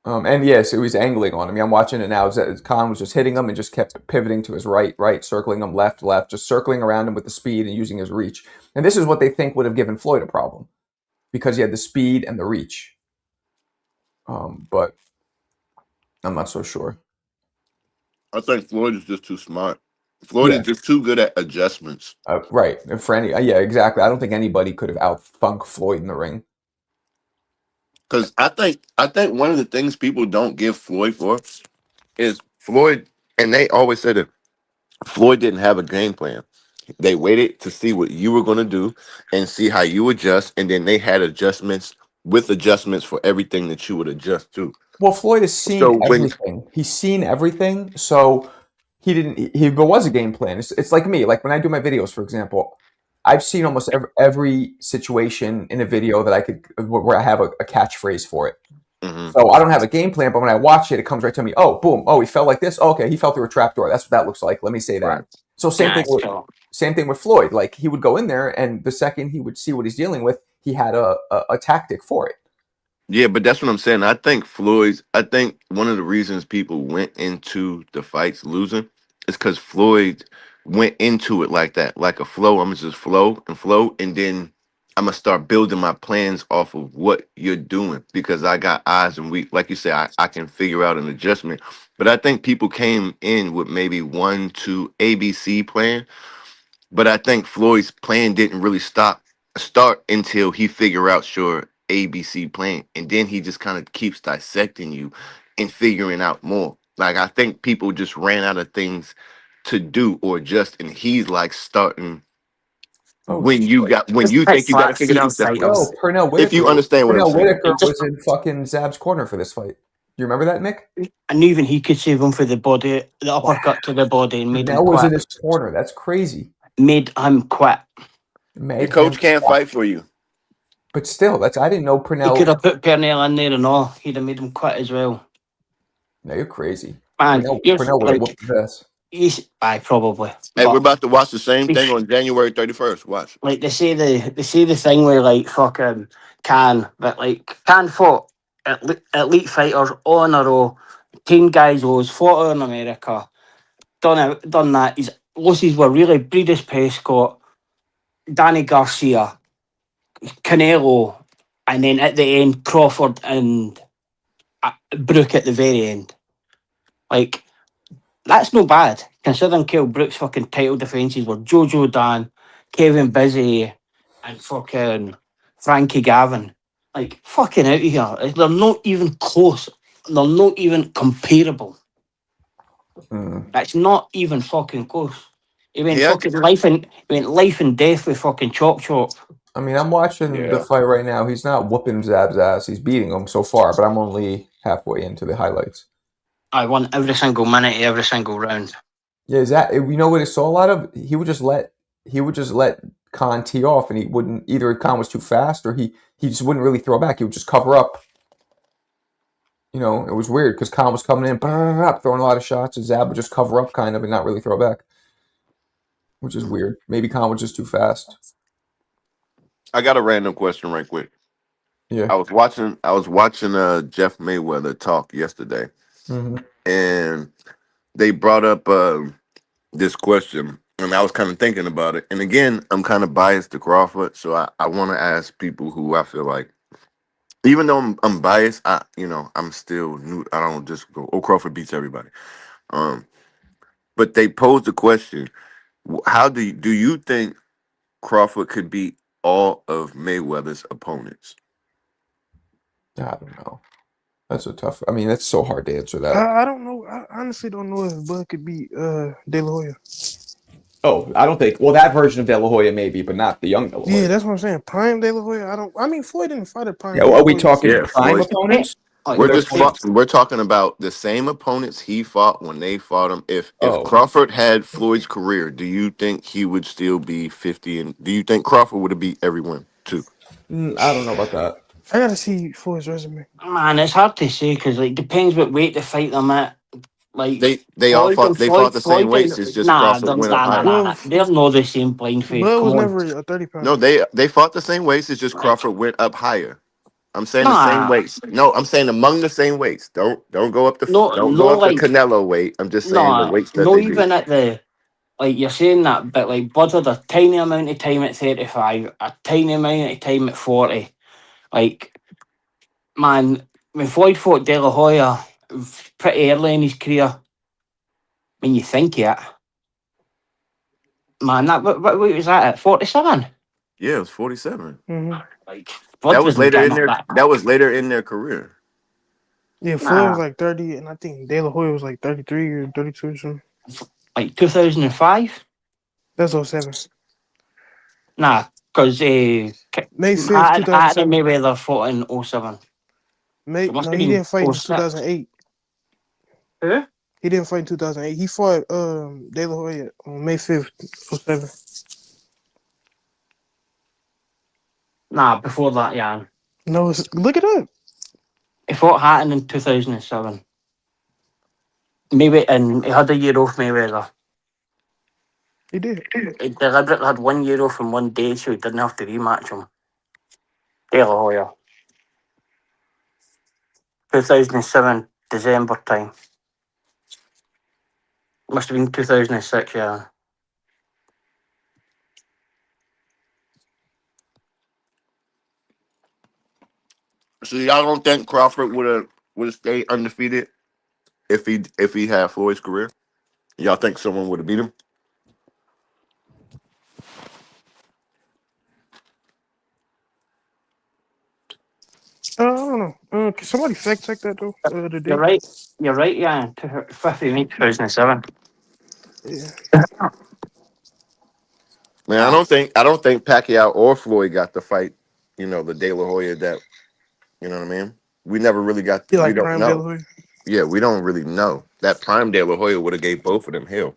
And yes, it was angling on him. I'm watching it now. Khan was just hitting him and just kept pivoting to his right, circling him left, just circling around him with the speed and using his reach. And this is what they think would have given Floyd a problem because he had the speed and the reach. But I'm not so sure. I think Floyd is just too smart. Floyd is just too good at adjustments. Right. And for yeah, exactly. I don't think anybody could have outthunk Floyd in the ring. Because I think one of the things people don't give Floyd for is Floyd, and they always said that Floyd didn't have a game plan. They waited to see what you were going to do and see how you adjust, and then they had adjustments for everything that you would adjust to. Well, Floyd has seen everything. He's seen everything, so there was a game plan. It's like me. Like when I do my videos, for example, I've seen almost every situation in a video that where I have a catchphrase for it. Mm-hmm. So I don't have a game plan, but when I watch it, it comes right to me. Oh, boom. Oh, he fell like this. Oh, okay, he fell through a trapdoor. That's what that looks like. Let me say that. Right. So same thing with Floyd. Like he would go in there, and the second he would see what he's dealing with, he had a tactic for it. Yeah, but that's what I'm saying. I think one of the reasons people went into the fights losing is because Floyd went into it like that, like a flow. I'm gonna just flow and flow, and then I'm gonna start building my plans off of what you're doing because I got eyes and we, like you say, I can figure out an adjustment. But I think people came in with maybe 1, 2 ABC plan, but I think Floyd's plan didn't really start until he figure out your ABC plan, and then he just kind of keeps dissecting you and figuring out more. Like I think people just ran out of things to do or just, and he's like starting Oh when shit! you Quite think you got to flat figure it footed out. That's what Yo, fighters. if you understand what I'm Pernell saying. Whitaker It just was in fucking Zab's corner for this fight. Do you remember that, Mick? I knew even he could save him for the body, the Wow. uppercut to the body, and made him Pernell was quit. in his corner. That's crazy. Made him quit. Your Made him. coach can't fight for you. But still, that's I didn't know He could Pernell. have put Pernell in there and all. He'd have made him quit as well. No, you're crazy. Man, Pernell would have like whooped his ass. he's I probably, Hey, we're but about to watch the same thing he's, on January 31st. Watch. like they say the thing where like fucking but like Can fought elite fighters all in a row. 10 guys was fought in America. Done that. His losses were really Breedis Prescott, Danny Garcia, Canelo, and then at the end Crawford and Brook at the very end. Like that's no bad considering Kell Brook's fucking title defences were Jojo Dan, Kevin Busy, and fucking Frankie Gavin. Like fucking out of here. They're not even close. They're not even comparable. Mm. That's not even fucking close. He went Yeah, fucking life and death with fucking chop chop. I mean, I'm watching the yeah. fight right now. He's not whooping Zab's ass. He's beating him so far, but I'm only halfway into the highlights. I won every single minute, every single round. Yeah, is that you know what I saw a lot of? He would just let Khan tee off, and he wouldn't either. Khan was too fast, or he just wouldn't really throw back. He would just cover up. You know, it was weird because Khan was coming in, throwing a lot of shots, and Zab would just cover up kind of and not really throw back, which is weird. Maybe Khan was just too fast. I got a random question right quick. Yeah. I was watching Jeff Mayweather talk yesterday, Hmm. and they brought up this question, and I was kind of thinking about it. And again, I'm kind of biased to Crawford, so I want to ask people who I feel like, even though I'm biased, I'm still new. I don't just go, oh, Crawford beats everybody. Um, but they posed the question: how do you think Crawford could beat all of Mayweather's opponents? I don't know. That's a tough. I mean, that's so hard to answer that. I don't know. I honestly don't know if Bud could beat De La Hoya. Oh, I don't think. Well, that version of De La Hoya maybe, but not the young De La Yeah, Hoya. that's what I'm saying. Prime De La Hoya. I don't. I mean, Floyd didn't fight at Prime Yeah, De well, La are we Hoya. So talking Yeah, prime Floyd. opponents? Like, We're Where they're just fighting? we're talking about the same opponents he fought when they fought him. If Oh, Crawford had Floyd's career, do you think he would still be 50? And do you think Crawford would have beat everyone too? I don't know about that. I gotta see Floyd's resume. man, it's hard to say because like depends what weight to fight them at. Like They all Floyd fought and they fought Floyd, the same Floyd weights. and It's just nah, Crawford they're, went up nah, nah, higher. nah, Well, nah. They're not the same blind faith. Bud Come was on, never a 30 No, pounder. they fought the same weights. It's just like Crawford went up higher. I'm saying the same nah, weights. No, I'm saying among the same weights. Don't go up don't no, go up the like Canelo weight. I'm just saying the nah, weights that no, they beat. even at the like you're saying that, but like Bud had a tiny amount of time at 35, a tiny amount of time at 40. Like man, when Floyd fought De La Hoya pretty early in his career, when you think it, man, that what weight was that at 47? Yeah, it was 47. Mm-hmm. Like Bud wasn't getting up that That quick. was later in their career. Yeah, Floyd was Nah, like 30, and I think De La Hoya was like 33 or 32 or something. like 2005. That's '07. Nah, because May 5th, Hatton 2007. Mayweather fought in '07. So May it must No, have he been didn't fight in '06. 2008. Who? He didn't fight in 2008. He fought De La Hoya on May 5th, '07. Nah, before that, yeah. No, look it up. He fought Hatton in 2007. Maybe, and he had a year off Mayweather. He did. He deliberately had 1 year off in one day so he didn't have to rematch him. De La Hoya. 2007 December time. Must have been 2006, yeah. See, I don't think Crawford would have stayed undefeated if he had Floyd's career. Y'all think someone would have beat him? I don't know. Can somebody fact check that though? The You're date. right. You're right, yeah. 5th of May 2007. Yeah. Man, I don't think Pacquiao or Floyd got the fight. The De La Hoya that you know what I mean. We never really got. You We like don't Prime De La know. Hoya? Yeah, we don't really know. That prime De La Hoya would have gave both of them hell.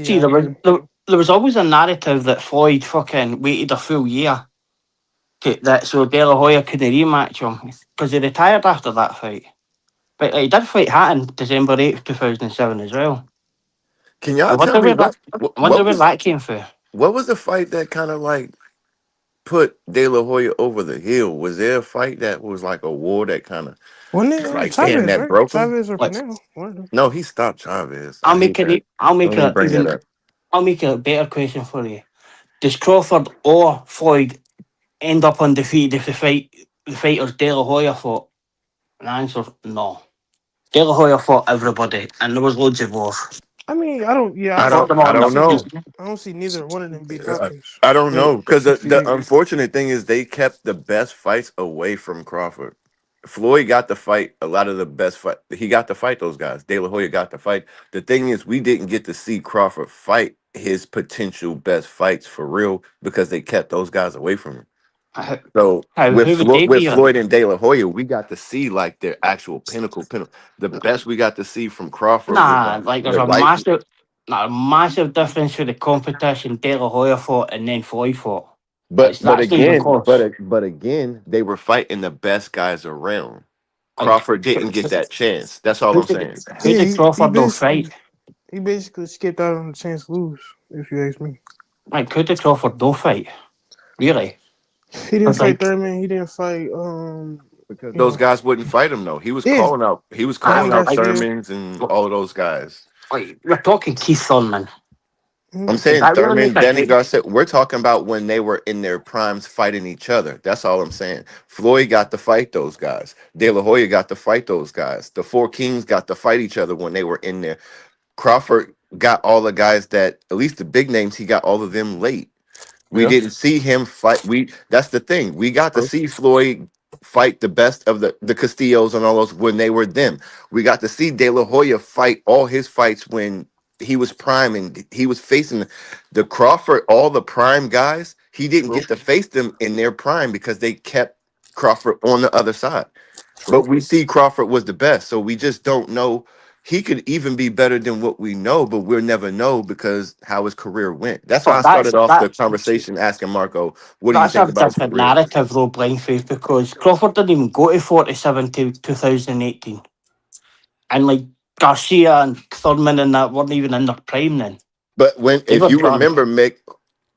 See, Yeah, I there was agree. there was always a narrative that Floyd fucking waited a full year that so De La Hoya couldn't rematch him because he retired after that fight. But he did fight Hatton December 2007 as well. Can I y'all tell wonder me where what that what, I wonder what where was that came from. what was the fight that kind of like put De La Hoya over the hill? Was there a fight that was like a war that kind of Wasn't it like damn Chavez, that right? broke him? Chavez or Like Pinero? One of them. No, he stopped Chavez. I I'll hate make that. it. I'll make Don't even it bring that even. up. I'll make it a better question for you. Does Crawford or Floyd end up undefeated if the fighters De La Hoya fought? And the answer no. De La Hoya fought everybody, and there was loads of wars. I mean, I don't. Yeah, He I fought don't. them I all in don't know. I don't see neither one of them beat I, Hopkins. I don't But know because the 50-50. unfortunate thing is they kept the best fights away from Crawford. Floyd got to fight a lot of the best fight. He got to fight those guys. De La Hoya got to fight. The thing is, we didn't get to see Crawford fight his potential best fights for real because they kept those guys away from him. How, So with who would they With be on? Floyd and De La Hoya, we got to see like their actual pinnacle. The best we got to see from Crawford was Nah, like like there's the a light. massive difference for the competition De La Hoya fought and then Floyd fought. But but That's not even again, close. but again, they were fighting the best guys around. Like Crawford didn't get that chance. That's all who I'm did saying. who Yeah, did he Crawford no fight? basically skipped out on the chance to lose. If you ask me, Like who did Crawford no fight? Really? he didn't Because fight like Thurman. He didn't fight. Because You those know, guys wouldn't fight him though. yeah, He was I Danny calling out Garcia. Thurmans and all of those guys. like we're talking Keith Thurman. I'm Mhm. Does saying that really make Thurman, a Danny difference? Garcia. We're talking about when they were in their primes fighting each other. That's all I'm saying. Floyd got to fight those guys. De La Hoya got to fight those guys. The Four Kings got to fight each other when they were in there. Crawford got all the guys that, at least the big names, he got all of them late. We Yeah. didn't see him fight. That's the thing. We got to True. see Floyd fight the best of the Castillos and all those when they were them. We got to see De La Hoya fight all his fights when he was prime and he was facing the Crawford, all the prime guys. He didn't True. get to face them in their prime because they kept Crawford on the other side. But True. we see Crawford was the best, so we just don't know. He could even be better than what we know, but we'll never know because how his career went. That's why I But started off the that conversation asking Marco, "What do you that's think a about his different career?" narrative though, Blindface, because Crawford didn't even go to 47 to 2018. And like Garcia and Thurman and that weren't even in their prime then. But when, They if were you done. remember, Mick,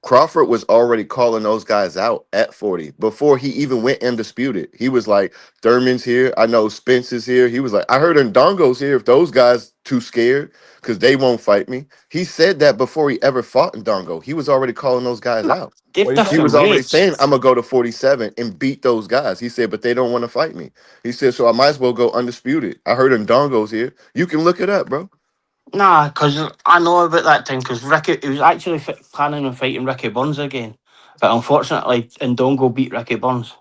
Crawford was already calling those guys out at 40 before he even went undisputed. He was like, Thurman's here. I know Spence is here. He was like, I heard Ndongo's here. If those guys too scared because they won't fight me. He said that before he ever fought Ndongo. He was already calling those guys out. They've What do you say? He different was already weights. saying, I'm going to go to 47 and beat those guys. He said, but they don't want to fight me. He said, so I might as well go undisputed. I heard Ndongo's here. You can look it up, bro. Nah, because I know about that time because Ricky, he was actually planning on fighting Ricky Burns again. But unfortunately, Ndongo beat Ricky Burns.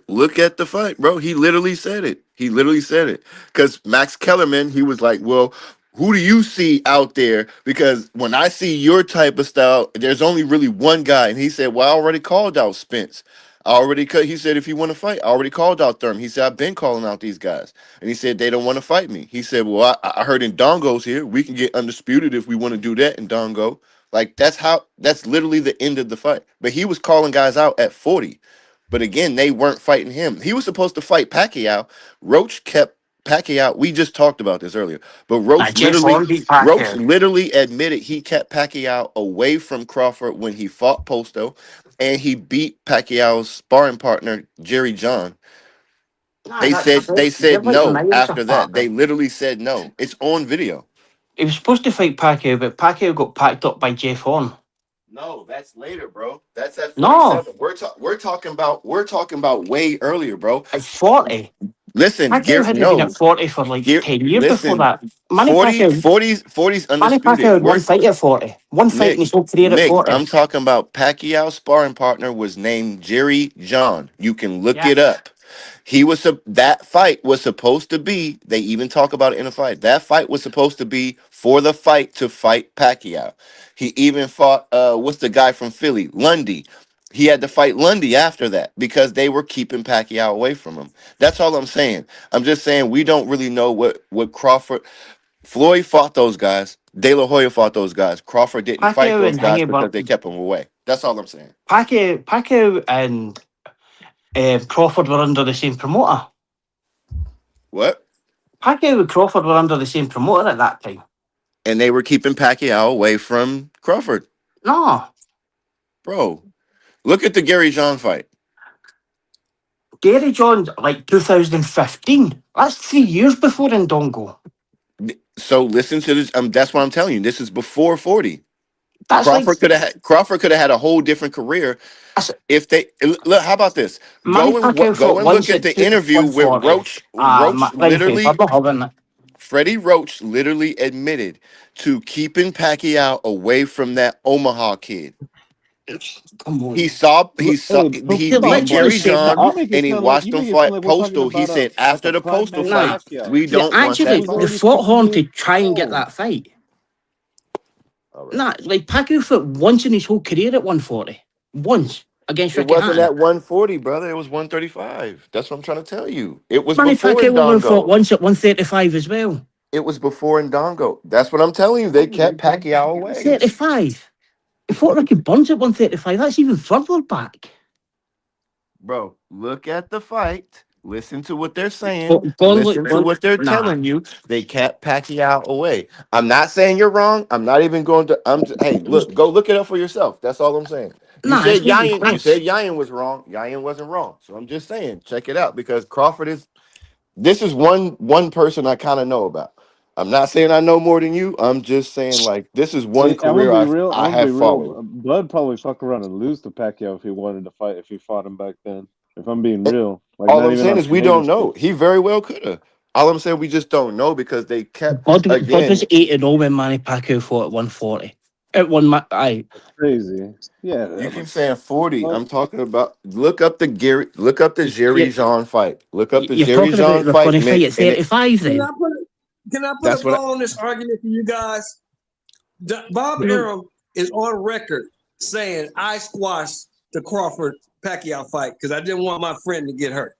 Look at the fight, bro. He literally said it. He literally said it. Because Max Kellerman, he was like, well, who do you see out there? Because when I see your type of style, there's only really one guy. And he said, well, I already called out Spence. I already cut. He said, if you want to fight, I already called out Thurman. He said, I've been calling out these guys. And he said, they don't want to fight me. He said, well, I heard Ndongo's here. We can get undisputed if we want to do that in Dongo. Like, that's literally the end of the fight. But he was calling guys out at 40. But again, they weren't fighting him. He was supposed to fight Pacquiao. Roach kept Pacquiao. We just talked about this earlier. But Jeff Horn beat Roach Pacquiao. literally admitted he kept Pacquiao away from Crawford when he fought Posto, and he beat Pacquiao's sparring partner Jerry John. Nah, They that's said they're like no miles after that. apart. They literally said no. It's on video. He was supposed to fight Pacquiao, but Pacquiao got packed up by Jeff Horn. No, that's later, bro. That's at No, 47. We're talking about way earlier, bro. at 40. Listen, Pacquiao hadn't been no. at 40 for like 10 years before Listen, that. Manny Pacquiao, 40's Manny Pacquiao undisputed. had one fight at 40. One fight in his whole career at 40. I'm talking about Pacquiao's sparring partner was named Jerry John. You can look Yeah. it up. That fight was supposed to be. They even talk about it in a fight. That fight was supposed to be for the fight to fight Pacquiao. He even fought what's the guy from Philly, Lundy. He had to fight Lundy after that because they were keeping Pacquiao away from him. That's all I'm saying. I'm just saying we don't really know what Crawford. Floyd fought those guys. De La Hoya fought those guys. Crawford didn't fight Pacquiao those and guys Hanging because Bar- they kept him away. That's all I'm saying. Pacquiao and Crawford were under the same promoter. What? Pacquiao and Crawford were under the same promoter at that time. And they were keeping Pacquiao away from Crawford. No, Bro, look at the Gary John fight. Gary John's like 2015. That's 3 years before Ndongo. So listen to this. That's what I'm telling you. This is before 40. That's Crawford could have had a whole different career that's, if they look. How about this? Manny Pacquiao Go fought and look once at at the interview with 140. Roach. Roach Right in favor, literally, not having it. Freddie Roach literally admitted to keeping Pacquiao away from that Omaha kid. Come on. He Here, beat let's Jerry just say John that and he watched him fight Postal. He said after the Postal fight, we they don't want that they fight. fought Horn to try and get that fight. All right. Nah, like Pacquiao fought once in his whole career at 140. Once against It Ricky wasn't Hatton. at 140, brother. It was 135. That's what I'm trying to tell you. It was Manny before Pacquiao only fought Ndongo. once at 135 as well. It was before Ndongo. That's what I'm telling you. They kept Pacquiao away. 35. He fought Ricky Burns at 135. That's even further back. Bro, look at the fight. Listen to what they're saying. Go and Listen look. to what they're Nah. telling you. They kept Pacquiao away. I'm not saying you're wrong. I'm not even going to. Hey, look, go look it up for yourself. That's all I'm saying. You said it's not even Yayan. You close. said Yayan was wrong. Yayan wasn't wrong. So I'm just saying, check it out because Crawford is. This is one person I kind of know about. I'm not saying I know more than you. I'm just saying like this is one I'm career gonna be real. I I'm gonna have be followed. real. Bud probably fuck around and lose to Pacquiao if he wanted to fight. If he fought him back then. If I'm being real, like All not I'm even saying on is we Canadian don't know. shit. He very well could have. All I'm saying we just don't know because they kept Bud was again. 8-0 when Manny Pacquiao fought at 140. At one, aye. Crazy. Yeah. You but- keep saying 40. but- I'm talking about look up the Jerry Jean fight. Look up the You're Jerry talking about Jean they're fight. going to fight at 35 Can then? I put That's a what ball on this argument for you guys? Bob You know- Arum is on record saying I squashed the Crawford Pacquiao fight because I didn't want my friend to get hurt.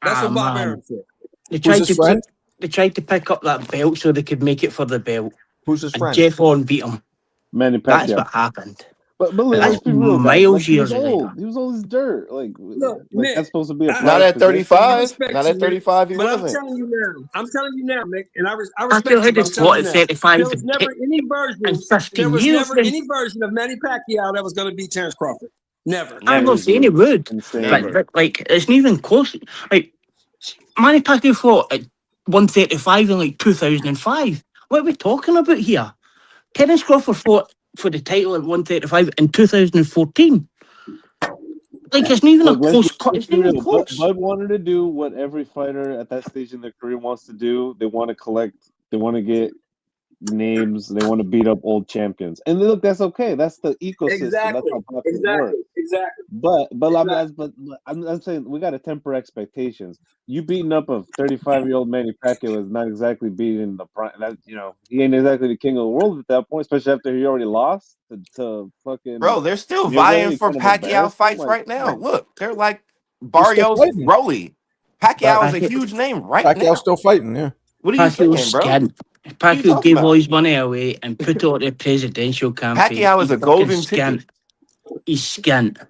That's what Bob man. Arum said. They Who's tried his to friend? they tried to pick up that belt so they could make it for the belt. Who's his And friend? Jeff Horn beat him. Manny That's Pacquiao. what happened. But That's let's be real, guys. miles Like, he was years later. old. He was old as dirt. Like Nick, that's supposed to be a I- not prized at possession. 35. respect Not you, at 35 he but wasn't. I'm telling you now, Nick, and I respect Pacquiao you, had but his I'm telling fought you at now. 35 There was never any version. and 15 There was years. never any version of Manny Pacquiao that was going to beat Terrence Crawford. Never. I'm not saying it would. Insane. Never. But like it's not even close. Like Manny Pacquiao fought at 135 in like 2005. What are we talking about here? Terence Crawford fought for the title at 135 in 2014. Like it's not even Look, a close. let's It's be not even real. close. Bud wanted to do what every fighter at that stage in their career wants to do. They want to collect. They want to get names. They want to beat up old champions. And look, that's okay. That's the ecosystem. That's how boxing works. Exactly. But I'm saying we got to temper expectations. You beating up a 35-year-old Manny Pacquiao is not exactly beating the prime. That, he ain't exactly the king of the world at that point, especially after he already lost to fucking. Bro, they're still Mayweather. vying You for kind of Pacquiao embarrassed him, fights like, right now. Look, they're like He's still Barrios fighting. Broly. Pacquiao is a Pacquiao- huge name right Pacquiao's now. still fighting, yeah. What are you saying, Pacquiao's bro? skint. What are you Pacquiao talking gave about? all his money away and put it on the presidential campaign. Pacquiao is He's a golden fucking skint. ticket. He's skint.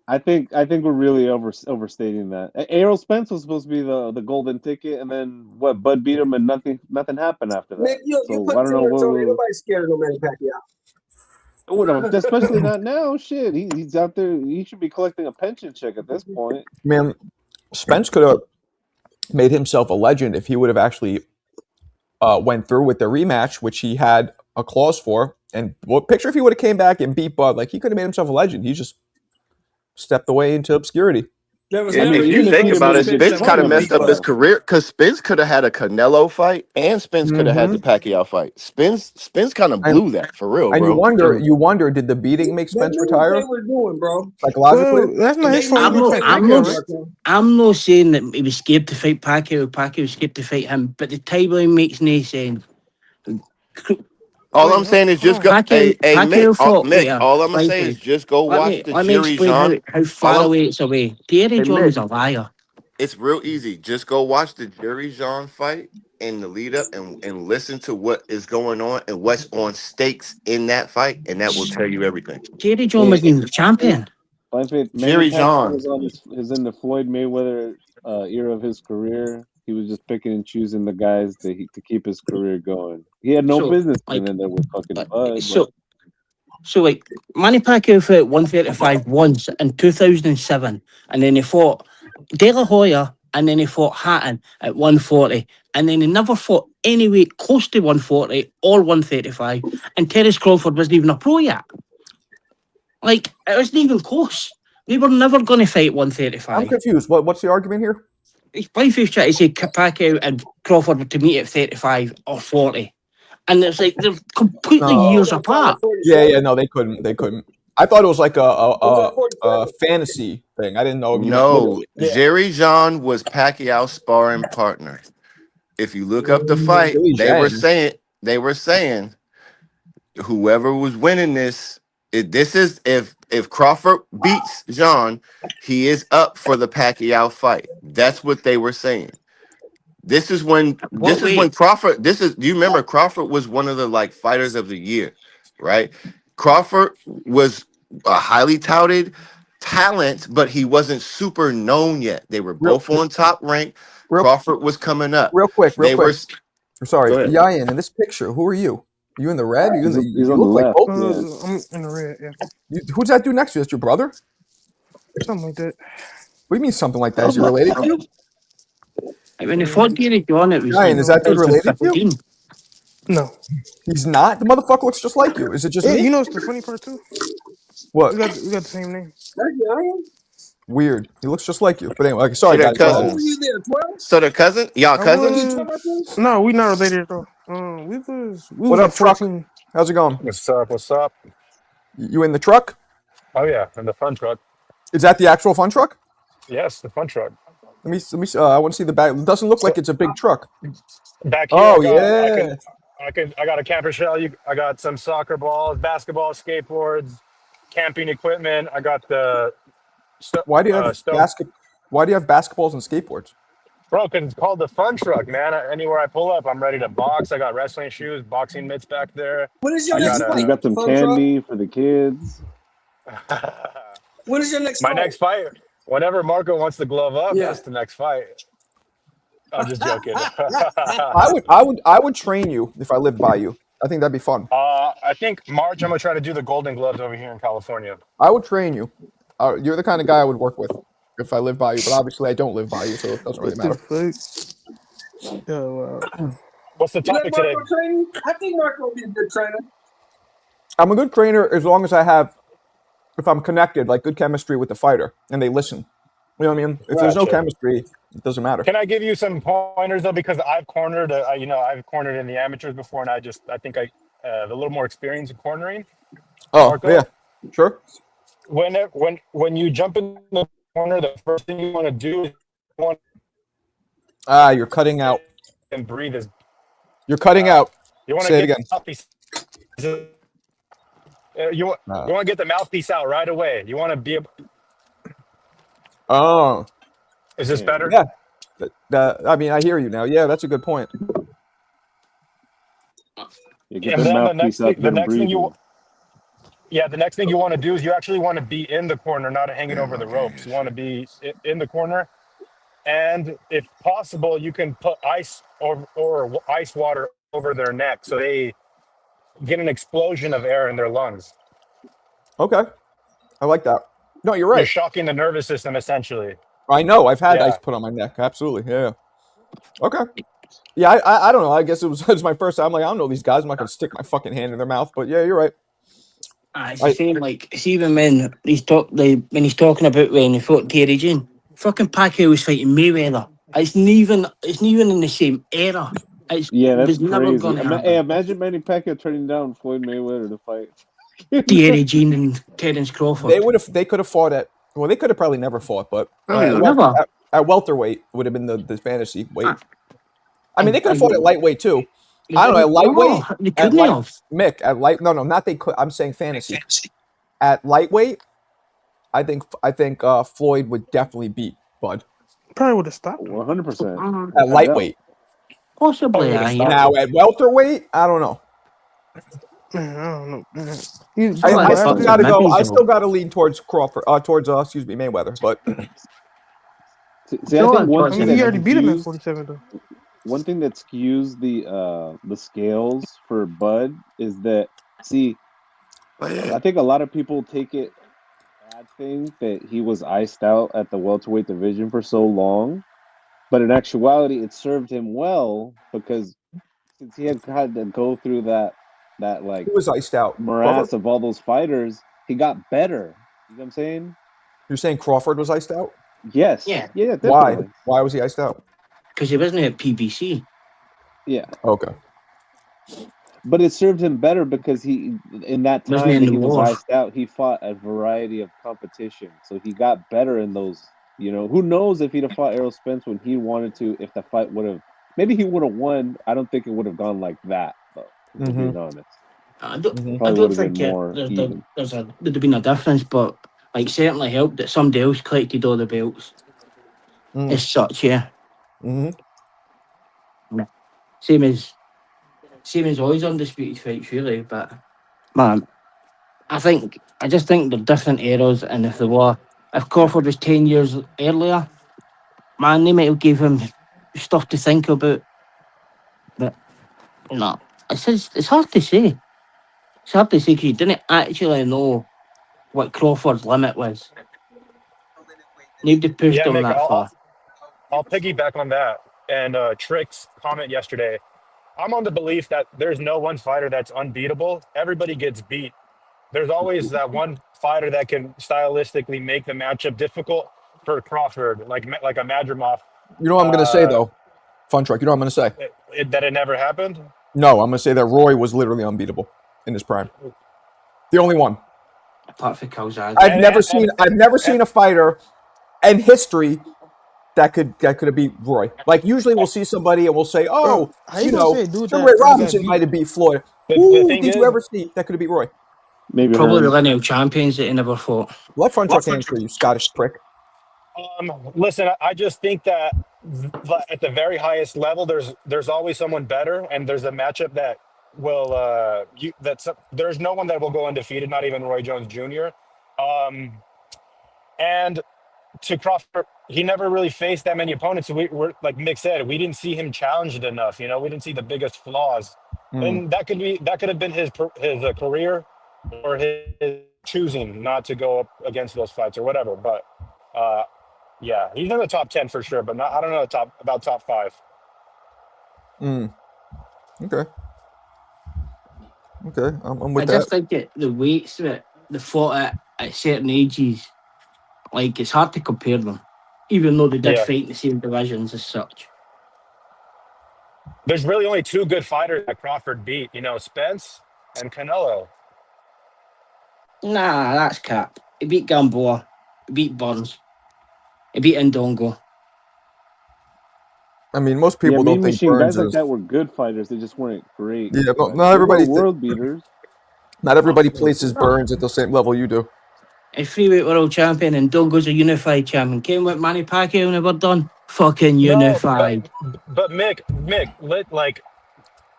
I think we're really overstating that. Errol Spence was supposed to be the golden ticket, and then what? Bud beat him, and nothing happened after that. Nick, you So put I don't know Terrence on. what. Nobody's scared of no Manny Pacquiao. Especially not now. Shit, he's out there. He should be collecting a pension check at this point. Man, Spence could have made himself a legend if he would have actually went through with the rematch, which he had a clause for. And picture if he would have came back and beat Bud, like he could have made himself a legend. He just stepped away into obscurity. There was Yeah, never if you he any think could have about made Christmas a it, big picture Spence of kind point of him of messed beat up his Bud. himself. career because Spence could have had a Canelo fight and Spence could have had the Mm-hmm. Pacquiao fight. Spence kind of And blew that for real, and bro. you wonder, did the beating make They Spence knew what they retire were doing, bro. psychologically? Well, that's not They his fault. He knew I'm didn't what not. they fight were I'm Pacquiao, not. doing, right? Marco. I'm not saying that he was scared to fight Pacquiao. Pacquiao was scared to fight him, but the timeline makes no sense. All Wait, I'm saying is hold just on. go. Pacquiao, Hey, Pacquiao fought. Wait, Mick. All I'm gonna say is Lively. just go Let watch me the let me Jerry explain how Jean. All far I'm. away it's away. Terry Hey, John Mick. is a liar. It's real easy. Just go watch the Jerry Jean fight and the lead up and listen to what is going on and what's on stakes in that fight, and that will tell you everything. Terry John Hey, wasn't even the hey, champion. Blind Faith, Manny Jerry Pacquiao Jean. was on his in the Floyd Mayweather era of his career. He was just picking and choosing the guys to keep his career going. He had no So business being like, in there with fucking uh, Bud, but so like Manny Pacquiao fought 135 once in 2007, and then he fought De La Hoya, and then he fought Hatton at 140, and then he never fought any weight close to 140 or 135, and Terence Crawford wasn't even a pro yet. Like, it wasn't even close. They were never going to fight I'm 135. confused. What's the argument here? Playface tried to say Pacquiao and Crawford were to meet at 35 or 40. And it's like they're completely Crawford No. years got caught apart. at Yeah, 47. no, they couldn't. They couldn't. I thought it was like Was that a 47? fantasy thing. I didn't know you meant No, literally. Yeah. Jerry Jean was Pacquiao's sparring partner. If you look up the fight, Billy Zhang. they were saying whoever was winning this, this is if Crawford beats Jean, he is up for the Pacquiao fight. That's what they were saying. What This is when weight? Crawford. This is. Do you remember Crawford was one of the like fighters of the year, right? Crawford was a highly touted talent, but he wasn't super known yet. They were Real, both on top rank. real, Crawford was coming up. real They were. quick. I'm sorry, Go ahead. Yayan. In this picture, who are you? You in the red? You in the? he's You on the look like left. both. Yeah, I'm in the red, yeah, Who's that dude next to you? That's your brother? something like that. What do you mean something like that? Is he related to you? Like when they fought Gary John, it was like Yayan, is that dude related to you? 2015. No, He's not. The motherfucker looks just like you. Is it just yeah, me? you know it's the funny part too. What? We got the same name. That's young. Weird. He looks just like you. But anyway, like, So sorry they're guys. Go How ahead. old were you cousins. there? 12? So they're cousin. Y'all I Was cousins. you was 12 at this? no, we not related though. We What was up, like truck? 14. How's it going? What's up? What's up? You in the truck? Oh yeah, and the fun truck. Is that the actual fun truck? Yes, the fun truck. Let me. I want to see the back. It doesn't look So like it's a big truck. back here, Oh yeah. I got a camper shell. I got some soccer balls, basketball, skateboards, camping equipment. I got the Why do you have stove. Why do you have basketballs and skateboards? Bro, 'cause it's called the fun truck, man. Anywhere I pull up, I'm ready to box. I got wrestling shoes, boxing mitts back there. When is your I next got he's fight? got some Fun truck? candy for the kids. When is your next My fight? next fight. Whenever Marco wants to glove up, Yeah. that's the next fight. I'm just joking. I would train you if I lived by you. I think that'd be fun. I think March, I'm gonna try to do the Golden Gloves over here in California. I would train you. You're the kind of guy I would work with if I lived by you. But obviously, I don't live by you, so it doesn't really What the matter. fuck? Oh wow. What's the You let topic today? Marco train you? I think Marco will be a good trainer. I'm a good trainer as long as if I'm connected, like good chemistry with the fighter, and they listen. You know what I mean? If there's no Gotcha. chemistry, it doesn't matter. Can I give you some pointers though? Because I've cornered, I've cornered in the amateurs before, and I think I have a little more experience in cornering. Oh yeah, Marco, sure. when you jump in the corner, the first thing you want to do is you want You're cutting out. and breathe as You're cutting uh, out. you want to Say it get again. the mouthpiece. You want Uh, you want to get the mouthpiece out right away. You want to be. oh Is this Yeah. better? yeah. I mean, I hear you now. Yeah, that's a good point. You get And the then mouthpiece out, the get him next thing breathing. the next thing you want to do is you actually want to be in the corner, not hanging over the ropes. You want to be in the corner, and if possible, you can put ice or ice water over their neck so they get an explosion of air in their lungs. Okay, I like that. No, you're You're right. shocking the nervous system essentially. I know. I've had Yeah. ice put on my neck. Absolutely. Yeah. Okay. Yeah, I don't know. I guess it was my first time. I'm like, I don't know these guys. I'm not gonna stick my fucking hand in their mouth. But yeah, you're right. It's the same. Like, see when when he's talking about when he fought Terry Jane, fucking Pacquiao was fighting Mayweather. It's not even in the same era. It Yeah, that's was never crazy. going to Hey, happen. imagine Manny Pacquiao turning down Floyd Mayweather to fight. Terry Jane and Terence Crawford. They could have fought at. Well, they could have probably never fought, but Oh yeah. Never. at welterweight would have been the fantasy weight. I mean, I- they could have I- fought at lightweight too. They I don't know. At didn't. lightweight, No, they at couldn't light have. Mick at light. No, not they could. I'm saying fantasy. At lightweight, I think Floyd would definitely beat Bud. Probably would have stopped him. 100%. Mm, At lightweight. Possibly, Probably would have yeah. stopped Now at welterweight, I don't know. Man, I don't know. Man. He's Well, I I still thought got to go. maybe I so. still got to lean towards Crawford. Excuse me, Mayweather. But See, I No, think I one thought I thing mean, he that already beat him at skews 47 though. one thing that skews the scales for Bud is that I think a lot of people take it as a bad thing that he was iced out at the welterweight division for so long, but in actuality, it served him well because since he had to go through that like who was iced out? morass Crawford? of all those fighters, he got better. You know what I'm saying? You're saying Crawford was iced out? Yes. Yeah. Yeah, Why? definitely. Why was he iced out? Because he wasn't at PBC. Yeah. Okay. But it served him better because he, in that Wasn't time in that the he was war. iced out, he fought a variety of competition. So he got better in those. You know, who knows if he'd have fought Errol Spence when he wanted to, if the fight would have, maybe he would have won. I don't think it would have gone like that, though, if we're being honest. I Probably would don't have been think more even. there'd have been a difference, but like certainly helped that somebody else collected all the belts as such. Yeah. Mm-hmm. Yeah. Same as always undisputed fights, really. But man, I just think they're different eras, and if Crawford was 10 years earlier, man, they might have gave him stuff to think about. But no, it's hard to say. It's hard to say because you didn't actually know what Crawford's limit was. Nobody pushed Yeah, him Mick, that far. I'll piggyback on that. And Trick's comment yesterday. I'm on the belief that there's no one fighter that's unbeatable. Everybody gets beat. There's always that one fighter that can stylistically make the matchup difficult for Crawford, like a Madrimov. You know what I'm going to say, though? Fun truck. You know what I'm going to say? That it never happened? No, I'm going to say that Roy was literally unbeatable in his prime. The only one. Apart from Calzaghe. I've never seen a fighter in history that could have beat Roy. Like usually we'll see somebody and we'll say, Bro, oh, how you gonna say a dude Sugar that Ray already got Robinson beat? might have beat Floyd. The Who thing did is, you ever see that could have beat Roy? Maybe Probably the Hearns. lineal champions that he never fought. Let Fun Truck answer you, Scottish prick. listen, I just think that at the very highest level, there's always someone better, and there's a matchup that will there's no one that will go undefeated, not even Roy Jones Jr. And to Crawford, he never really faced that many opponents. So we're like Mick said, we didn't see him challenged enough. You know, we didn't see the biggest flaws, and that could have been his career or his choosing not to go up against those fights or whatever. But yeah, he's in the top 10 for sure, but not, I don't know about top 5. Okay. Okay, I'm with I that. just think that the weights that they fought at certain ages, like it's hard to compare them, even though they did Yeah. fight in the same divisions as such. There's really only 2 good fighters that Crawford beat, Spence and Canelo. Nah, that's cap. He beat Gamboa, he beat Burns, he beat Ndongo. I mean, most people Mean don't think Machine Burns guys like is. that were good fighters. They just weren't great. Yeah, fighters. not They everybody. weren't world beaters. Not everybody places Burns at the same level you do. A freeweight world champion and Ndongo's a unified champion. Came with Manny Pacquiao never done. Fucking unified. But Mick,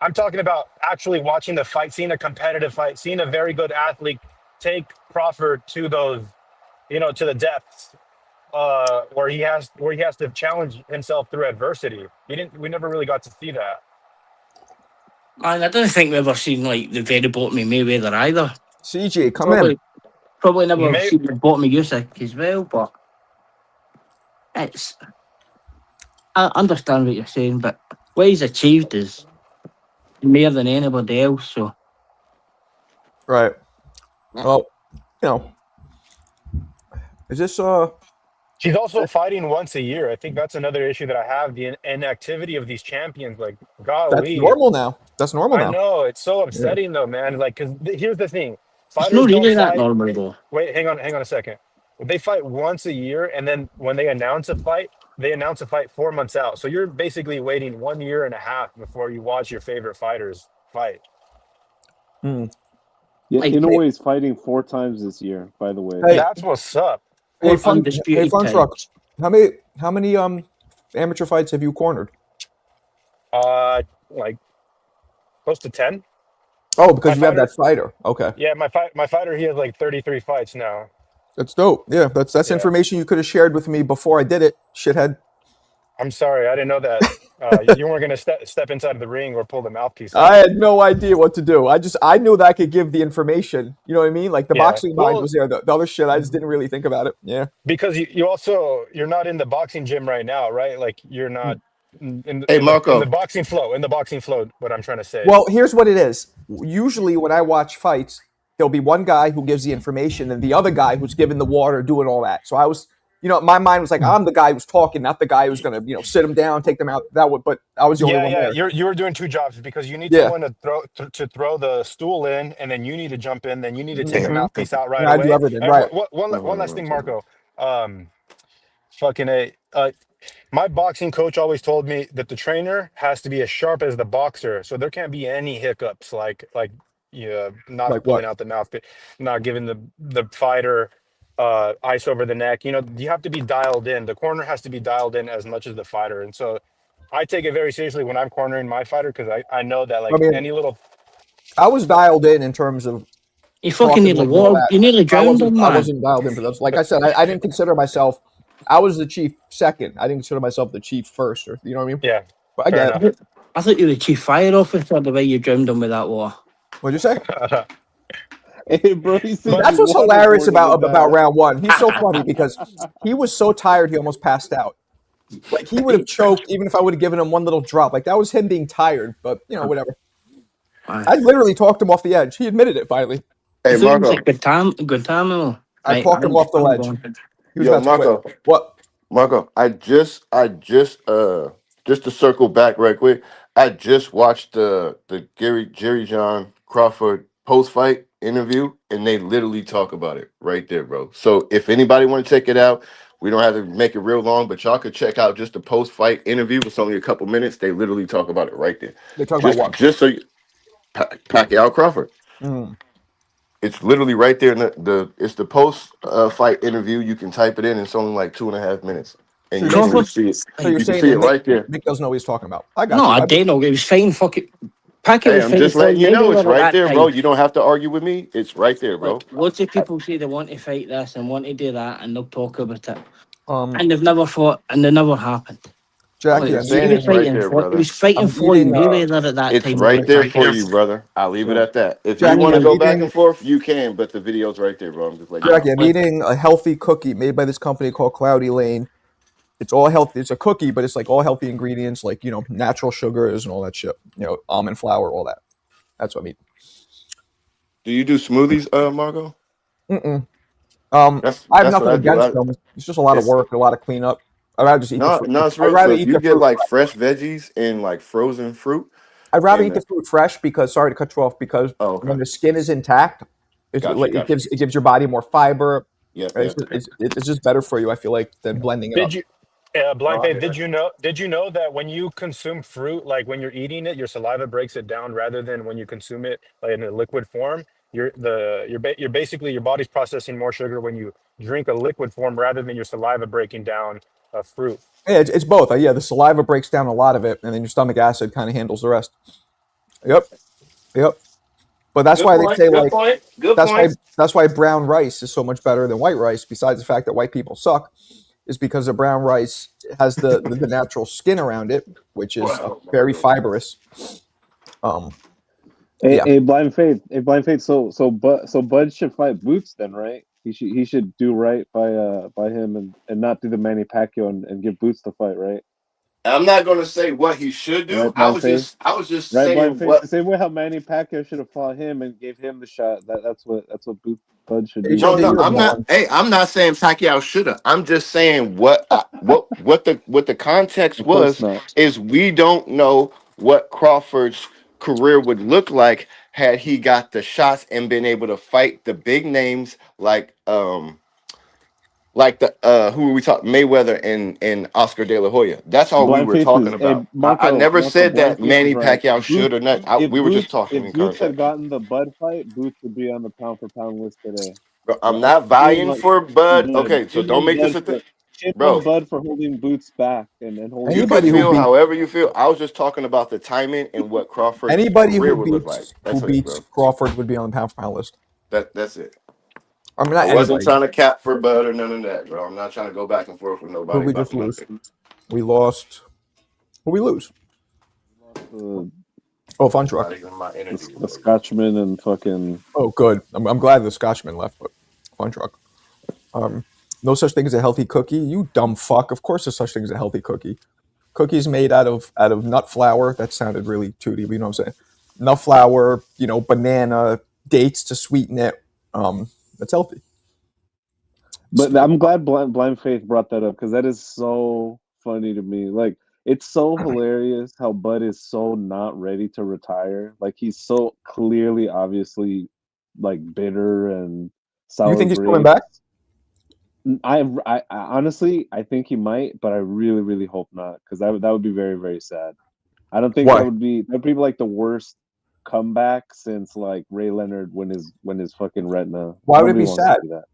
I'm talking about actually watching the fight, seeing a competitive fight, seeing a very good athlete take Crawford to those, to the depths, where he has to challenge himself through adversity. We never really got to see that. And I don't think we've ever seen like the very bottom of Mayweather either. CJ, come in. Probably never seen the bottom of Usyk as well, but it's. I understand what you're saying, but what he's achieved is more than anybody else. So Right. yeah. Well, you know, is this She's also fighting once a year. I think that's another issue that I have. The inactivity of these champions. Like, that's golly, normal now? That's normal I now. know it's so Yeah. upsetting though, man. Like, because here's the thing: It's fighters not don't really that fight. normal though. Wait, hang on a second. They fight once a year, and then when they announce a fight, they announce a fight 4 months out. So you're basically waiting 1.5 years before you watch your favorite fighters fight. Hmm. Yeah, Like Inoue is fighting 4 times this year. By the way, Hey, That's what's up. hey, four fun, hey, undisputed fun truck. times. How many amateur fights have you cornered? Like close to 10. Oh, My because you have that fighter, fighter. Okay, yeah, my fighter, he has like 33 fights now. that's dope. Yeah, that's Yeah. information you could have shared with me before I did it, shithead. I'm sorry, I didn't know that you weren't gonna step inside of the ring or pull the mouthpiece I out. had no idea what to do. I knew that I could give the information. You know what I mean? Like the Yeah. boxing mind Well, was there. The other shit, I just didn't really think about it. Yeah. because you also you're not in the boxing gym right now, right? Like you're not Hey, in the Marco. boxing flow. In the boxing flow, what I'm trying to say. Well, here's what it is. Usually, when I watch fights, there'll be one guy who gives the information and the other guy who's giving the water, doing all that. So I was, my mind was like, I'm the guy who's talking, not the guy who's gonna, sit him down, take them out. That would, but I was the only Yeah, one yeah, there. you were doing two jobs because you need Yeah, someone to throw the stool in, and then you need to jump in, then you need to take the hmm mouthpiece out right I do away. everything And right. one last thing, Marco. Um, fucking a. My boxing coach always told me that the trainer has to be as sharp as the boxer, so there can't be any hiccups like yeah, not Like what? pulling out the mouth, not giving the fighter ice over the neck. You have to be dialed in. The corner has to be dialed in as much as the fighter, and so I take it very seriously when I'm cornering my fighter because I know that I like mean, any little I was dialed in terms of You fucking talking nearly with and all war. that. You nearly I drowned wasn't. him, I man. wasn't dialed in for those. Like I said, I didn't consider myself. I was the chief second. I didn't consider myself the chief first, or you know what I mean. yeah, But I fair get it. I enough. thought, I thought you were the chief fire officer the way you drowned him with that water. What'd you say? hey, bro, he said But you That's what's hilarious waterboarded his about ass. round one. He's so funny because he was so tired he almost passed out. Like he would have choked even if I would have given him one little drop. Like that was him being tired. But whatever. I literally talked him off the edge. He admitted it finally. I Hey, thought it was Marco. like Guantanamo. I Right, talked him off the I'm ledge. going. He was Yo, about to quit. Marco. What? Marco, just to circle back right quick, I just watched the Jerry John Crawford post fight interview, and they literally talk about it right there, bro. So if anybody want to check it out, we don't have to make it real long, but y'all could check out just the post fight interview. It's only a couple minutes. They literally talk about it right there. They talk about Just what? just so you, Pacquiao Crawford. Mm. It's literally right there in it's the post fight interview. You can type it in. It's only like 2.5 minutes, and So you you're can saying literally Crawford. see it. so you're You can saying see that it right there. Mick doesn't know what he's talking about. I No, got you. I did know. He was fighting fucking. Pacquiao Hey, was I'm fighting just Floyd letting you know it's Mayweather at right that there, bro. time. You don't have to argue with me. It's right there, bro. Like, lots of people say they want to fight this and want to do that, and they'll talk about it. Um, And they've never fought, and they never happened. I'm Jackie, Like, I'm just saying eating. it's right there, he brother. was fighting I'm Floyd eating. Mayweather at that It's time. right there for Like, you, brother. I'll leave it So, at that. If you Jackie, want to I'm go back eating. and forth, you can, but the video's right there, bro. I'm just letting you Jackie, know. I'm like, eating a healthy cookie made by this company called Cloudy Lane. It's all healthy. It's a cookie, but it's like all healthy ingredients, like natural sugars and all that shit. Almond flour, all that. That's what I'm eating. Do you do smoothies, Margo? Mm-mm. That's I have that's what nothing I do. against them. It's just a lot of It's work, a lot of cleanup. I'd rather just eat the no, fruit. no, it's I'd real. rather So if eat you the get fruit. like fresh veggies and like frozen fruit, I'd rather eat and the fruit fresh because sorry to cut you off because oh, when okay, the skin is intact, got you, it got you. gives your body more fiber. Yep, It's yep. just, it's just better for you. I feel like than blending it did up. you No, blind I faith, hear that. did you know that when you consume fruit, like when you're eating it, your saliva breaks it down rather than when you consume it like in a liquid form? You're basically your body's processing more sugar when you drink a liquid form rather than your saliva breaking down a fruit. Yeah, it's both. Yeah, the saliva breaks down a lot of it, and then your stomach acid kind of handles the rest. Yep, yep. But that's Good why they point. say Good like point. Good that's why point. that's why brown rice is so much better than white rice. Besides the fact that white people suck, is because the brown rice has the natural skin around it, which is Wow, very Margo. fibrous. Um, hey, yeah, hey, blind faith. Hey, blind faith. So Bud should fight Boots then, right? He should do right by him and not do the Manny Pacquiao and give Boots the fight, right? I'm not gonna say what he should do. Right, Blind Faith. I was just Right, Blind saying Faith. The what. same way how Manny Pacquiao should have fought him and gave him the shot. That's what Bud should do No, to HOD, no, you're Boots. I'm not. blonde. Hey, I'm not saying Pacquiao shoulda. I'm just saying what the context Of course was not. is we don't know what Crawford's career would look like had he got the shots and been able to fight the big names like the who were we talking Mayweather and Oscar De La Hoya. That's all we Blind were Faith is talking a about. I Marco. never Marco, said Blind that Faith is Manny right. Pacquiao should or not. We were just talking If in Boots had context. gotten the Bud fight, Boots would be on the pound for pound list today. Bro, I'm not vying for Bud. He would. Okay, so don't make this a thing, Shame on bro. Bud for holding Boots back and holding You can Anybody Boots who feel back. beat however you feel. I was just talking about the timing and what Crawford's anybody career would look like. who That's it, beats bro. Crawford would be on the pound for pound list. That's it. I mean, I not wasn't anybody. trying to cap for Bud or none of that, bro. I'm not trying to go back and forth with Who nobody we about just lose? nothing. We lost. Who we lose? The, Oh, Fun It's Truck. not even my energy. the Scotchman and fucking. Oh, good. I'm glad the Scotchman left, but Fun Truck. No such thing as a healthy cookie. You dumb fuck. Of course, there's such thing as a healthy cookie. Cookies made out of nut flour. That sounded really tooty, but you know what I'm saying. Nut flour, banana, dates to sweeten it. That's healthy. But Stupid I'm fuck. glad Blind Faith brought that up because that is so funny to me. Like it's so hilarious how Bud is so not ready to retire. Like he's so clearly, obviously, like bitter and You sour think he's coming grapes. back? I honestly I think he might, but I really really hope not because that would be very very sad. I don't think Why? that'd be like the worst comeback since like Ray Leonard when his fucking retina. Why would it Nobody be wants to sad? see that.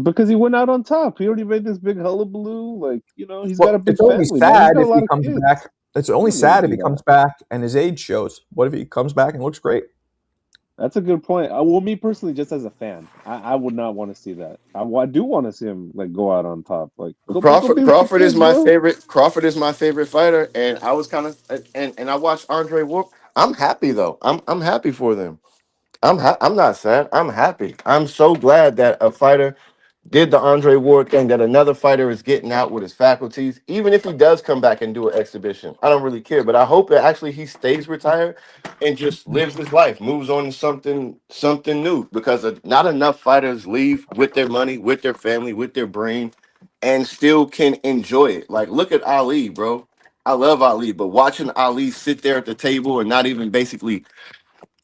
Because he went out on top. He already made this big hullabaloo. Like, he's got a Well, it's big only family, man. He's sad got a if he lot of comes kids. back. It's He only doesn't need to sad if do he comes that. back and his age shows. What if he comes back and looks great? That's a good point. Well, me personally, just as a fan, I would not want to see that. I do want to see him like go out on top. Like, go be with your Crawford is kids, my bro. favorite. Crawford is my favorite fighter, and I was kind of and I watched Andre Whoop. I'm happy though. I'm happy for them. I'm not sad. I'm happy. I'm so glad that a fighter did the Andre Ward thing, that another fighter is getting out with his faculties. Even if he does come back and do an exhibition, I don't really care. But I hope that actually he stays retired and just lives his life, moves on to something new. Because not enough fighters leave with their money, with their family, with their brain, and still can enjoy it. Like look at Ali, bro. I love Ali, but watching Ali sit there at the table and not even basically.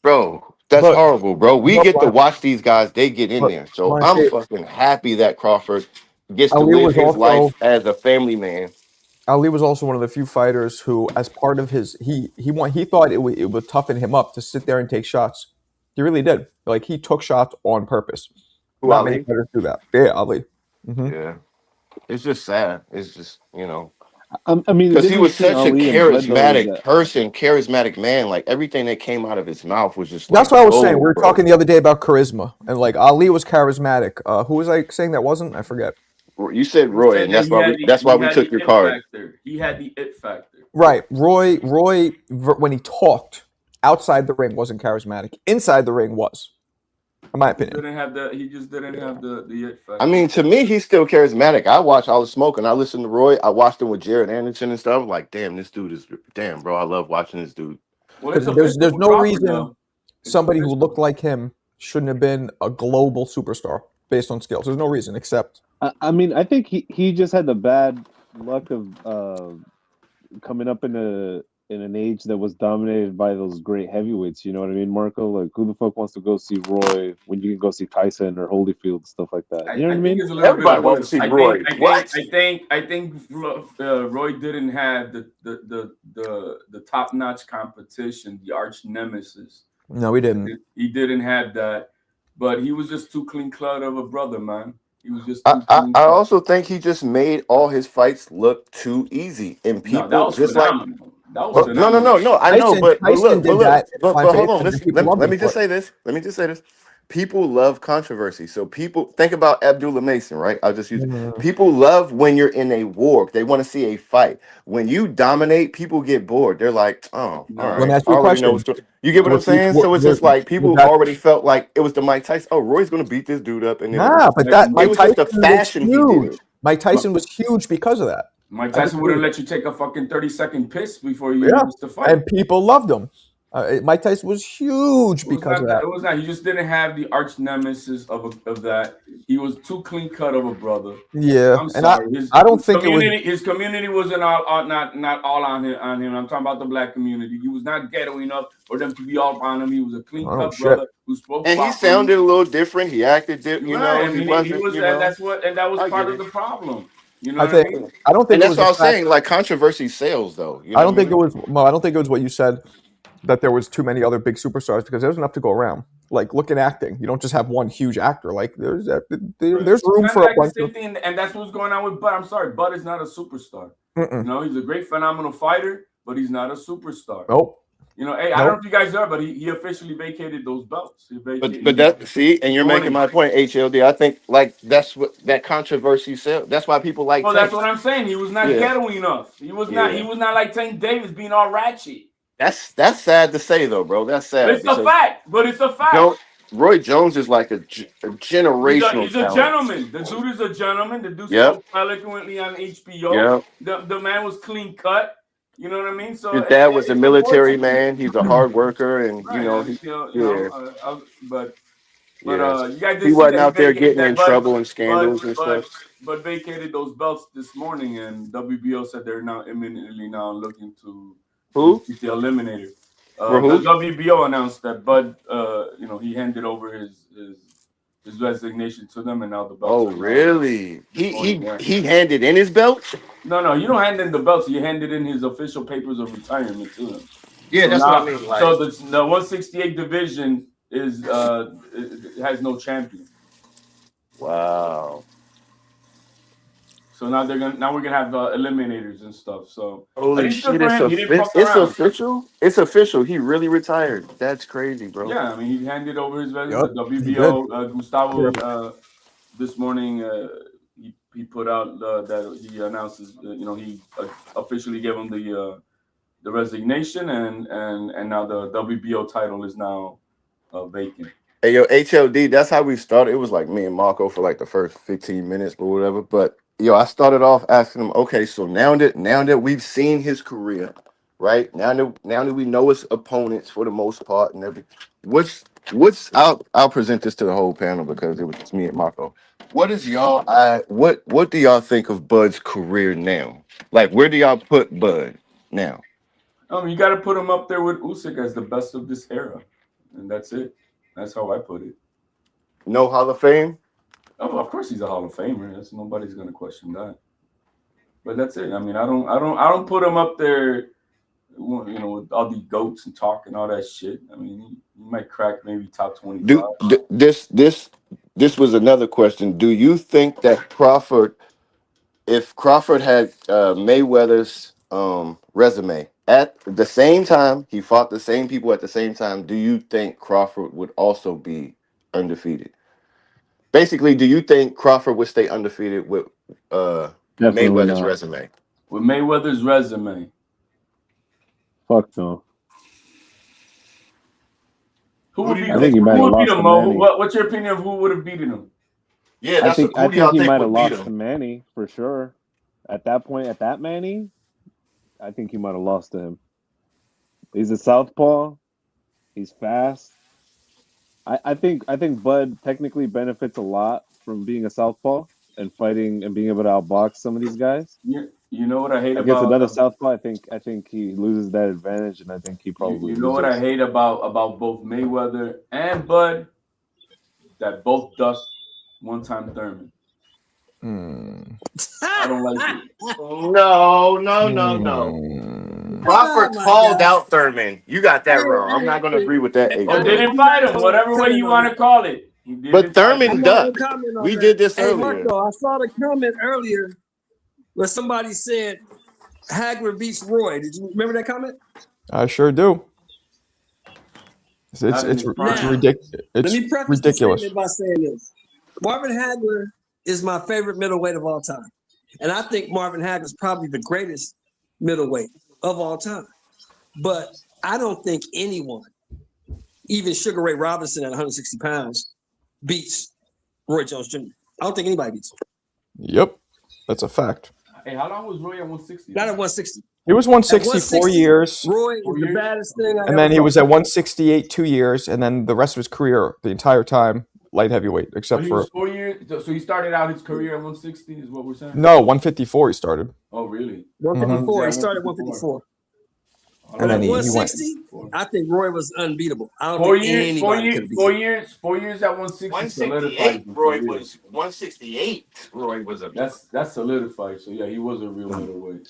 Bro, that's But horrible, bro. We get to blind, watch these guys, they get in but there. So blind I'm faith. fucking happy that Crawford gets to Ali live was his also life as a family man. Ali was also one of the few fighters who, as part of his, he thought it would toughen him up to sit there and take shots. He really did. Like he took shots on purpose. Who, Not many Ali? fighters do that. Yeah, Ali. Hmm. Yeah. It's just sad. It's just, I mean, the because he difference was between such a Ali and Bud though is charismatic that person, charismatic man. Like everything that came out of his mouth was just That's like what I was saying. We gold, were bro. talking the other day about charisma, and like Ali was charismatic. Who was I saying that wasn't? I forget. You said You Roy, said and that that's why he we had took the your it card. factor. He had the it factor. Right, Roy, when he talked outside the ring wasn't charismatic. Inside the ring was, in my opinion. He just didn't have the it factor. I mean, to me, he's still charismatic. I watch All the Smoke and I listen to Roy. I watched him with Jared Anderson and stuff. Like, damn, this dude is damn, bro. I love watching this dude. Well, Because it's there's with no Crawford reason though. somebody who looked like him shouldn't have been a global superstar based on skills. There's no reason except I mean, I think he just had the bad luck of coming up in an age that was dominated by those great heavyweights. You know what I mean, Marco? Like, who the fuck wants to go see Roy when you can go see Tyson or Holyfield stuff like that? You know what I I think mean? it's a little bit Everybody of wants to both. see Roy. What? I think Roy didn't have the top notch competition, the arch nemesis. no, we didn't. He didn't have that, but he was just too clean cut of a brother, man. He was just I, too I, clean I cut. also think he just made all his fights look too easy, and No, that people was just like. phenomenal. That was Well, no, no, phenomenal. no, no. I know, Tyson but did look, that. but My hold faith, on. and Listen, people loved let him me for just it. say this. Let me just say this. people love controversy. So people think about Abdullah Mason, right? I'll just use it. Mm. People love when you're in a war. They want to see a fight. When you dominate, people get bored. They're like, oh, all No. Let me right, ask I you a already know question. what's going. You get what I'm saying? So it's just like Was people that already felt like it was the Mike Tyson. Oh, Roy's going to beat this dude up, and then it was nah? just But like that it Mike was just Tyson a was fashion he did huge. it. Mike Tyson was huge because of that. Mike I Tyson wouldn't disagree. let you take a fucking 30-second piss before you Yeah, introduce the fight. and people loved him. Mike Tyson was huge It was because not of that. that. It was not. He just didn't have the arch nemesis of that. He was too clean cut of a brother. Yeah, I'm and sorry. His I don't think it was. community wasn't not all on him. I'm talking about the black community. He was not ghetto enough for them to be all on him. He was a clean Oh cut shit! brother who spoke And he properly. sounded a little different. He acted, you Right. know, I he mean, he wasn't, was, you and know. that was I part get of it. the problem. You know I what I think mean? I don't think And it that's was what the I was fact. saying. Like controversy sells, though. You I know what don't I think it mean? was. Well, I don't think it was what you said that there was too many other big superstars because there's enough to go around. Like look at acting. You don't just have one huge actor. Like there's Right. room Kind for of a like the bunch same of. thing, and that's what's going on with Bud. I'm sorry, Bud is not a superstar. Mm-mm. You know, he's a great, phenomenal fighter, but he's not a superstar. Nope. You know, hey, I don't know Nope. if you guys are, but he officially vacated those belts. But that see, and you're making Warning. my point, HLD. I think like that's what that controversy sells. That's why people like Well, that's Tank. what I'm saying. He was not Yeah, ghetto enough. He was not. He yeah. was not like Tank Davis being all ratchet. That's sad to say though, bro. That's sad It's a because fact, but it's a fact. Joe, Roy Jones is like a generational He's a talent. gentleman. The dude is a gentleman. The dude Yep, spoke eloquently on HBO. yep. The man was clean cut. You know what I mean? So His dad was a it's military unfortunate, man. He's a hard worker, and you right? know, And yeah, but yeah. you guys He did see wasn't that he out there vacated getting that in trouble and scandals and stuff. Bud vacated those belts this morning, and WBO said they're now imminently now looking to Who? defeat the Eliminator. For The who? WBO announced that Bud, he handed over his resignation to them, and now the belts Oh, are now really? this morning. Yeah. He handed in his belt. No, you don't hand in the belts. You handed in his official papers of retirement to him. Yeah, So that's what I now, mean. Like, so the 168 division is it has no champion. wow. So now we're gonna have the eliminators and stuff. So I Holy think it's good shit! for him. He didn't fuck It's around. official. It's official. He really retired. That's crazy, bro. Yeah, I mean he handed over his resume. Yep. The He did. WBO Gustavo Yeah. this morning he put out that he announces he officially gave him the resignation and now the WBO title is now vacant. Hey, yo, HLD, that's how we started. It was like me and Marco for like the first 15 minutes or whatever. But yo, I started off asking him, okay, so now that we've seen his career, right? Now that we know his opponents for the most part and everything, what's I'll present this to the whole panel because it was just me and Marco. What is what do y'all think of Bud's career now? Like, where do y'all put Bud now? You got to put him up there with Usyk as the best of this era, and that's it. That's how I put it. No Hall of Fame? Oh, of course he's a Hall of Famer. Nobody's going to question that. But that's it. I mean, I don't put him up there, with all the goats and talk and all that shit. I mean, he might crack maybe top 25. This was another question. Do you think that if Crawford had Mayweather's resume at the same time, he fought the same people at the same time, do you think Crawford would also be undefeated? Basically, do you think Crawford would stay undefeated with Definitely Mayweather's not. resume? With Mayweather's resume, Fuck no. who would beat I think he him? might Who have would beat lost him, to Mo? Manny. What's your opinion of who would have beaten him? Yeah, I think who do y'all he think might have would beat lost to him? Manny for sure. At that point, at that Manny, I think he might have lost to him. He's a southpaw. He's fast. I think Bud technically benefits a lot from being a southpaw and fighting and being able to outbox some of these guys. You know what I hate Against about another southpaw, I think he loses that advantage, and I think he probably you know what I loses. hate about both Mayweather and Bud, that both ducked one-time Thurman. I don't like it. No. Crawford called out Thurman. You got that wrong. I'm not going to agree with that. Or HLD. didn't fight him, whatever way you want to call it. He But didn't fight him. I'm Thurman not gonna ducked. comment on We that. did this Hey, earlier. Marco, I saw the comment earlier where somebody said Hagler beats Roy. Did you remember that comment? I sure do. It's Not in it's his it's, prime. it's, Now, ridic- let it's me preface the ridiculous. statement by saying this. Marvin Hagler is my favorite middleweight of all time. And I think Marvin Hagler is probably the greatest middleweight of all time. But I don't think anyone, even Sugar Ray Robinson at 160 pounds, beats Roy Jones Jr. I don't think anybody beats him. Yep, that's a fact. Hey, how long was Roy at 160? Not at 160. He was At 160 4 160, years, Roy is 4 the years? baddest thing I and ever then he fought. was at 168 2 years, and then the rest of his career, the entire time, light heavyweight, So except he was for 4 years. So he started out his career at 160, is what we're saying? no 154. He started, Oh, really? 154. Mhm. He started at 154. and But then at he went. 160, I think Roy was unbeatable. I don't 4 think years, 4 anybody could years, have beat 4 him. years, 4 years at 160 solidifies 168. him. Roy was 168. Roy was a. That's solidified. So yeah, he was a real middleweight.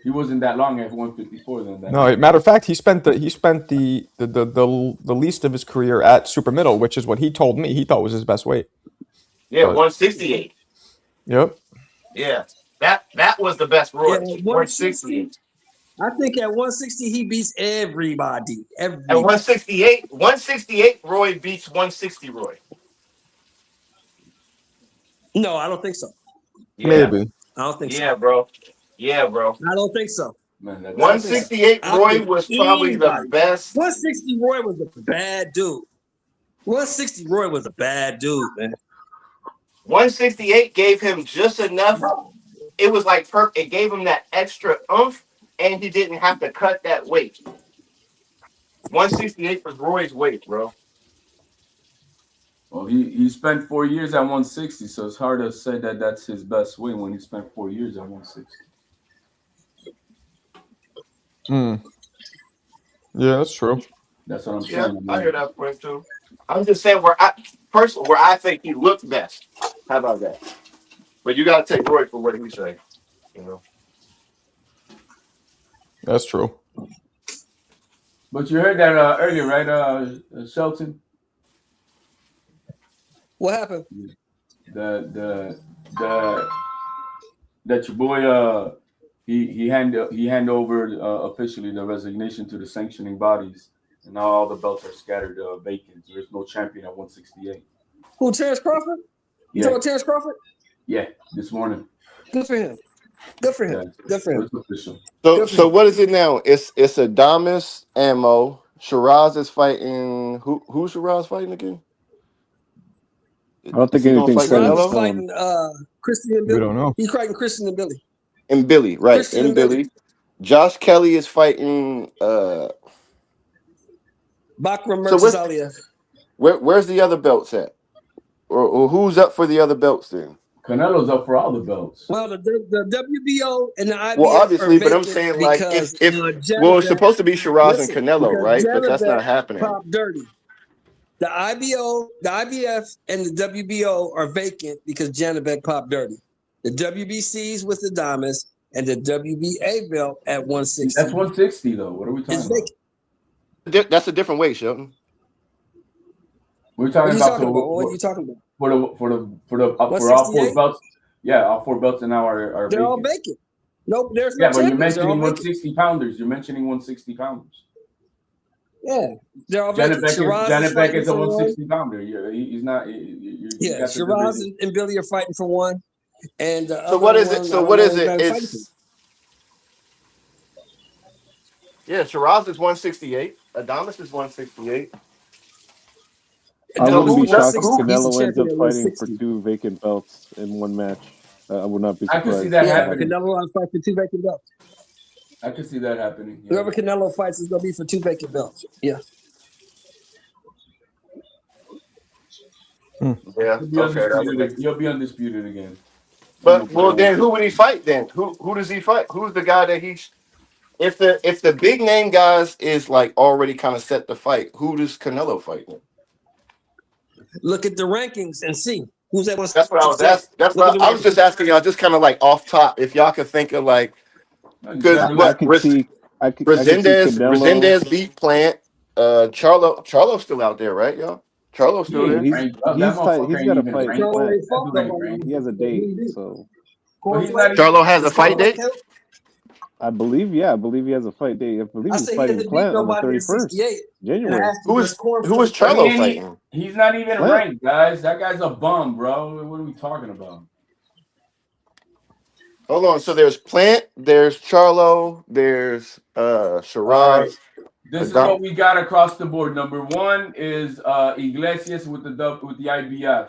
He wasn't that long at 154 then. No, matter of fact, he spent the least of his career at super middle, which is what he told me he thought was his best weight. Yeah, But 168. yep, Yeah, that was the best Roy. Yeah, at 160, 168. I think at 160 he beats everybody. At Everybody. 168, Roy beats 160 Roy. No, I don't think so. Yeah, maybe. I don't think so. yeah, bro. Yeah, bro. I don't think so. Man, 168 I don't Roy think was probably the anybody. best. 160 Roy was a bad dude. 160 Roy was a bad dude, man. 168 gave him just enough. It was like it gave him that extra oomph, and he didn't have to cut that weight. 168 was Roy's weight, bro. Well, he spent 4 years at 160, so it's hard to say that that's his best weight when he spent 4 years at 160. Yeah, that's true. That's what I'm Yeah, saying. I hear that point too. I'm just saying where I think he looked best. How about that? But you gotta take Roy for what he say. You know. That's true. But you heard that earlier, right, Shelton? What happened? That your boy he hand over officially the resignation to the sanctioning bodies, and now all the belts are scattered vacant. There's no champion at 168. Who, Terrence Crawford? You Yeah, talking about Terrence Crawford? yeah, this morning. Good for him. Good for him. Yeah, Good for so him. it's official. So what is it now? It's Adamas, Ammo. Shiraz is fighting. Who's Shiraz fighting again? I don't Is think he gonna anything's fight set in Shiraz is Canelo? stone. fighting Christian and We Billy. don't know. He's fighting Christian and Billy. And Billy, right? Christian And and Billy. Billy. Josh Kelly is fighting. Bakram So Murtazalia. where's the other belts at? Or who's up for the other belts then? Canelo's up for all the belts. Well, the WBO and the IBF Well, are obviously, but I'm vacant saying like because well, it's Janabek, supposed to be Shiraz and listen, Canelo, because right? But that's Janabek not happening. popped dirty. The IBF, and the WBO are vacant because Janabek popped dirty. The WBC's with the Adamas and the WBA belt at 160. That's 160 though. What are we talking It's about? vacant. That's a different weight, Shelton. We're What talking are you about talking about? What are you talking about? for all 168? 4 belts. Yeah, all 4 belts now are They're all vacant. vacant. Nope, there's Yeah, no but you're champions. They're all mentioning vacant. 160 pounders. You're mentioning 160 pounders. Yeah, they're all vacant. Janabek is a for one. 160 pounder. He's not. Yeah, Shiraz and Billy are fighting for one. And the So other what is one, it? I So don't what know is who it? they're fighting It's Shiraz is 168. Adamas is 168. for. I No, wouldn't who be shocked if 160? He's the Canelo ends champion up at fighting for 160. 2 vacant belts in one match. I would not be I can surprised. see that Yeah, happening. Canelo will fight for 2 vacant belts. I can see that happening. Yeah. Whoever Canelo fights is going to be for 2 vacant belts. Yeah. Yeah. Okay. You'll be undisputed again. But well, then who would he fight? Then who does he fight? Who's the guy that he's? If the big name guys is like already kind of set to fight, who does Canelo fight then? Look at the rankings and see who's at 168. That's what I was asking. That's what I was just asking y'all, just kind of like off top, if y'all could think of like, because I could see Canelo. Resendez beat Plant. Charlo's still out there, right, y'all? Charlo's still there. He's got to fight. Plant. He has a date, so. Charlo has a fight date. I believe he has a fight day. I believe I he's say he fighting hasn't beat Plant on the nobody in 31st 68. And I January. asked him, does Corn who was still I fight? Charlo mean, fighting? he's not even Plant. ranked, guys. That guy's a bum, bro. What are we talking about? Hold on. So there's Plant, there's Charlo, there's All right. Shiraz. This is Adam. what we got across the board. Number one is Iglesias with the IBF.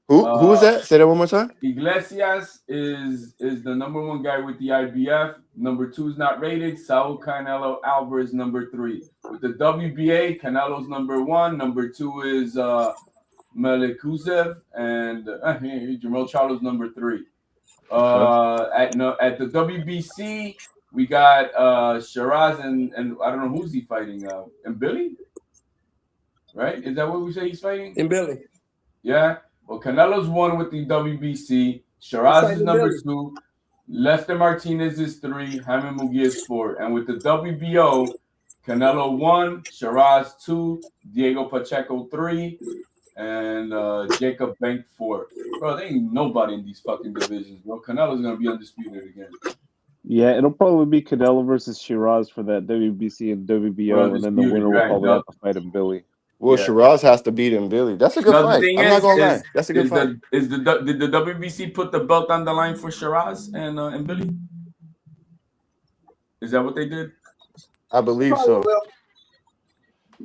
Who is that? Say that one more time. Iglesias is the number one guy with the IBF. Number two is not rated. Saul Canelo Alvarez number 3. With the WBA, Canelo's number 1. Number 2 is Melikusev, and Jermell Charlo's number 3. At the WBC, we got Shiraz and I don't know who's he fighting. And Billy, right? Is that what we say he's fighting? And Billy. Yeah. Well, Canelo's 1 with the WBC. Shiraz is number 2. Lester Martinez is 3. Jaime Mugia is 4. And with the WBO, Canelo 1, Shiraz 2, Diego Pacheco 3, and Jacob Bank 4. Bro, there ain't nobody in these fucking divisions, bro. Canelo's going to be undisputed again. Yeah, it'll probably be Canelo versus Shiraz for that WBC and WBO, and then the winner will probably have to fight him Billy. Well, Shiraz has to beat him, Billy. That's a good fight. I'm not gonna lie. That's a good fight. Did the WBC put the belt on the line for Shiraz and Billy? Is that what they did? I believe so.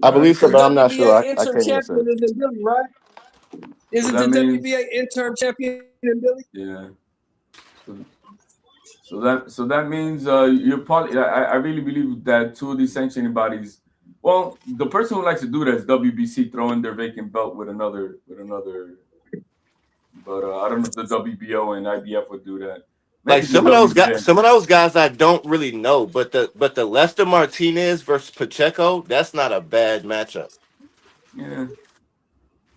I believe so, but I'm not sure. I can't even say. Is Billy, right? Is it the WBA interim champion in Billy? Yeah. So that means you're probably. I really believe that 2 of these sanctioning bodies. Well, the person who likes to do that is WBC, throwing their vacant belt with another. But I don't know if the WBO and IBF would do that. Maybe like some of those guys I don't really know, but the Lester Martinez versus Pacheco, that's not a bad matchup. Yeah,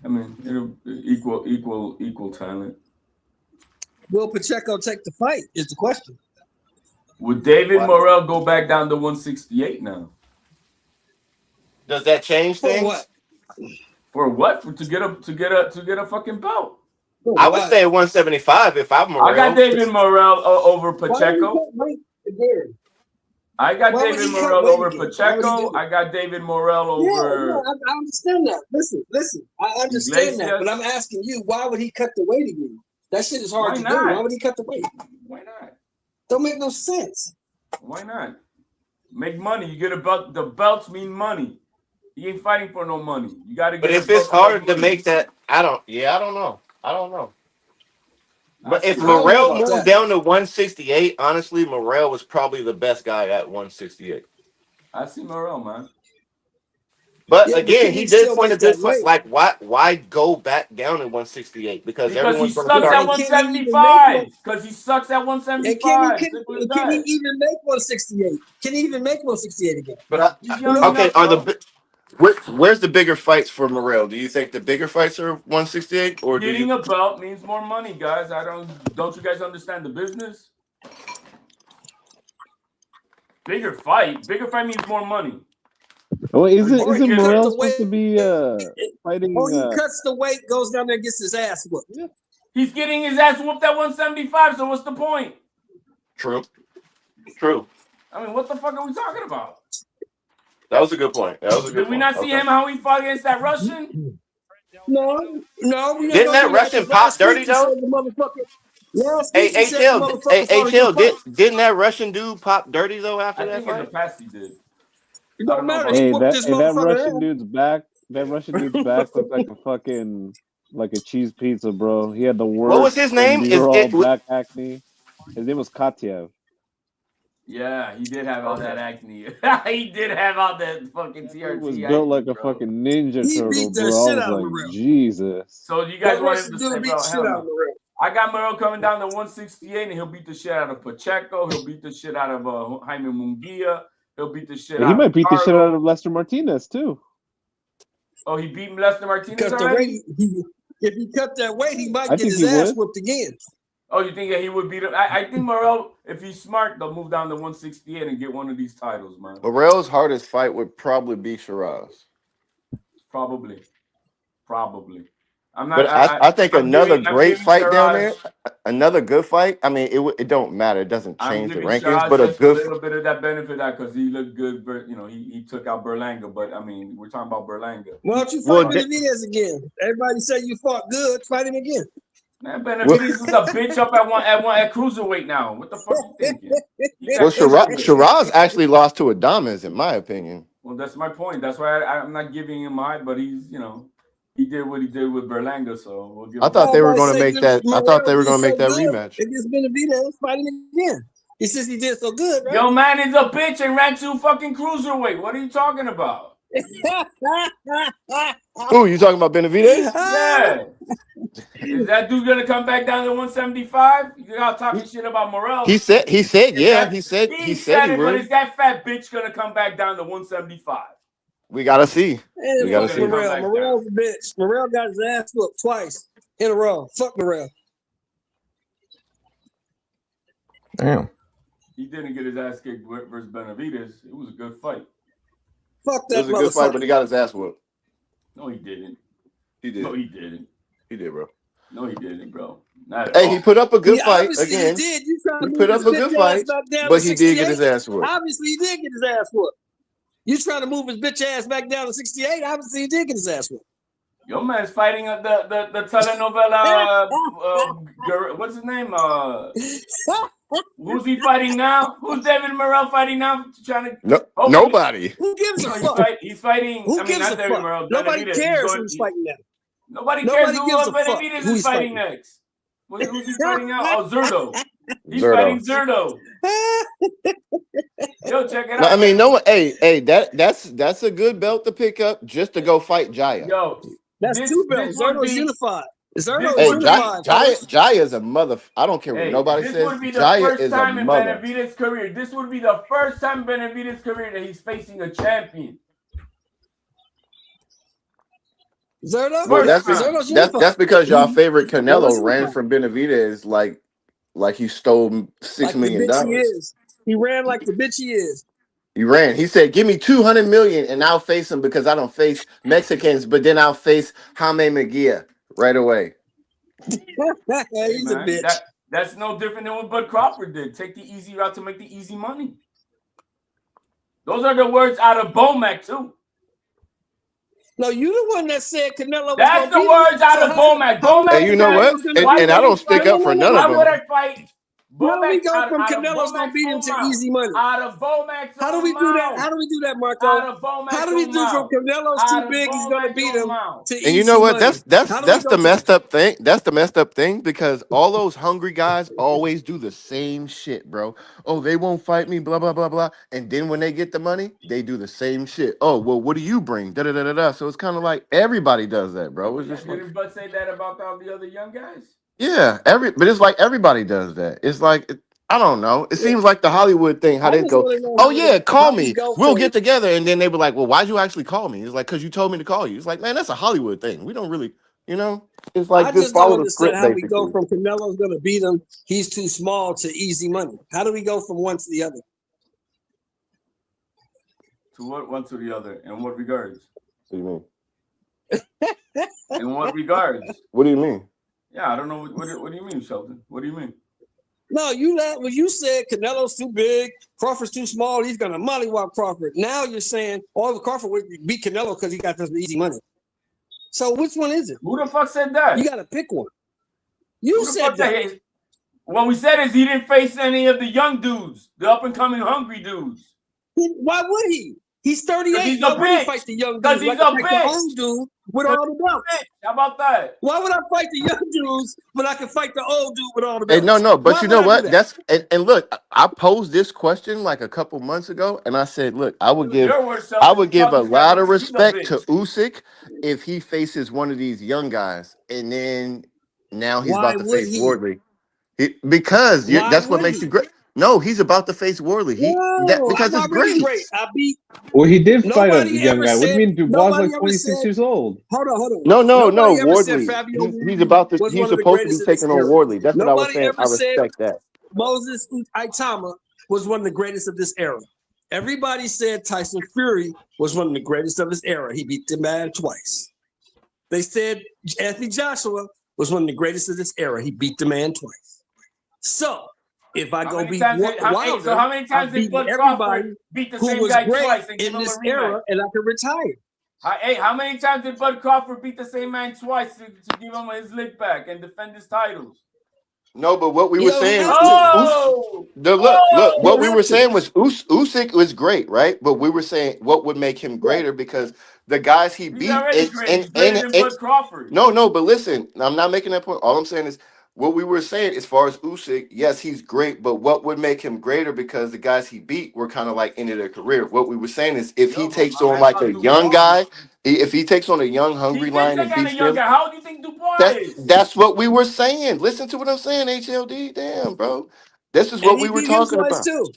I mean it'll equal talent. Will Pacheco take the fight? Is the question. Would David Morrell go back down to 168 now? Does that change things? For what? To get a fucking belt. I would say 175 if I'm Morrell. I got David Morrell over Pacheco. I got David Morrell over Pacheco. I got David Morrell over. Yeah, I understand that. Listen. I understand that, but I'm asking you, why would he cut the weight again? That shit is hard to do. Why would he cut the weight? Why not? Don't make no sense. Why not? Make money. You get a belt. The belts mean money. He ain't fighting for no money. You got to get. But if it's hard to make that, I don't know. But if Morrell moved down to 168, honestly, Morrell was probably the best guy at 168. I see Morrell, man. But again, he did point a good foot. Like, why go back down to 168? Because everyone's going to sucks at 175. Because he sucks at 175. Can he even make 168? Can he even make 168 again? But where's the bigger fights for Morrell? Do you think the bigger fights are 168 or getting a belt means more money, guys? Don't you guys understand the business? Bigger fight means more money. Oh, isn't Morrell supposed to be fighting? Oh, he cuts the weight, goes down there and gets his ass whooped. Yeah. He's getting his ass whooped at 175, so what's the point? True. I mean, what the fuck are we talking about? That was a good point. Did we not see him how he fought against that Russian? No. Didn't that Russian pop dirty though? Yes. Hey, HL, didn't that Russian dude pop dirty though after that fight? In the past he did. It don't matter. Hey, that Russian dude's back. That Russian dude's back looked like a fucking like a cheese pizza, bro. He had the worst. What was his name? Back acne. His name was Katyev. Yeah, he did have all that acne. He did have all that fucking TRT. He was built like a fucking ninja turtle, bro. I was like, Jesus. So you guys want him to say, bro, I got Morrell coming down to 168, and he'll beat the shit out of Pacheco. He'll beat the shit out of Jaime Munguia. He'll beat the shit out of He might beat the shit out of Lester Martinez, too. Oh, he beat Lester Martinez already? If he cut that weight, he might get his ass whooped again. Oh, you think that he would beat him? I think Morrell, if he's smart, they'll move down to 168 and get one of these titles, man. Morrell's hardest fight would probably be Shiraz. Probably. I'm not. But I think I'm another giving. I'm great giving fight down Shiraz. there, another good fight. I mean, it don't matter. It doesn't I'm change the giving rankings. Shiraz But a just a good little bit of that benefit of that because he looked good. You know, he took out Berlanga. But I mean, we're talking about Berlanga. Why don't you well, fight Benavidez again? Everybody say you fought good. Fight him again. Man, well, Benavidez is a bitch up at cruiserweight now. What the fuck you thinking? He well got cruiserweight. Shiraz actually lost to Adames, in my opinion. Well, that's my point. That's why I'm not giving him high, but he's, he did what he did with Berlanga, so we'll give I him thought that. they were Everybody going to say make that. I thought Morrell they were did going to make so that good rematch. against Benavidez. Fight him again. He says he did so good, right? Yo, man is a bitch and ran to fucking cruiserweight. What are you talking about? Who you talking about, Benavidez? Yeah. Is that dude gonna come back down to 175? You got talking shit about Morrell. He said, yeah. He said He he it, but would. is that fat bitch gonna come back down to 175? We gotta see. And We gotta fuck see. Morrell. Morrell's a bitch. Morrell got his ass whooped twice in a row. Fuck Morrell. Damn. He didn't get his ass kicked versus Benavidez. It was a good fight. Fuck It that was a good fight, motherfucker. but he got his ass whooped. No, he didn't. He did. No, he didn't. He did, bro. No, he didn't, bro. Not at Hey, all. he put up a good fight Obviously again. he did. You trying to He move put his up a bitch good ass fight, back down but to he did get 68? his ass whooped. Obviously he did get his ass whooped. You trying to move his bitch ass back down to 68? Obviously he did get his ass whooped. Your man's fighting the telenovela. What's his name? Who's he fighting now? Who's David Morrell fighting now? Trying to nobody. Who gives a fuck? He's fighting. Who I mean, gives not a David fuck? Morrell. Nobody Benavidez. cares who's fighting now. Nobody cares who gives a fuck Benavidez who is he's fighting fighting. next. Who's he fighting now? Oh, Zurdo. He's Zurdo. fighting Zurdo. Yo, check it out. No, I mean, no. Hey, that's a good belt to pick up just to go fight Jaya. Yo, that's two belts. Zurdo's unified. Zurdo is unified. Jaya is a mother. I don't care what nobody this says. would be the Jaya first is a time in mother. Benavidez' career. This would be the first time in Benavidez' career that he's facing a champion. Zurdo? Well, Zurdo's unified. that's because y'all favorite Canelo ran from Benavidez like he stole $6 like million. The bitch he is. He ran like the bitch he is. He ran. He said, "Give me $200 million, and I'll face him because I don't face Mexicans, but then I'll face Jaime Mejia right away." He's a bitch. That's no different than what Bud Crawford did. Take the easy route to make the easy money. Those are the words out of Bomac too. No, you the one that said Canelo. That's the words out of Bomac. Bomac. And you know what? And I don't stick up for none of them. Why would I fight? How do we go from Canelo's gonna beat him to easy money? Out of Bomac's How do we do that? How do we do that, Marco? Out of Bomac's How do we do from Canelo's too big? He's gonna beat him to easy money. And you know what? That's the messed up thing. That's the messed up thing because all those hungry guys always do the same shit, bro. Oh, they won't fight me, blah blah blah blah. And then when they get the money, they do the same shit. Oh, well, what do you bring? Da da da da da. So it's kind of like everybody does that, bro. It's just didn't Bud say that about all the other young guys? Yeah, but it's like everybody does that. It's like I don't know. It seems like the Hollywood thing. How they go? Oh yeah, call me. We'll get together, and then they were like, "Well, why'd you actually call me?" It's like, "Cause you told me to call you." It's like, man, that's a Hollywood thing. We don't really, It's like I just just don't follow the understand script. how we Basically. go from Canelo's gonna beat him. He's too small to easy money. How do we go from one to the other? To what one to the other? In what regards? What do you mean? In what regards? What do you mean? Yeah, I don't know. What do you mean, Shelton? What do you mean? No, when you said Canelo's too big, Crawford's too small, he's gonna mollywop Crawford. Now you're saying Crawford would beat Canelo because he got this easy money. So which one is it? Who the fuck said that? You gotta pick one. You said that. What we said is he didn't face any of the young dudes, the up and coming hungry dudes. Why would he? He's 38. He's Why a would he bitch. fight the young Because dudes? he's Like a I fight bitch. the old dude with all the belts. How about that? Why would I fight the young dudes when I can fight the old dude with all the belts? Hey, no, but Why you would know I do what? that? That's and look, I posed this question like a couple months ago, and I said, look, I would give a lot of respect to Usyk if he faces one of these young guys, and then now he's Why about to would face he? Wardley. Because Why that's what would makes he? you great. No, he's about to face Wardley. Because I'm it's already great. great. I beat. Well, he did fight a Nobody young ever guy. What do you said. mean? Dubois Nobody like ever 26 said. years old. Hold on. No, Nobody ever said Wardley. Fabio He's about to. was He's one of the supposed to be greatest of this taking on era. Wardley. That's what I was Nobody saying. I ever said respect that. Moses Itama was one of the greatest of this era. Everybody said Tyson Fury was one of the greatest of his era. He beat the man twice. They said Anthony Joshua was one of the greatest of this era. He beat the man twice. So if I go beat Wilder, so how many times I've did beaten Bud everybody Crawford beat the who same was guy great twice and give in him this a rematch? era, and I can retire. How many times did Bud Crawford beat the same man twice to give him his lick back and defend his titles? No, but what we You were don't saying, have to. look, You what don't we have were to. saying was Usyk was great, right? But we were saying what would make him Right. greater because the guys he He's beat already great. He's greater than Bud Crawford. no, but listen, I'm not making that point. All I'm saying is what we were saying as far as Usyk, yes, he's great, but what would make him greater because the guys he beat were kind of like ended their career. What we were saying is if he Yo, but takes my on man like fought a young Dubois. guy, if he takes on a young He hungry did lion take and on a beats young them, guy. How old do you think Dubois is? that's what we were saying. Listen to what I'm saying, HLD. Damn, bro. This is And what he we were beat him talking twice about. too.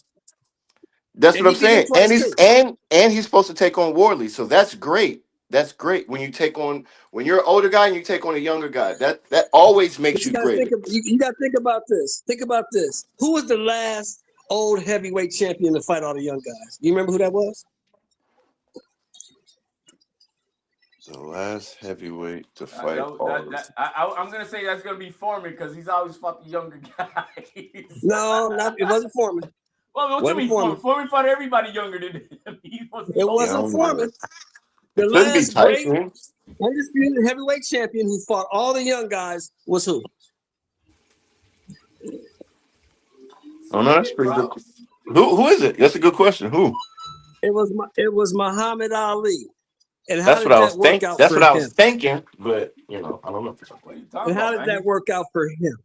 That's And what I'm he beat him saying. And twice he's too. and he's supposed to take on Wardley. So that's great. That's great. When you're an older guy and you take on a younger guy, that always But makes you you gotta greater. you gotta think about this. Think about this. Who was the last old heavyweight champion to fight all the young guys? You remember who that was? The last heavyweight to fight all of I'm gonna say that's gonna be Foreman because he's always fought the younger guys. No, it wasn't Foreman. Well, what you Wasn't mean Foreman. Foreman fought everybody younger than him. He was the It oldest. wasn't younger. Foreman. The It couldn't be last great Tyson. undisputed heavyweight champion who fought all the young guys was who? Oh no, that's pretty good. Who is it? That's a good question. Who? It was Muhammad Ali. And how That's what did I that was work think. out That's for what I was him? thinking, but I don't know. What are you talking And how about, did that man? work out for him?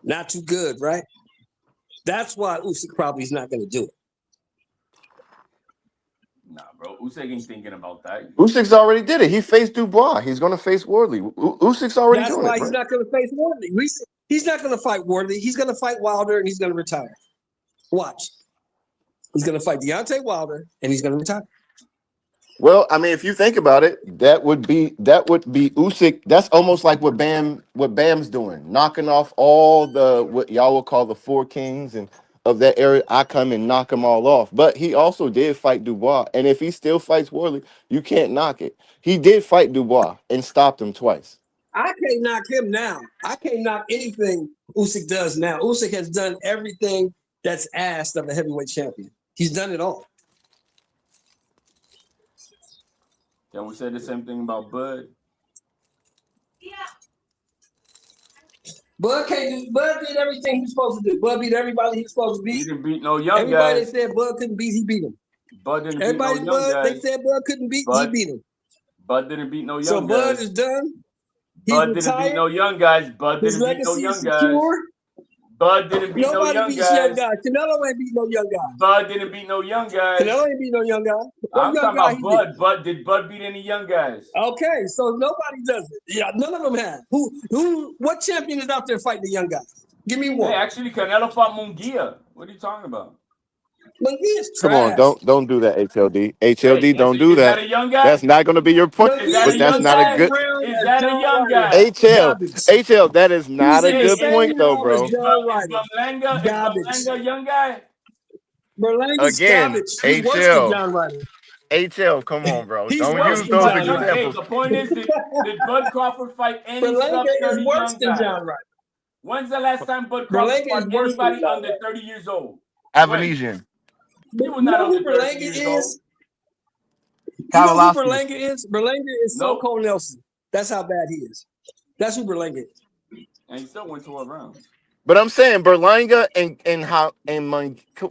Not too good, right? That's why Usyk probably is not going to do it. Nah, bro. Usyk ain't thinking about that. Usyk's already did it. He faced Dubois. He's going to face Wardley. Usyk's already That's doing it, why he's bro. not going to face Wardley. He's not going to fight Wardley. He's going to fight Wilder and he's going to retire. Watch. He's going to fight Deontay Wilder and he's going to retire. Well, I mean, if you think about it, that would be Usyk. That's almost like what Bam's doing, knocking off all the what y'all will call the four kings and of that area. I come and knock them all off. But he also did fight Dubois, and if he still fights Worley, you can't knock it. He did fight Dubois and stopped him twice. I can't knock him now. I can't knock anything Usyk does now. Usyk has done everything that's asked of a heavyweight champion. He's done it all. Can we say the same thing about Bud? Bud did everything he's supposed to do. Bud beat everybody he's supposed to He beat. didn't beat no young Everybody guys. they said Bud couldn't beat, he beat him. Bud didn't Everybody beat no young they guys. said Bud couldn't beat, he beat him. Bud didn't beat no young So Bud guys. is done. He's Bud didn't beat retired. no young guys. Bud His didn't beat no legacy young is guys. secure. Bud didn't beat no Nobody young beats young guys. guys. Canelo ain't beat no young guys. Bud didn't beat no young guys. Canelo ain't beat no young guy. What I'm young talking guy about he Bud. Bud did Bud beat any young guys? Okay, so nobody does it. Yeah, none of them have. What champion is out there fighting the young guys? Give me one. Hey, actually, Canelo fought Munguia. What are you talking about? Munguia's Come on, trash. don't do that, HLD. Hey, HLD, don't do is that that. a young guy? That's not going to be your point. Is that But a Munguia's that's young the not a guy? same good realm Is as that a John young Ryder. guy? Garbage. HL. That is not He's a in the good same point, though, realm as bro. John Is Ryder. Garbage. Bumlanga a young guy? Berlanga's Again, garbage. He's worse than HL. John Ryder. HL, come on, bro. He's Don't worse use than those John Ryder. Hey, examples. the point is, did Bud Crawford fight any Berlanga is sub-30 worse young than guy? John Ryder. When's the last time Bud Crawford Berlanga is fought worse than anybody John under Ryder. 30 years old? When? Avanesian. He was You not know who under 30 Berlanga years is? old. You know who Kavalauskas. Berlanga is? Berlanga is Nope. Soko Nelson. That's how bad he is. That's who Berlanga is. And he still went 12 rounds. But I'm saying Berlanga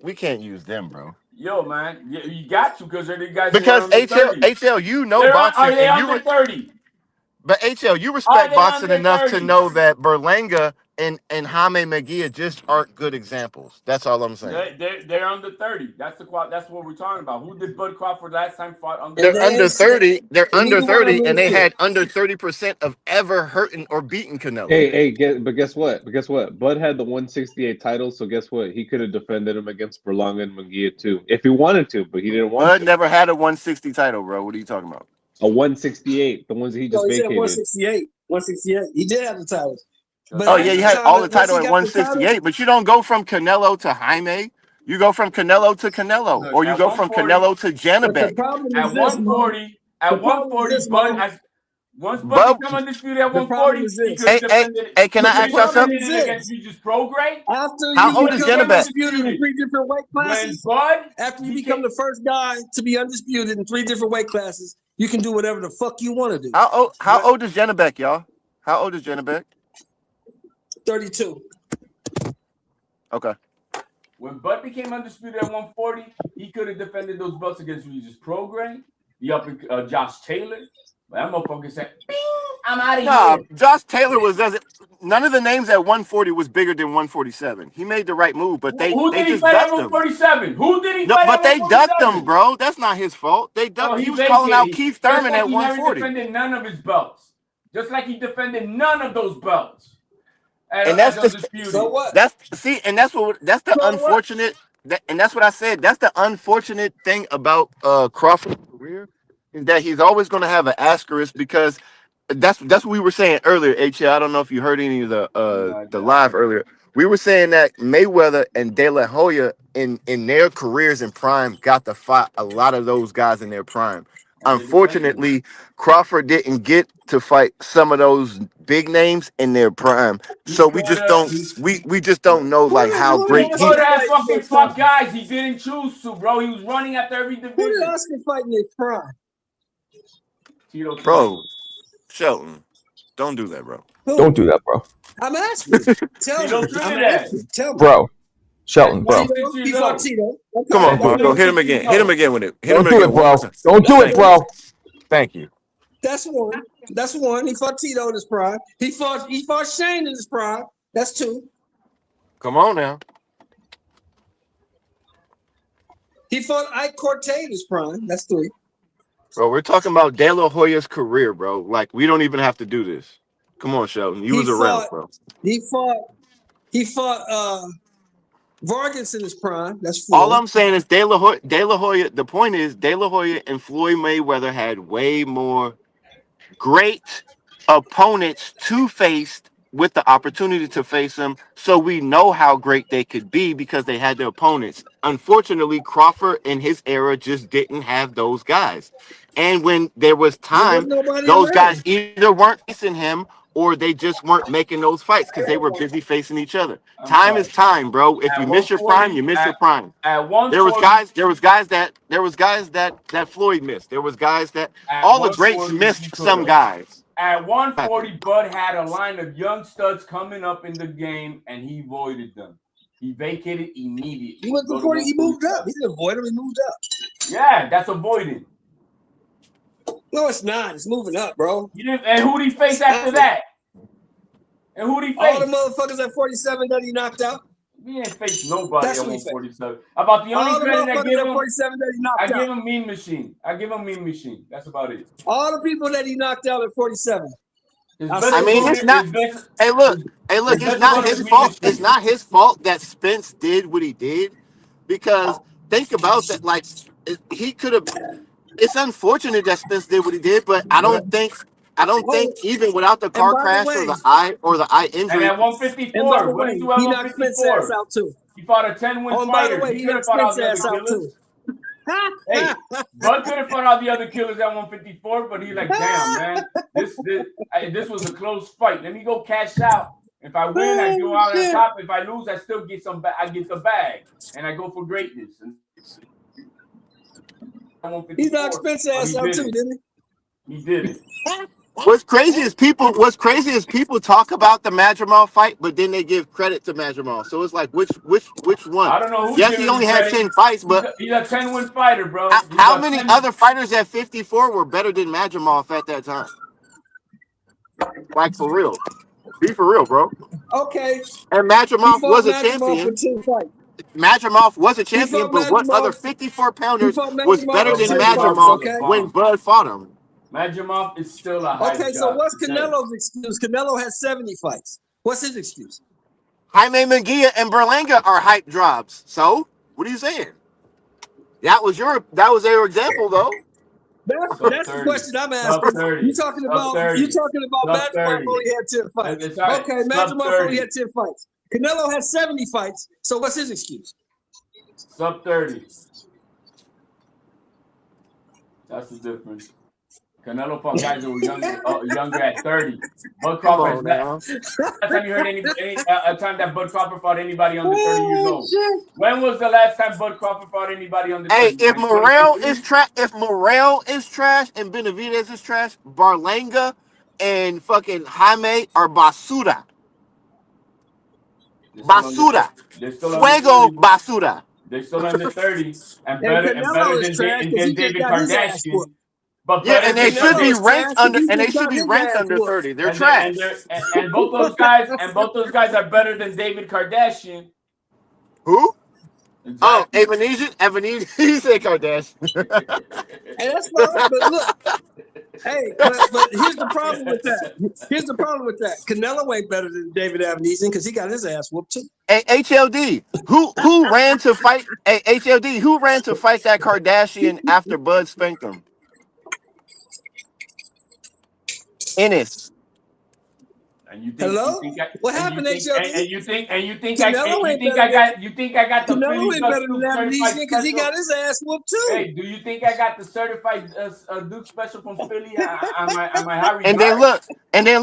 we can't use them, bro. Yo, man, you got to because they're the guys who are Because under 30. HL, you know Are boxing, they and under 30? but HL, you Are respect they boxing under enough to 30? know that Berlanga and Jaime Magia just aren't good examples. That's all I'm saying. They're under 30. That's what we're talking about. Who did Bud Crawford last time fought under And 30? They're under 30. They're and under neither one of 30, them and is they good. had under 30% of ever hurting or beating Canelo. But guess what? Bud had the 168 title, so guess what? He could have defended him against Berlanga and Munguia too, if he wanted to, but he didn't want Bud to. never had a 160 title, bro. What are you talking about? A 168, the ones that he So just he said vacated. 168. 168. He did have the titles. But Oh at yeah, the you had time, all the once title he at got the title, 168, but you don't go from Canelo to Jaime. You go from Canelo to Canelo, Look, or you at go from 140, Canelo to but the Janabek. problem at is this, Mo. 140, The problem is this, Bud Mo. has Once Bud Bub, became undisputed at The problem 140, is he this. could have defended it. hey, can I He could ask y'all have something? defended it against Regis Prograis. After How you old is become Janabek? undisputed in 3 different weight When classes, Bud after you became become the first guy to be undisputed in 3 different weight classes, you can do whatever the fuck you want to do. How old is Janabek, y'all? How old is Janabek? 32. Okay. when Bud became undisputed at 140, he could have defended those belts against Regis Prograis, the up Josh Taylor. But that motherfucker said, "Bing, I'm out of Nah, here." Josh Taylor none of the names at 140 was bigger than 147. He made the right move, but they Who did he just fight at ducked him. 147? Who did he No, fight but at they ducked him, 147? bro. That's not his fault. They Oh, ducked. he He was calling out vacated. Keith Just Thurman like at he never 140. defended none of his belts. Just like he defended none of those belts. And that's the Undisputed. So what? that's the So what? unfortunate and that's what I said. That's the unfortunate thing about Crawford's career is that he's always going to have an asterisk because that's what we were saying earlier. I don't know if you heard any of the live earlier. We were saying that Mayweather and De La Hoya in their careers in prime got to fight a lot of those guys in their prime. Unfortunately, Crawford didn't get to fight some of those big names in their prime, so we just don't know like how Who did great He he. could Oscar have fight in their fucked prime? guys he didn't choose to, bro. He was running after every Who did division. Oscar fight in their prime? Tito Tony. Bro, Shelton, don't do that, bro. Who? Don't do that, bro. I'm asking. Tell Tito me. I'm Trinidad. asking. Tell me. Bro. Shelton, bro. Tito, 26 he years fought old. Tito. Okay. Come on, Thank you. Marco. Hit him 26 again. years Hit him old. again with it. Hit Don't him do again it, one more bro. time. Don't do it, Thank you. bro. Thank you. That's one. That's one. He fought Tito in his prime. He fought Shane in his prime. That's 2. Come on now. He fought Ike Cortez in his prime. That's 3. Bro, we're talking about De La Hoya's career, bro. Like, we don't even have to do this. Come on, Shelton. You He was around, bro. fought Vargas in his prime. That's 4. All I'm saying is De La Hoya, the point is De La Hoya and Floyd Mayweather had way more great opponents to face with the opportunity to face them, so we know how great they could be because they had the opponents. Unfortunately, Crawford in his era just didn't have those guys. And when there was There time, wasn't nobody those guys around. either weren't facing him or they just weren't making those fights because they were busy facing each other. I'm Time sorry. is time, bro. If At you miss your prime, you 140, miss your prime. at There was 140, guys that Floyd missed. There was guys that at all the greats 140, he missed could some have. guys. At 140, Bud had a line of young studs coming up in the game, and he voided them. He vacated immediately. He went to 40. He moved up. He didn't avoid him. He moved up. Yeah, that's avoiding. No, it's not. It's moving up, bro. And who did he face after that? And who did he face? All the motherfuckers at 47 that he knocked out. He didn't face nobody That's at who he faced. 147. About the only All the credit I motherfuckers give at him, 47 that he I knocked give out. him Mean Machine. I give him Mean Machine. That's about it. All the people that he knocked out at 47. I mean, it's not. Hey, look. It's not his fault. It's not his fault that Spence did what he did, because think about that. Like, he could have. It's unfortunate that Spence did what he did, but I don't think even without the car crash or the eye And injury. at 154, what did he do at he knocked Spence ass 154? out too. He fought a 10-win Oh, and by fighter. the way, He he could have knocked fought all Spence the other ass out killers. too. Hey, Bud could have fought all the other killers at 154, but he like, damn, man, this was a close fight. Let me go cash out. If I win, I go out on top. If I lose, I still get I get the bag, and I go for greatness. He knocked Spence ass out too, didn't he? He did it. What's crazy is people talk about the Madrimov fight, but then they give credit to Madrimov. So it's like which one? I don't know who. Yes, he only had 10 fights, but he's a 10-win fighter, bro. How many other fighters at 54 were better than Madrimov at that time? Like, for real. Be for real, bro. Okay. And Madrimov was a champion. Madrimov was a champion, but what other 54-pounders was better than Madrimov when Bud fought him? Madrimov is still a hype Okay, so what's Canelo's excuse? Canelo has 70 fights. What's his excuse? Jaime Munguia and Berlanga are hype drops. So, what are you saying? That was their example, though. That's the question I'm asking. You talking about Madrimov only had 10 fights. Right. Okay, Madrimov only had 10 fights. Canelo has 70 fights. So what's his excuse? Sub 30. That's the difference. Canelo fought guys that were younger at 30. Bud Come Crawford. on now. Last time you heard a time that Bud Crawford fought anybody under 30 years Oh, old? shit. When was the last time Bud Crawford fought anybody under 30? Hey, if Like Morrell 2015? is trash and Benavidez is trash, Barlanga and fucking Jaime are basura. They're still under. Basura. They're still under Fuego 30. basura. They're still under 30 and And better Canelo is than trash because he just David got his ass Kardashian. whooped. But Yeah, better and than they should Canelo be is trash ranked because under he and they just should got be his ranked ass under whooped. 30. They're and trash. both those guys are better than David Kardashian. Who? Oh, Exactly. Evanesia. He said Kardashian. And that's fine, but look, hey, but here's the problem with that. Here's the problem with that. Canelo ain't better than David Avenesian because he got his ass whooped too. Hey, HLD, who ran to fight? Hey, HLD, who ran to fight that Kardashian after Bud spanked him? Ennis. And you think Hello? What happened, HLD? you think Canelo ain't better than I got the Canelo Philly ain't Duck better than Soup certified Avenesian because he special? got his ass whooped too. Hey, do you think I got the certified Duke special from Philly? Am I Harry And then Guy?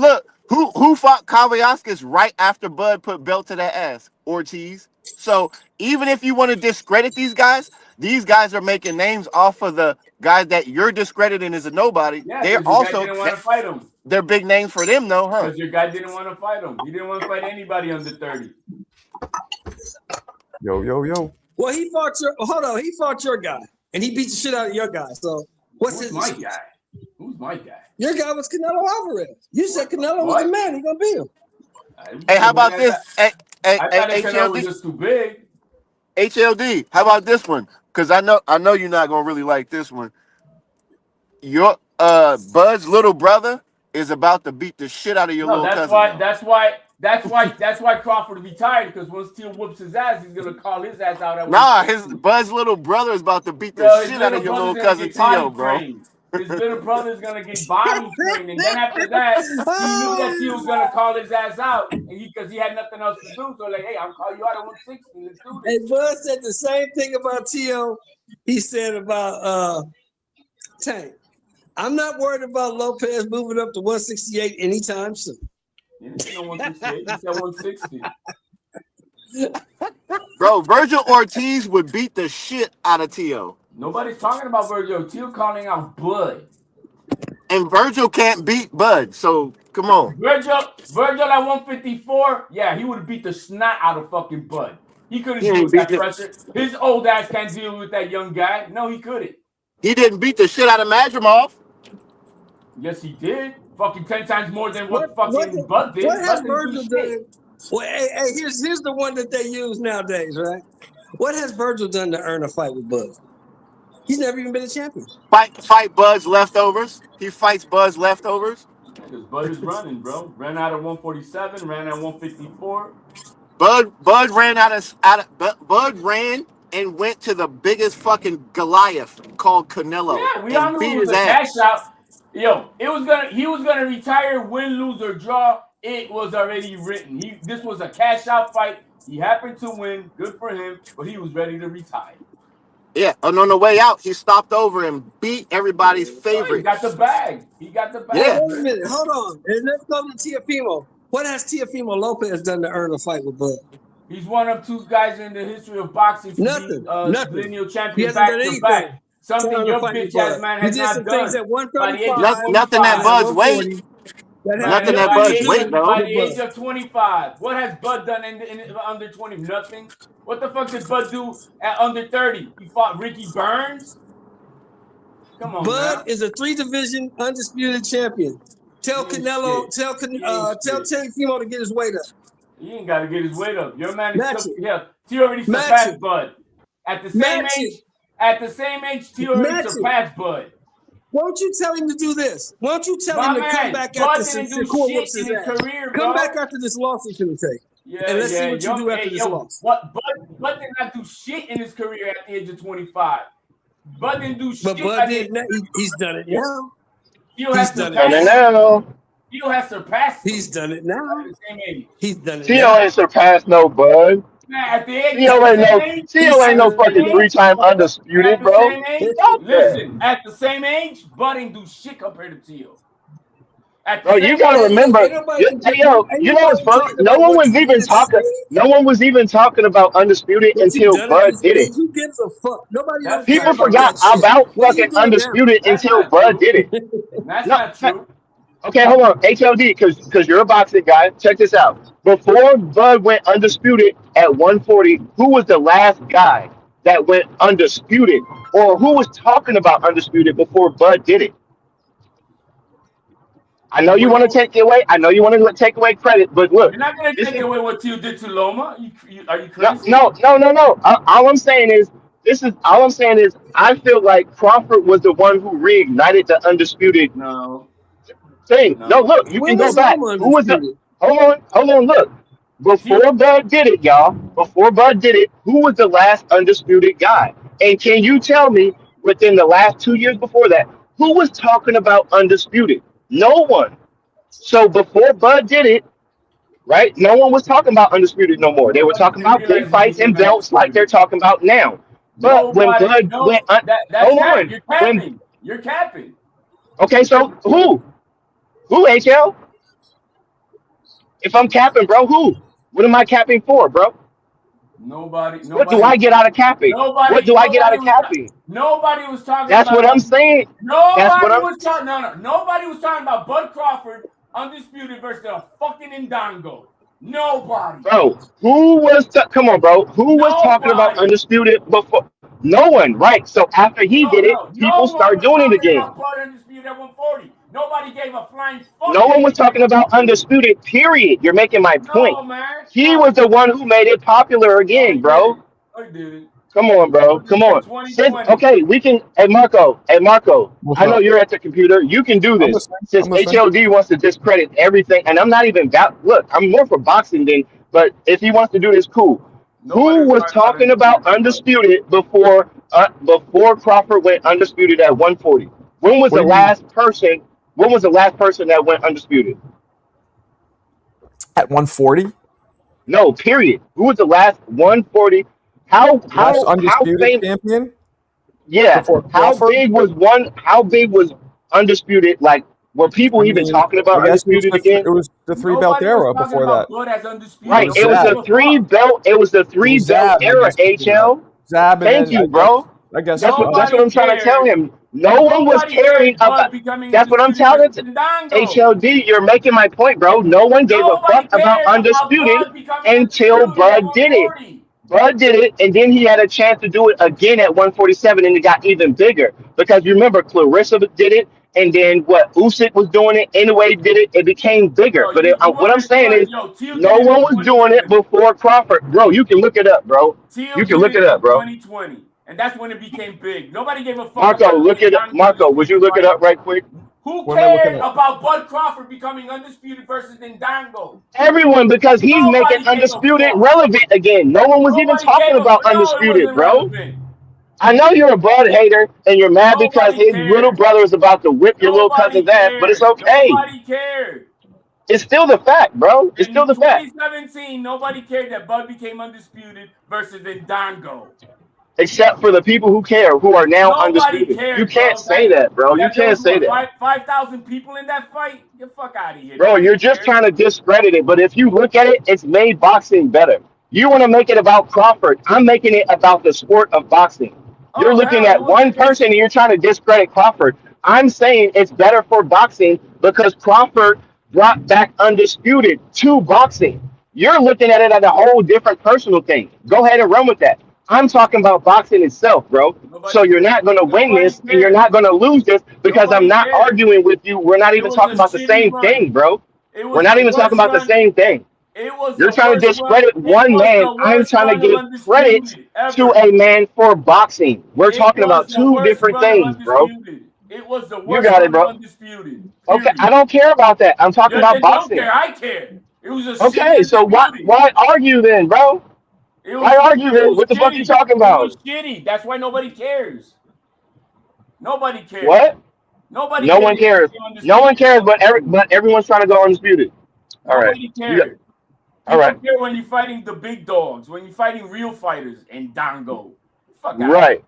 look, who fought Kavaliauskas right after Bud put belt to that ass? Ortiz. So even if you want to discredit these guys are making names off of the guys that you're discrediting as a nobody. Yeah, They're because your guy also didn't want to fight him. they're big names for them, though, huh? Because your guy didn't want to fight him. He didn't want to fight anybody under 30. Yo. Well, he fought your guy, and he beat the shit out of your guy. So what's Who's his my excuse? guy? Who's my guy? Your guy was Canelo Alvarez. You said Canelo was the man. He gonna beat him. Hey, how about this? I thought that Canelo was HLD, just too big. HLD, how about this one? Because I know you're not gonna really like this one. Your Bud's little brother is about to beat the shit out of your No, little cousin. that's why Crawford retired, because once Teal whoops his ass, he's gonna call his ass out at Nah, Bud's little brother is about to beat the his shit out little of your brother's little gonna cousin get body Tio, bro. trained. His little brother's gonna get body trained, and then after that, he knew that Teal was gonna call his ass out, and because he had nothing else to do, so like, hey, I'm calling you out at 160. Let's do this. Hey, Bud said the same thing about Tio. He said about Tank. I'm not worried about Lopez moving up to 168 anytime soon. He didn't say no 168. He said 160. Bro, Virgil Ortiz would beat the shit out of Tio. Nobody's talking about Virgil. Teal calling out Bud. And Virgil can't beat Bud, so come on. Virgil at 154, yeah, he would have beat the snot out of fucking Bud. He couldn't deal with that pressure. His old ass can't deal with that young guy. No, he couldn't. He didn't beat the shit out of Madrimov. Yes, he did. Fucking 10 times more than what fucking Bud did. What has Bud didn't Virgil do done? shit. Well, hey, here's the one that they use nowadays, right? What has Virgil done to earn a fight with Bud? He's never even been a champion. Fight Bud's leftovers. He fights Bud's leftovers. Because Bud is running, bro. Ran out of 147, ran at 154. Bud ran and went to the biggest fucking Goliath called Canelo. Yeah, we all and knew beat it was his a ass. cash out. Yo, he was gonna retire, win, lose, or draw. It was already written. This was a cash out fight. He happened to win. Good for him, but he was ready to retire. Yeah, and on the way out, he stopped over and beat everybody's favorite. He got the bag. Yeah. Wait a minute, hold on. And let's go to Teofimo. What has Teofimo Lopez done to earn a fight with Bud? He's one of two guys in the history of boxing to Nothing. be lineal He champion hasn't back done to anything. back. Something your bitch ass man has he did not some done. things at 135. Nothing at Bud's weight. Nothing at Bud's weight, though. By the age of 25. What has Bud done in under 20? Nothing. What the fuck did Bud do at under 30? He fought Ricky Burns? Come on, Bud now. is a 3-division undisputed champion. Tell Canelo, tell Teofimo to get his weight up. He ain't got to get his weight up. Your man is He already Match surpassed it. Bud. At the Match same age, T already surpassed Bud. Won't you tell him to do this? Won't you tell My him to man, come back Bud after didn't do Shakur shit whoops in his his ass? career, Come bro. back after this loss he's going to take. Yeah, and let's see what you do after this loss. Bud did not do shit in his career at the age of 25. Bud didn't do shit. But Bud he's done it now. He's done it now. Tio has surpassed him. He's done it now. At the same age. He's done it Tio now. ain't surpassed no Bud. Man, at the age, at CEO the ain't same no age, He CEO ain't at no the said same fucking age, 3-time at undisputed, the bro. same age. Stop that. Listen, at the same age, Bud ain't do shit compared to Tio. At the Bro, you same gotta age. look, remember, ain't nobody, hey yo, ain't you know what's nobody funny? talking about what you did at his age. No one was even talking about undisputed What you until done at Bud his did it. age? Who gives a fuck? Nobody don't That's care People not about true. forgot that shit. about What are you fucking doing now? undisputed That's until not Bud true. did it. That's No, not true. okay, hold on. HLD, because you're a boxing guy. Check this out. Before Bud went undisputed at 140, who was the last guy that went undisputed? Or who was talking about undisputed before Bud did it? I know you What want to you? take it away. I know you want to take away credit, but look, You're not gonna this take is away what you did to Loma. Are you no, crazy? no, no, no, no. All I'm saying is, I feel like Crawford was the one who reignited the undisputed No, thing. No, no. look, you When can go was back. Loma Who was the? undisputed? Hold on, look. Tio, Before Bud did it, y'all. Before Bud did it, who was the last undisputed guy? And can you tell me within the last 2 years before that, who was talking about undisputed? No one. So before Bud did it, right? No one was talking about undisputed no more. They were nobody talking even about big realized he fights and became belts like they're undisputed. talking about now. But when Nobody. Bud No, went, that's hold cap. on. You're When capping. You're capping. okay, so who? Who HL? If I'm capping, bro, who? What am I capping for, bro? Nobody. What do Nobody I was. get out of capping? What Nobody. do I get out Nobody of was. capping? Nobody was talking That's about. what I'm saying. That's what Nobody I'm, was talking. No, no. Nobody was talking about Bud Crawford undisputed versus a fucking Indongo. Nobody. bro. Who was? Come on, bro. Who was talking about Nobody. undisputed before? No one, right? So after he No, did it, no. people No one start was doing it talking again. about Bud undisputed at 140. Nobody gave a flying fuck No that one he was was at talking about 140. undisputed. Period. You're making my point. No, man. He No, he was the didn't. one who made it popular No, again, he didn't. bro. No, he didn't. Come on, That bro. was the Come year on. Since 2020. okay, we can. Hey, Marco. Hey, Marco. What's I know up? you're at the computer. You can do I'm this. listening. Since I'm listening. HLD wants to discredit everything, and I'm not even about. Look, I'm more for boxing than. But if he wants to do this, cool. Nobody Who was was talking about talking about undisputed for Bud. undisputed before Crawford went undisputed at 140? When was What the do you mean last person? When was the last person that went undisputed? at 140? No, period. Who was the last 140? Last How undisputed famous? champion Yeah. before How Crawford? big was one? How big was undisputed? Like, were people I even mean, talking I about guess undisputed again? it was the three belt Nobody was era talking before that. about Bud as It undisputed. Right. was It Nobody was gave Zab. the a three fuck. belt. It was the It three was belt Zab, I era. guess, before that. HL. Zab, and Thank then you, bro. I guess That's what Nobody I'm trying to tell cared. him. No one was Nobody caring cared about. Bud becoming That's what I'm undisputed versus telling. Ndango. HLD, you're making my point, bro. No one gave a Nobody fuck about cared about undisputed Bud becoming until undisputed at Bud did it. 140. Bud did it, and then he had a chance to do it again at 147, and it got even bigger. Because you remember, Clarissa did it, and then what? Usyk was doing it. Anyway, did it. It became bigger. Yo, But you what I'm saying is, yo, Teal no did it in one was doing it 2020. before Crawford, bro. You can look it up, bro. Teal You can did look it it in up, bro. 2020. And that's when it became big. Nobody gave a fuck Marco, about the look it. Ndango Marco, would you undisputed look it fight. up right quick? Who what am I looking cared at? about Bud Crawford becoming undisputed versus Ndango? Everyone, because he's making Nobody gave a undisputed fuck. relevant again. No one was even Nobody talking gave a about no, it undisputed, wasn't bro. relevant. I know you're a Bud hater and you're mad because Nobody his little cared. brother is about to whip your little Nobody cousin's ass, but it's cared. okay. Nobody cared. It's still the fact, bro. It's still In the fact. 2017, nobody cared that Bud became undisputed versus Ndango. Except for the people who care, who are now Nobody undisputed. You cared, can't bro. say that, bro. You That there can't was say what that. 5,000 people in that fight. Get the fuck out of here. Bro, Nobody you're just cared. trying to discredit it. But if you look at it, it's made boxing better. You want to make it about Crawford. I'm making it about the sport of boxing. You're Oh looking hell, it at was. one person and you're trying to discredit Crawford. I'm saying it's better for boxing because Crawford brought back undisputed to boxing. You're looking at it as a whole different personal thing. Go ahead and run with that. I'm talking about boxing itself, bro. So Nobody you're cared. not going to win Nobody this and you're cared. not going to lose this because I'm Nobody not cared. arguing with you. We're not It even was a talking about the shitty same run. thing, bro. It We're was not the even talking worst about the run. same thing. It was You're the trying to worst run. discredit It one was man. the I'm worst trying to run of give credit undisputed to ever. a man for boxing. We're It talking was about the two worst different run of things, bro. undisputed. It was the You worst got it, run of bro. undisputed. Okay, I Period. don't care about that. I'm talking about Then don't boxing. care. I care. It was a shitty Okay, so undisputed. why argue then, bro? It Why was argue it then? was What the fuck you shitty. talking It was about? shitty. That's why nobody cares. Nobody cares. What? Nobody No cared one that he cares. became No one undisputed, cares, bro. but everyone's trying to go undisputed. All right. Nobody You got cared. All right. care when you're fighting the big dogs, when you're fighting real fighters and Dongo. Fuck out. Right.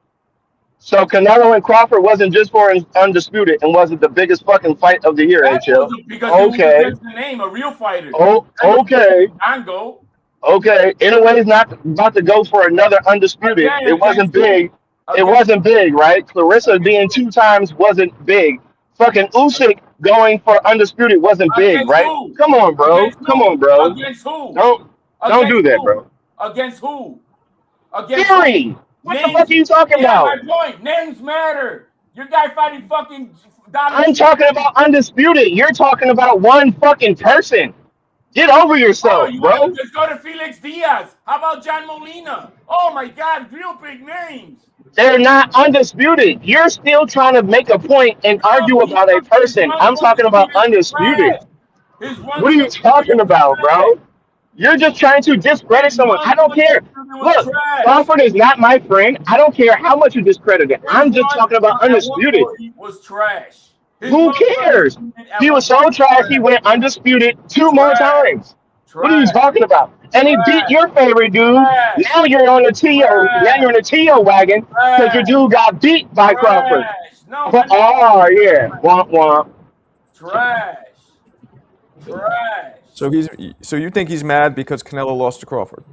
So Canelo and Crawford wasn't just for Undisputed and wasn't the biggest fucking fight of the year, That HL. was because it was Okay. against the name, a real fighter. Oh, okay. Dongo. Okay. Anyway's not about to go for another Undisputed. Again, It wasn't against who? big. It Against wasn't big, right? Clarissa being 2 times wasn't big. Fucking Usyk going for Undisputed wasn't big, against right? who? Come on, bro. Against Come who? on, bro. Against who? Don't Against do that, who? bro. Against who? Against Fury. What the names. fuck are you talking Yeah, about? my point. Names matter. Your guy fighting fucking Donald. I'm talking about Undisputed. You're talking about one fucking person. Get over Oh, yourself, you bro. want to just go to Felix Diaz? How about John Molina? Oh my God, real big names. They're not undisputed. You're still trying to make a point and argue about a person. I'm talking about undisputed. His What are you one talking about, bro? You're just trying to discredit someone. I don't care. Look, Crawford is not my friend. I don't care how much you discredit it. I'm just talking about undisputed. Was trash. Who cares? He was so trash he went undisputed 2 more times. What are you talking about? And he beat your favorite dude. Now you're on the T.O. Now you're in the T.O. wagon because your dude got beat by Crawford. No, oh yeah, womp womp. Trash. Trash. So you think he's mad because Canelo lost to Crawford?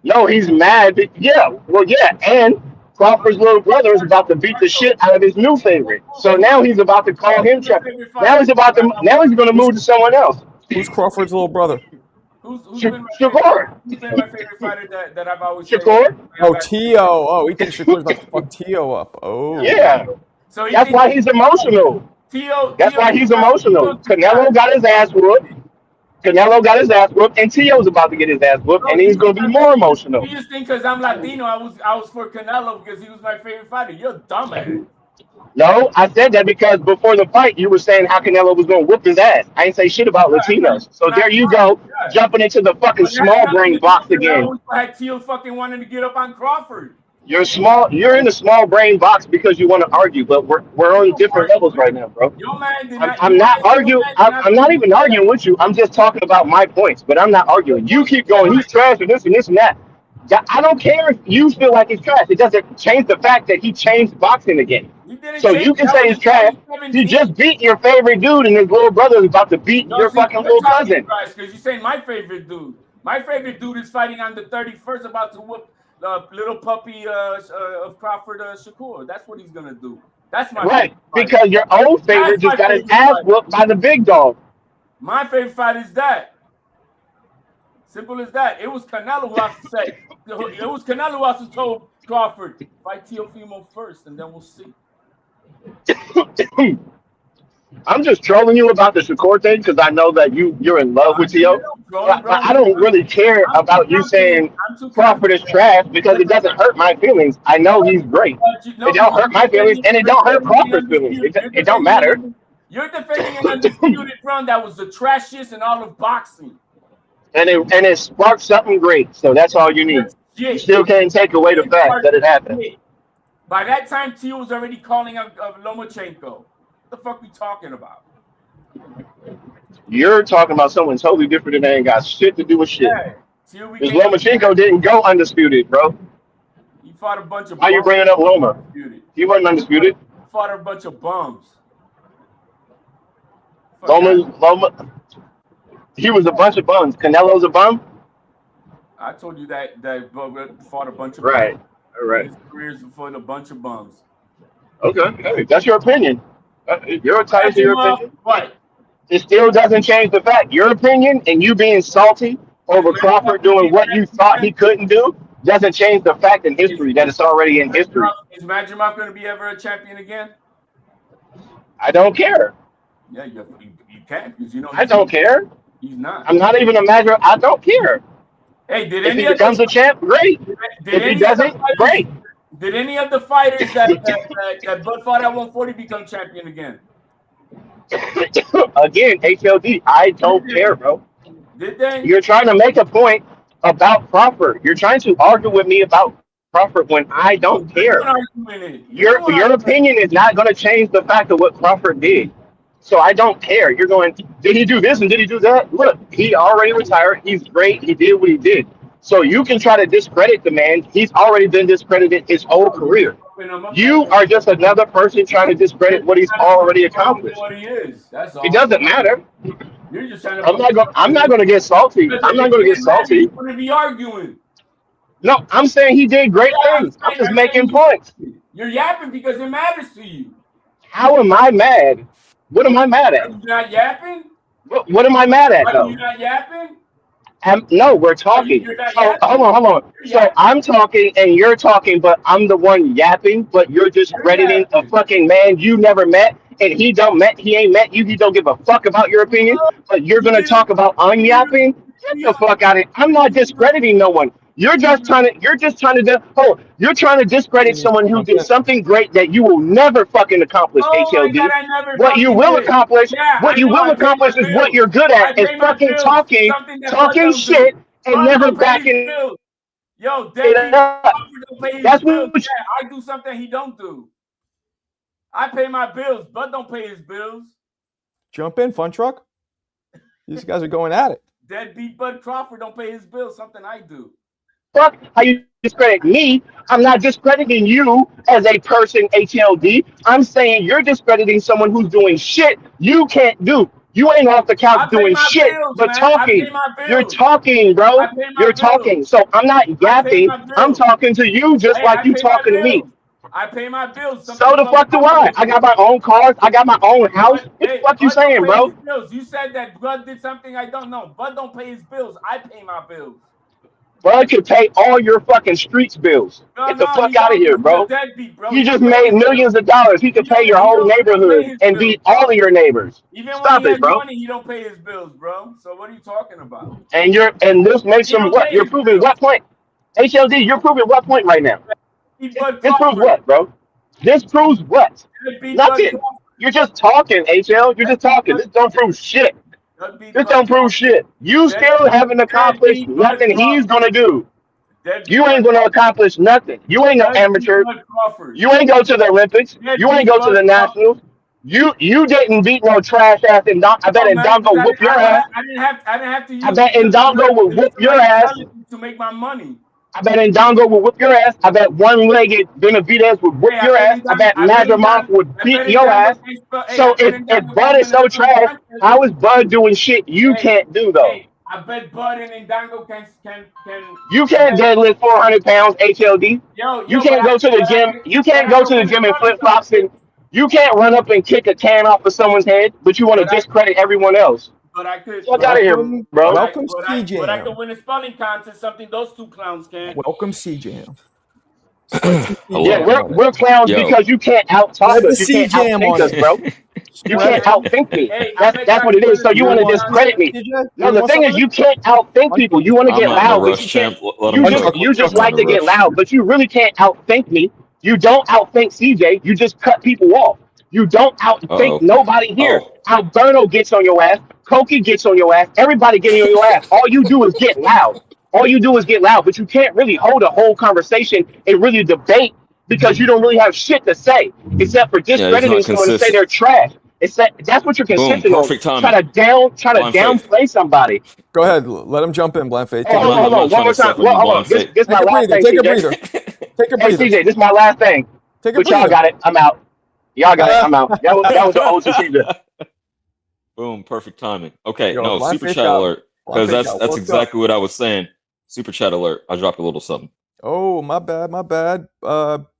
No, he's mad. Yeah, well, yeah, and Crawford's little brother is about to beat the shit out of his new favorite. So now he's about to call him champ. Now he's going to move to someone else. Who's Crawford's little brother? Who's Shakur. Who's been my favorite fighter that I've always Shakur? Oh, T.O. Oh, he thinks Shakur's about to fuck T.O. up. Oh. Yeah. So that's why he's emotional. That's why he's emotional. Canelo got his ass whooped. Canelo got his ass whooped, and T.O.'s about to get his ass whooped, and he's going to be more emotional. You just think because I'm Latino, I was for Canelo because he was my favorite fighter. You're a dumbass. No, I said that because before the fight, you were saying how Canelo was going to whoop his ass. I ain't say shit about Latinos. So there you go, jumping into the fucking small brain box again. I had Teal fucking wanting to get up on Crawford. You're in the small brain box because you want to argue, but we're on different levels right now, bro. I'm not arguing. I'm not even arguing with you. I'm just talking about my points, but I'm not arguing. You keep going. He's trash and this and that. I don't care if you feel like he's trash. It doesn't change the fact that he changed boxing again. So you can say he's trash. You just beat your favorite dude, and his little brother is about to beat your fucking little cousin. Because you're saying my favorite dude. My favorite dude is fighting on the 31st, about to whoop little puppy of Crawford Shakur. That's what he's gonna do. That's my right. Because your old favorite just got his ass whooped by the big dog. My favorite fight is that. Simple as that. It was Canelo who has to say. It was Canelo who has to told Crawford, fight Teofimo first, and then we'll see. I'm just trolling you about the Shakur thing because I know that you're in love with Teo. But I don't really care about you saying Crawford is trash because it doesn't hurt my feelings. I know he's great. It don't hurt my feelings and it don't hurt Crawford's feelings. It don't matter. You're defending an undisputed run that was the trashiest in all of boxing. And it sparked something great. So that's all you need. You still can't take away the fact that it happened. By that time, Teo was already calling out Lomachenko. What the fuck we talking about? You're talking about someone totally different and they ain't got shit to do with shit. Yeah. Because Lomachenko didn't go undisputed, bro. He fought a bunch of Why you bringing up Loma? He wasn't undisputed. He fought a bunch of bums. Loma. He was a bunch of bums. Canelo's a bum? I told you that fought a bunch of right. bums. All right. His career's fought a bunch of bums. Okay. Hey, that's your opinion. You're entitled to your opinion. Right. It still doesn't change the fact. Your opinion and you being salty over Crawford doing what you thought he couldn't do doesn't change the fact in history that it's already in history. Is Madrimov going to be ever a champion again? I don't care. Yeah, you can't because you know. I don't care. He's not. I'm not even a Madrimov. I don't care. Hey, if he becomes a champ, great. If he doesn't, great. Did any of the fighters that Bud fought at 140 become champion again? Again, HLD, I don't care, bro. Did they? You're trying to make a point about Crawford. You're trying to argue with me about Crawford when I don't care. Your opinion is not going to change the fact of what Crawford did. So I don't care. You're going, did he do this and did he do that? Look, he already retired. He's great. He did what he did. So you can try to discredit the man. He's already been discredited his whole No, you're career. just pumping him up like You that. are just another person trying to You're discredit just what he's trying to pump already him up more than accomplished. what he is. That's It all. doesn't matter. You're just trying to pump him up I'm more not than gonna what he get is. salty. Because I'm if not it gonna get didn't matter, salty. you wouldn't be arguing. No, I'm saying he did great Yeah, things. I'm just I'm saying making points. you're yapping because it matters to you. How am I mad? What am I mad Are at? you not yapping? What am I mad at Are you though? not yapping? No, we're Are you? talking. You're not So yapping. hold on. You're So yapping. I'm talking and you're talking, but I'm the one yapping. But you're You're discrediting a yapping. fucking man you never met, and he ain't met you. He don't give a fuck about your opinion. No, But you're you gonna didn't. talk about I'm You didn't. yapping. Get You the fuck out of it. I'm not didn't. discrediting no one. You're trying to discredit Needs someone to who jump did in. something great that you will never fucking accomplish. Oh my God, HLD. I never What you fucking will did. accomplish, Yeah, what I you know. will I pay my accomplish is what bills. you're good I at is pay my fucking bills. Something that Bud talking don't do. shit and Bud never don't pay his backing bills. Yo, it deadbeat up. Crawford don't pay his That's bills. what Yeah, I do something he don't do. I pay my bills. Bud don't pay his bills. Jump in, Fun Truck. These guys are going at it. Deadbeat Bud Crawford don't pay his bills. Something I do. fuck how you discredit me. I'm not discrediting you as a person, HLD. I'm saying you're discrediting someone who's doing shit you can't do. You ain't off the couch I pay doing my shit, bills, but man. I pay talking. my You're bills. talking, I bro. pay my You're bills. talking. So I'm not I pay yapping. my I'm bills. talking to you just Hey, like I you pay my talking to me. bills. I pay my bills. So Something the Bud fuck do Crawford I. don't I do. got my own cars. I got my own house. Bud, What the hey, fuck you Bud don't saying, pay bro? his bills. You said that Bud did something I don't know. Bud don't pay his bills. I pay my bills. Bud can pay all your fucking streets bills. No, Get the no, fuck he out of don't here, because he's a bro. deadbeat, bro. He He just don't pay made his bills. millions of dollars. He could pay your whole He don't pay neighborhood his and bills, beat all bro. of your neighbors. Even when he Stop it, has bro. money, he don't pay his bills, bro. So what are you talking about? And this makes He him don't what? pay You're his proving bills. what point? HLD, you're proving what point right now? He Bud This proves Crawford. what, bro? This proves what? Deadbeat Bud Nothing. Crawford. You're just talking, HL. You're just Deadbeat talking. Bud, This don't prove shit. deadbeat This Bud don't prove Crawford. shit. You Dead, still haven't accomplished deadbeat Bud nothing he's Crawford. gonna do. You Deadbeat ain't Bud gonna Crawford. accomplish nothing. You ain't no Deadbeat amateur. Bud Crawford. You ain't go to the Olympics. You ain't Deadbeat go to Bud the Crawford. Nationals. You didn't beat no trash ass and I bet No, man, Ndongo because whoop your I don't have ass. I didn't have to I use bet Ndongo will whoop your my ass. intelligence to make my money. I bet Ndongo will whoop your ass. I bet one-legged Benavidez would whoop Hey, your ass. I bet Nazarmoff would I beat bet your Ndango ass. can spell. Hey, So I bet if Ndango can Bud is even so spell trash, Sanchez. how is Bud doing shit you Hey, can't do though? hey, I bet Bud and Ndango You can can't have. deadlift 400 pounds HLD. You Yo, can't go to the gym. You can't but I go can to the win a gym in spelling flip flops contest. and you can't run up and kick a can off of someone's head, but you want to But discredit everyone else. I could, Fuck out of here, Welcome, bro. welcome, but I CJM. could win a spelling contest. Something those two clowns can't. Welcome, CJM. Spread some Yeah, CJM Hello. on it. we're clowns Yo. because you can't out talk Spread the us. You can't CJM outthink on us, it. bro. You Yo, Spread can't it. outthink me. hey, I bet That's I what it could is. win a So you You want to spelling want some of discredit it, contest. me. CJ? No, You the want thing some is of it? you can't outthink Fun people. You want to I'm get not in a loud, but you rush, can't. champ. Let him cook. You I'm just not in like a to get rush. loud, but you really can't outthink me. You don't outthink CJ. You just cut people off. You don't Uh outthink oh. nobody here. Oh. Alberto gets on your ass. Koki gets on your ass. Everybody getting on your ass. All you do is get loud. All you do is get loud, but you can't really hold a whole conversation and really debate because you don't really have shit to say except for Yeah, he's discrediting not someone to say consistent. they're trash. That's what you're Boom. consistent on. Perfect timing. Try to Blind faith. downplay somebody. Go ahead. Let him jump in, Blind Faith. Oh, Take a Blind. I'm hold breather. on, not one trying more to time. suffer Well, you, hold on. blind This faith. this Take my a last breather. thing, Take a CJ. breather. Take a Hey, breather. CJ, this is my last thing. Take a But y'all breather. got it. I'm out. Y'all got it. I'm out. That was the old CJ. Boom. Perfect timing. Okay. Yo, No, Blind super Faith chat got alert. Blind Because Faith that's got that's worked up. exactly what I was saying. Super chat alert. I dropped a little something. Oh, my bad, my bad.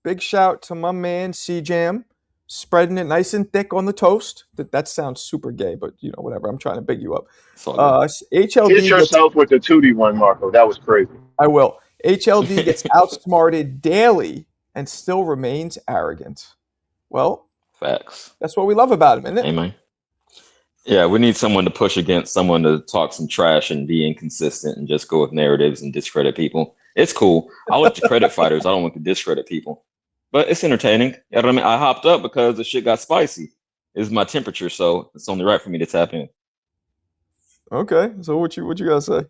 Big shout to my man C-Jam, spreading it nice and thick on the toast. That sounds super gay, but you know, whatever. I'm trying to big you up. It's all good. Hit HLD gets, yourself with the Tootie one, Marco. That was crazy. I will. HLD gets outsmarted daily and still remains arrogant. Well, Facts. that's what we love about him, isn't it? Amen. Yeah, we need someone to push against someone to talk some trash and be inconsistent and just go with narratives and discredit people. It's cool. I like to credit fighters. I don't want to discredit people. But it's entertaining. You know what I mean? I hopped up because the shit got spicy. It's my temperature, so it's only right for me to tap in. Okay, so what you gotta say?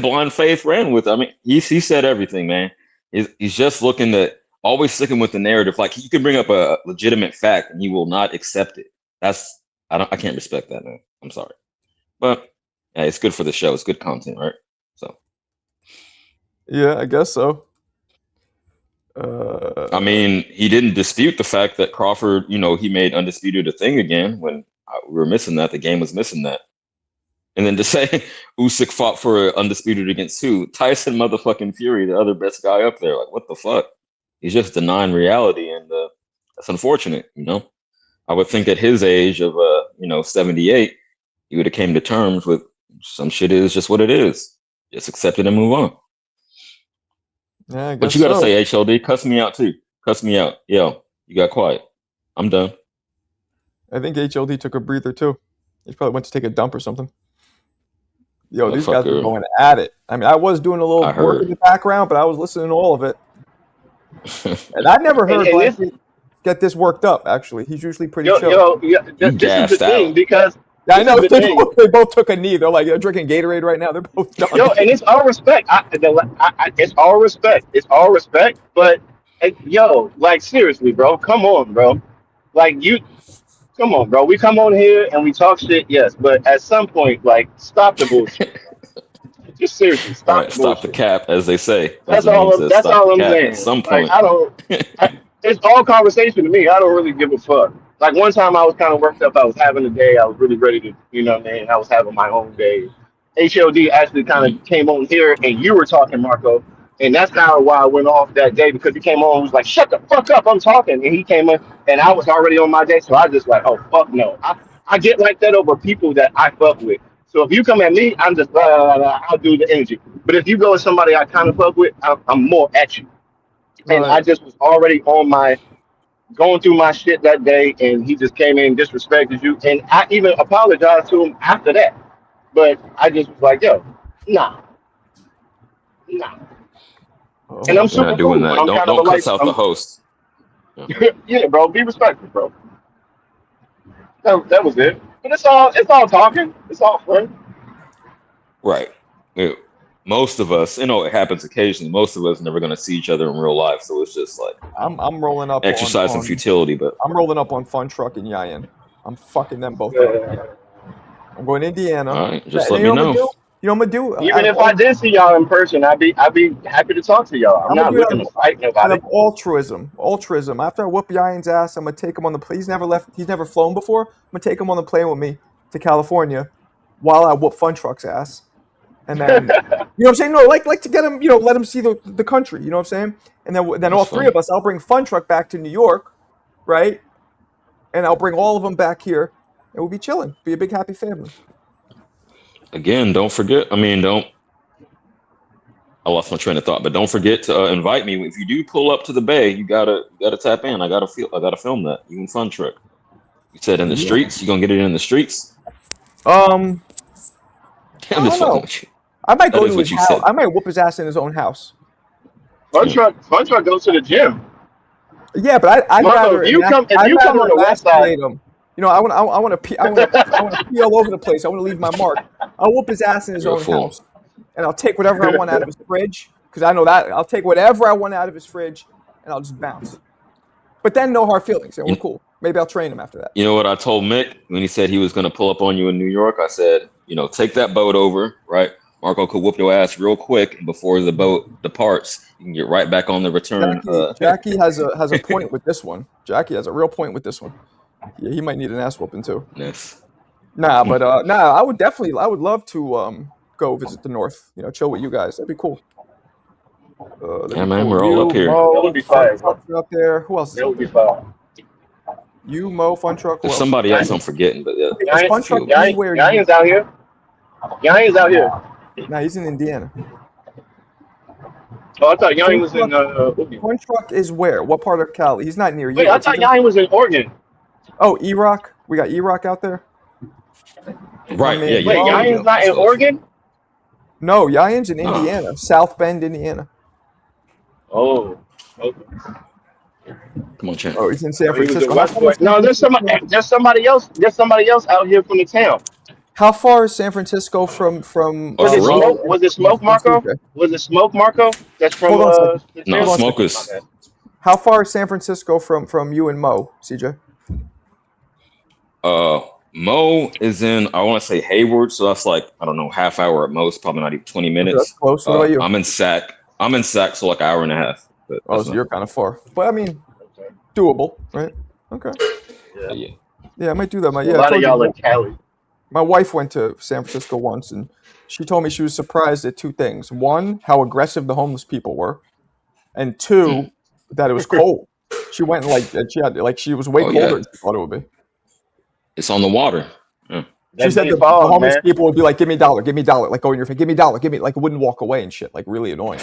Blind Faith ran with it. I mean, he said everything, man. He's just looking to always sticking with the narrative. Like you can bring up a legitimate fact and he will not accept it. I can't respect that, man. I'm sorry, but yeah, it's good for the show. It's good content, right? So Yeah, I guess so. I mean, he didn't dispute the fact that Crawford, he made Undisputed a thing again when we were missing that. The game was missing that. And then to say Usyk fought for Undisputed against who? Tyson motherfucking Fury, the other best guy up there. Like, what the fuck? He's just denying reality, and that's unfortunate, I would think at his age of 78, he would have came to terms with some shit is just what it is. Just accept it and move on. Yeah, I But guess you gotta so. say, HLD, cuss me out too. Cuss me out. Yo, you got quiet. I'm done. I think HLD took a breather too. He probably went to take a dump or something. Yo, these guys were Motherfucker. going at it. I mean, I was doing a little I work in heard. the background, but I was listening to all of it. And I never heard And this, Blanchett get this worked up, actually. He's usually pretty yo, chill. You this is the gassed thing out. because Yeah, I this know. is the thing. They both took a knee. They're like, they're drinking Gatorade right now. They're both done. Yo, and it's all respect. It's all respect. It's all respect. But yo, like seriously, bro, come on, bro. Like come on, bro. We come on here and we talk shit, yes, but at some point, like, stop the bullshit, bro. Just seriously, All stop right, the stop the bullshit. cap, as they say. As That's the meme all. says, That's stop the all I'm cap at saying. some Like, point. it's all conversation to me. I don't really give a fuck. Like one time, I was kind of worked up. I was having a day. I was really ready to, what I mean. I was having my own day. HLD actually kind Mhm. of came on here, and you were talking, Marco, and that's kind of why I went off that day because he came on and was like, "Shut the fuck up, I'm talking," and he came in, and I was already on my day, so I just like, "Oh fuck no." I get like that over people that I fuck with. So if you come at me, I'm just I'll do the energy. But if you go with somebody I kind of fuck with, I'm more at you. And I Right. just was already on my going through my shit that day, and he just came in and disrespected you. And I even apologized to him after that. But I just was like, yo, nah, nah. And I'm Oh, We're super not doing cool, but that. I'm Don't kind of a don't cuss light. out the host. Yeah. Yeah, bro, be respectful, bro. That was it. But it's all talking. It's all fun. Right. Yeah. Most of us, it happens occasionally. Most of us never going to see each other in real life, so it's just like I'm rolling up exercise in futility. But I'm rolling up on Fun Truck and Yayan. I'm fucking them both up. Uh, I'm going to Indiana. all right, just And let you me know what I'm know. gonna do? You know what I'm gonna do? Even if I did see y'all in person, I'd be happy to talk to y'all. I'm I'm gonna not do it looking to fight out nobody. of altruism. Altruism. After I whoop Yayan's ass, I'm gonna take him on the plane. He's never flown before. I'm gonna take him on the plane with me to California while I whoop Fun Truck's ass. And then you know what I'm saying? No, like to get him, let him see the country, you know what I'm saying? And then all That's three of funny. us, I'll bring Fun Truck back to New York, right? And I'll bring all of them back here and we'll be chilling. Be a big happy family. Again, don't forget. I mean, don't. I lost my train of thought, but don't forget to invite me if you do pull up to the Bay. You gotta tap in. I gotta film that. You and Fun Truck. You said in the Yeah. streets. You gonna get it in the streets? I I'm just don't fucking know. with you. I might That go is to his what you house. said. I might whoop his ass in his own house. Yeah. Fun truck goes to the gym. Yeah, but I'd Marco, rather if I'd you come rather on the west side, emasculate him. I want to pee all over the place. I want to leave my mark. I'll whoop his ass in his You're a own fool. house, and I'll take whatever I want out of his fridge because I know that I'll take whatever I want out of his fridge, and I'll just bounce. But then no hard feelings, and we're You, cool. Maybe I'll train him after that. you know what I told Mick when he said he was gonna pull up on you in New York? I said, take that boat over, right? Marco could whoop your ass real quick, and before the boat departs, you can get right back on the return. Jackie has a point with this one. Jackie has a real point with this one. Yeah, he might need an ass whooping too. Yes. Nah, but I would love to go visit the North. Chill with you guys. That'd be cool. That'd Yeah, be man, cool. we're all up You, here. that would Mo, be Fun fire, bro. Truck's out there. Who else is That out would be there? fire. You, Mo, Fun Truck. Who There's else? somebody else I'm forgetting, but yeah, Is there's a Fun Truck few of us. anywhere near? Giants out here. Giants out here. Nah, he's in Indiana. Oh, I thought Yanni Fun was Truck. in Oregon. Fun Truck is where? What part of Cali? He's not near Wait, you, I right, thought TJ? Yanni was in Oregon. Oh, E-Rock. We got E-Rock out there. My Right? man Yeah, yeah. Wait, There Mo. we Yanni's go. not That's in what I was thinking. Oregon. No, Yayan's in No. Indiana, South Bend, Indiana. Oh, okay. Come on, champ. Oh, he's in San Oh, he was in Francisco. How far is Westport. San No, Francisco? there's somebody else. There's somebody else out here from the town. How far is San Francisco from Was Oh, it for real? Mo Smoke? Was it and Smoke Marco? CJ? Was it Smoke Marco? That's from Hold on a second. the No, Hold town. on a smoke second. My is bad. How far is San Francisco from you and Mo, CJ? Mo is in, I want to say Hayward, so that's like, I don't know, half hour at most, probably not even 20 Okay, that's minutes. close. What about you? I'm in Sac. So like an hour and a half. But Oh, that's so not. you're kind of far, but I mean, Okay. doable, right? Okay. Yeah. Yeah. Yeah, I might do that. So a I lot of told y'all you. in Cali. My wife went to San Francisco once, and she told me she was surprised at two things: one, how aggressive the homeless people were, and two, that it was cold. She went and she was way Oh colder yeah, than she thought it would be. it's on the water. Yeah. She That said big the fog, homeless man. people would be like, "Give me a dollar, give me a dollar," like go in your face, "Give me a dollar, give me," like wouldn't walk away and shit, like really annoying.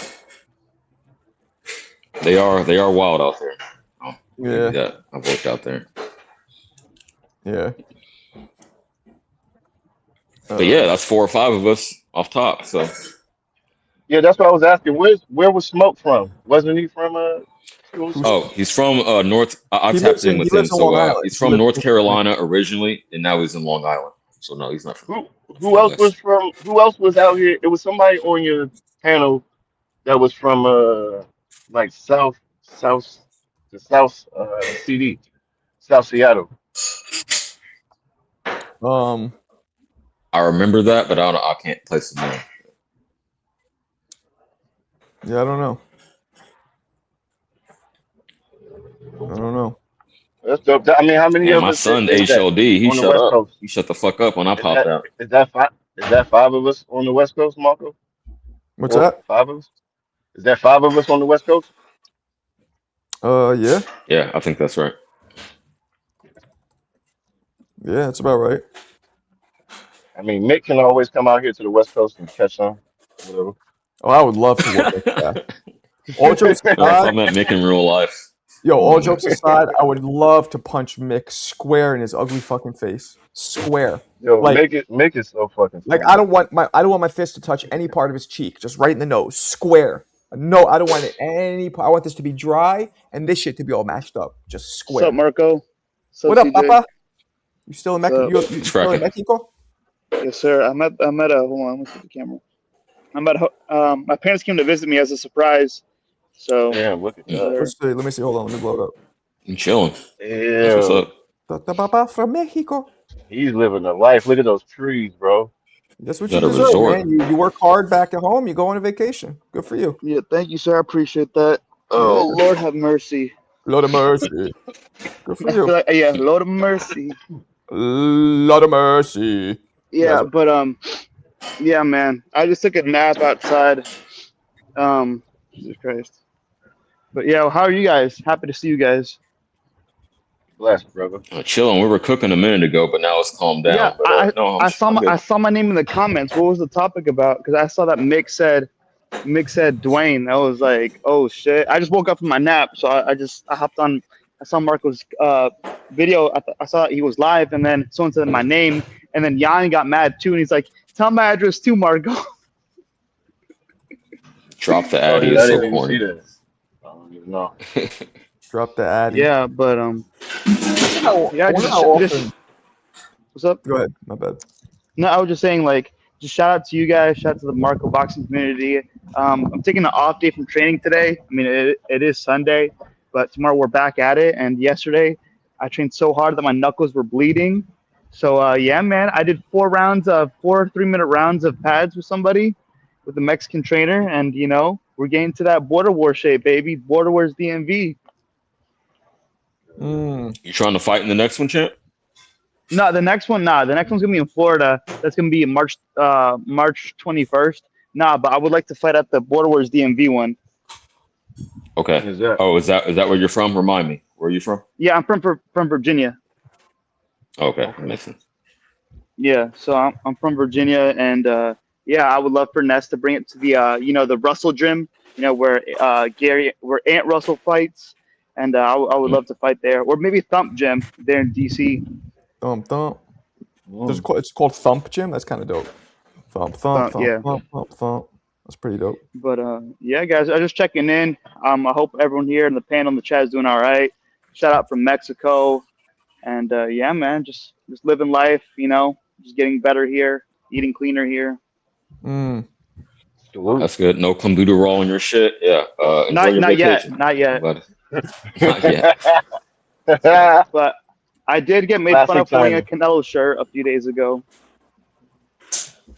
They are wild out there. I'll give you Yeah, that. I've worked out there. yeah. But yeah, that's 4 or 5 of us off top. So Yeah, that's what I was asking. Where was Smoke from? Wasn't he from Who's School? he's from North. I tapped in he with him. lives in So Long Island. he's from North Carolina originally, and now he's in Long Island. So no, he's not Who from else was West. from? Who else was out here? It was somebody on your panel that was from like the South CD, South Seattle. Um, I remember that, but I can't place the name. yeah, I don't know. That's dope. I mean, how many And of my us son is that HLD, he on the shut West up. Coast? He shut the fuck up when I Is popped that out. is that five? Is that five of us on the West Coast, Marco? What's Four, that? five of us? Is that five of us on the West Coast? Yeah, Yeah, I think that's right. yeah, that's about right. I mean, Mick can always come out here to the West Coast and catch some, whatever. Oh, I would love to work with that. All jokes Yo, if I aside, met Mick in real life, all jokes aside, I would love to punch Mick square in his ugly fucking face. Square. Yo, Like, Mick is so fucking I funny. don't want my fist to touch any part of his cheek, just right in the nose, square. No, I don't want it any part. I want this to be dry and this shit to be all mashed up, just What's up, square. Marco? What's up, What up, CJ? Papa? You still in What's Mexico? up? You it's still in cracking. Mexico? Yes, sir. I'm at hold on, let's get the camera. I'm at my parents came to visit me as a surprise. So Damn, look at that. there. Let's see. Let me see. Hold on. Let me blow it up. I'm chilling. That's what's Ew. up. The Papa from Mexico. He's living the life. Look at those trees, bro. That's what Is you that a deserve, resort? man. You work hard back at home. You go on a vacation. Good for you. Yeah, thank you, sir. I appreciate that. Yeah. Oh, Lord have mercy. Lot of mercy. Good for I feel you. like, yeah, Lord of mercy. Lot of mercy. You guys Yeah, but yeah, man. I just took a nap outside. Jesus Christ. But yeah, how are you guys? Happy to see you guys. Blessed, brother. Chilling. We were cooking a minute ago, but now it's calmed Yeah, down. But no, I'm I good. saw my name in the comments. What was the topic about? Because I saw that Mick said Dwayne. I was like, oh shit. I just woke up from my nap, so I hopped on. I saw Marco's video. I saw he was live, and then someone said my name, and then Yanni got mad too, and he's like, tell my address too, Marco. Drop the Oh, Addy yeah, is I so didn't even see corny. that. I don't even know. drop the Addy. Yeah, but yeah, I wonder how often. what's up? Go ahead. My bad. No, I was just saying, like, just shout out to you guys, shout out to the Marco boxing community. I'm taking an off day from training today. I mean, it is Sunday, but tomorrow we're back at it. And yesterday, I trained so hard that my knuckles were bleeding. So yeah, man, I did 4 3-minute rounds of pads with somebody, with the Mexican trainer, and we're getting to that border war shape, baby. Border wars DMV. You trying to fight in the next one, champ? No, the next one, nah. The next one's gonna be in Florida. That's gonna be March 21st. Nah, but I would like to fight at the Border Wars DMV one. Okay. When is that? Oh, is that where you're from? Remind me. Where are you from? Yeah, I'm from Virginia. Okay, that makes sense. Yeah, so I'm from Virginia, and yeah, I would love for Ness to bring it to the the Russell Gym, where Aunt Russell fights, and I would love to fight there, or maybe Thump Gym there in DC. Thump. Mm. It's called Thump Gym. That's kind of dope. Thump. Yeah. Thump. That's pretty dope. But yeah, guys, I'm just checking in. I hope everyone here in the panel in the chat is doing all right. Shout out from Mexico, and yeah, man, just living life. Just getting better here, eating cleaner here. Salute. That's good. No clenbuterol in your shit. Yeah. Enjoy your Not yet, vacation. not yet. But not yet. But I did get made fun Classic of for wearing a timing. Canelo shirt a few days ago.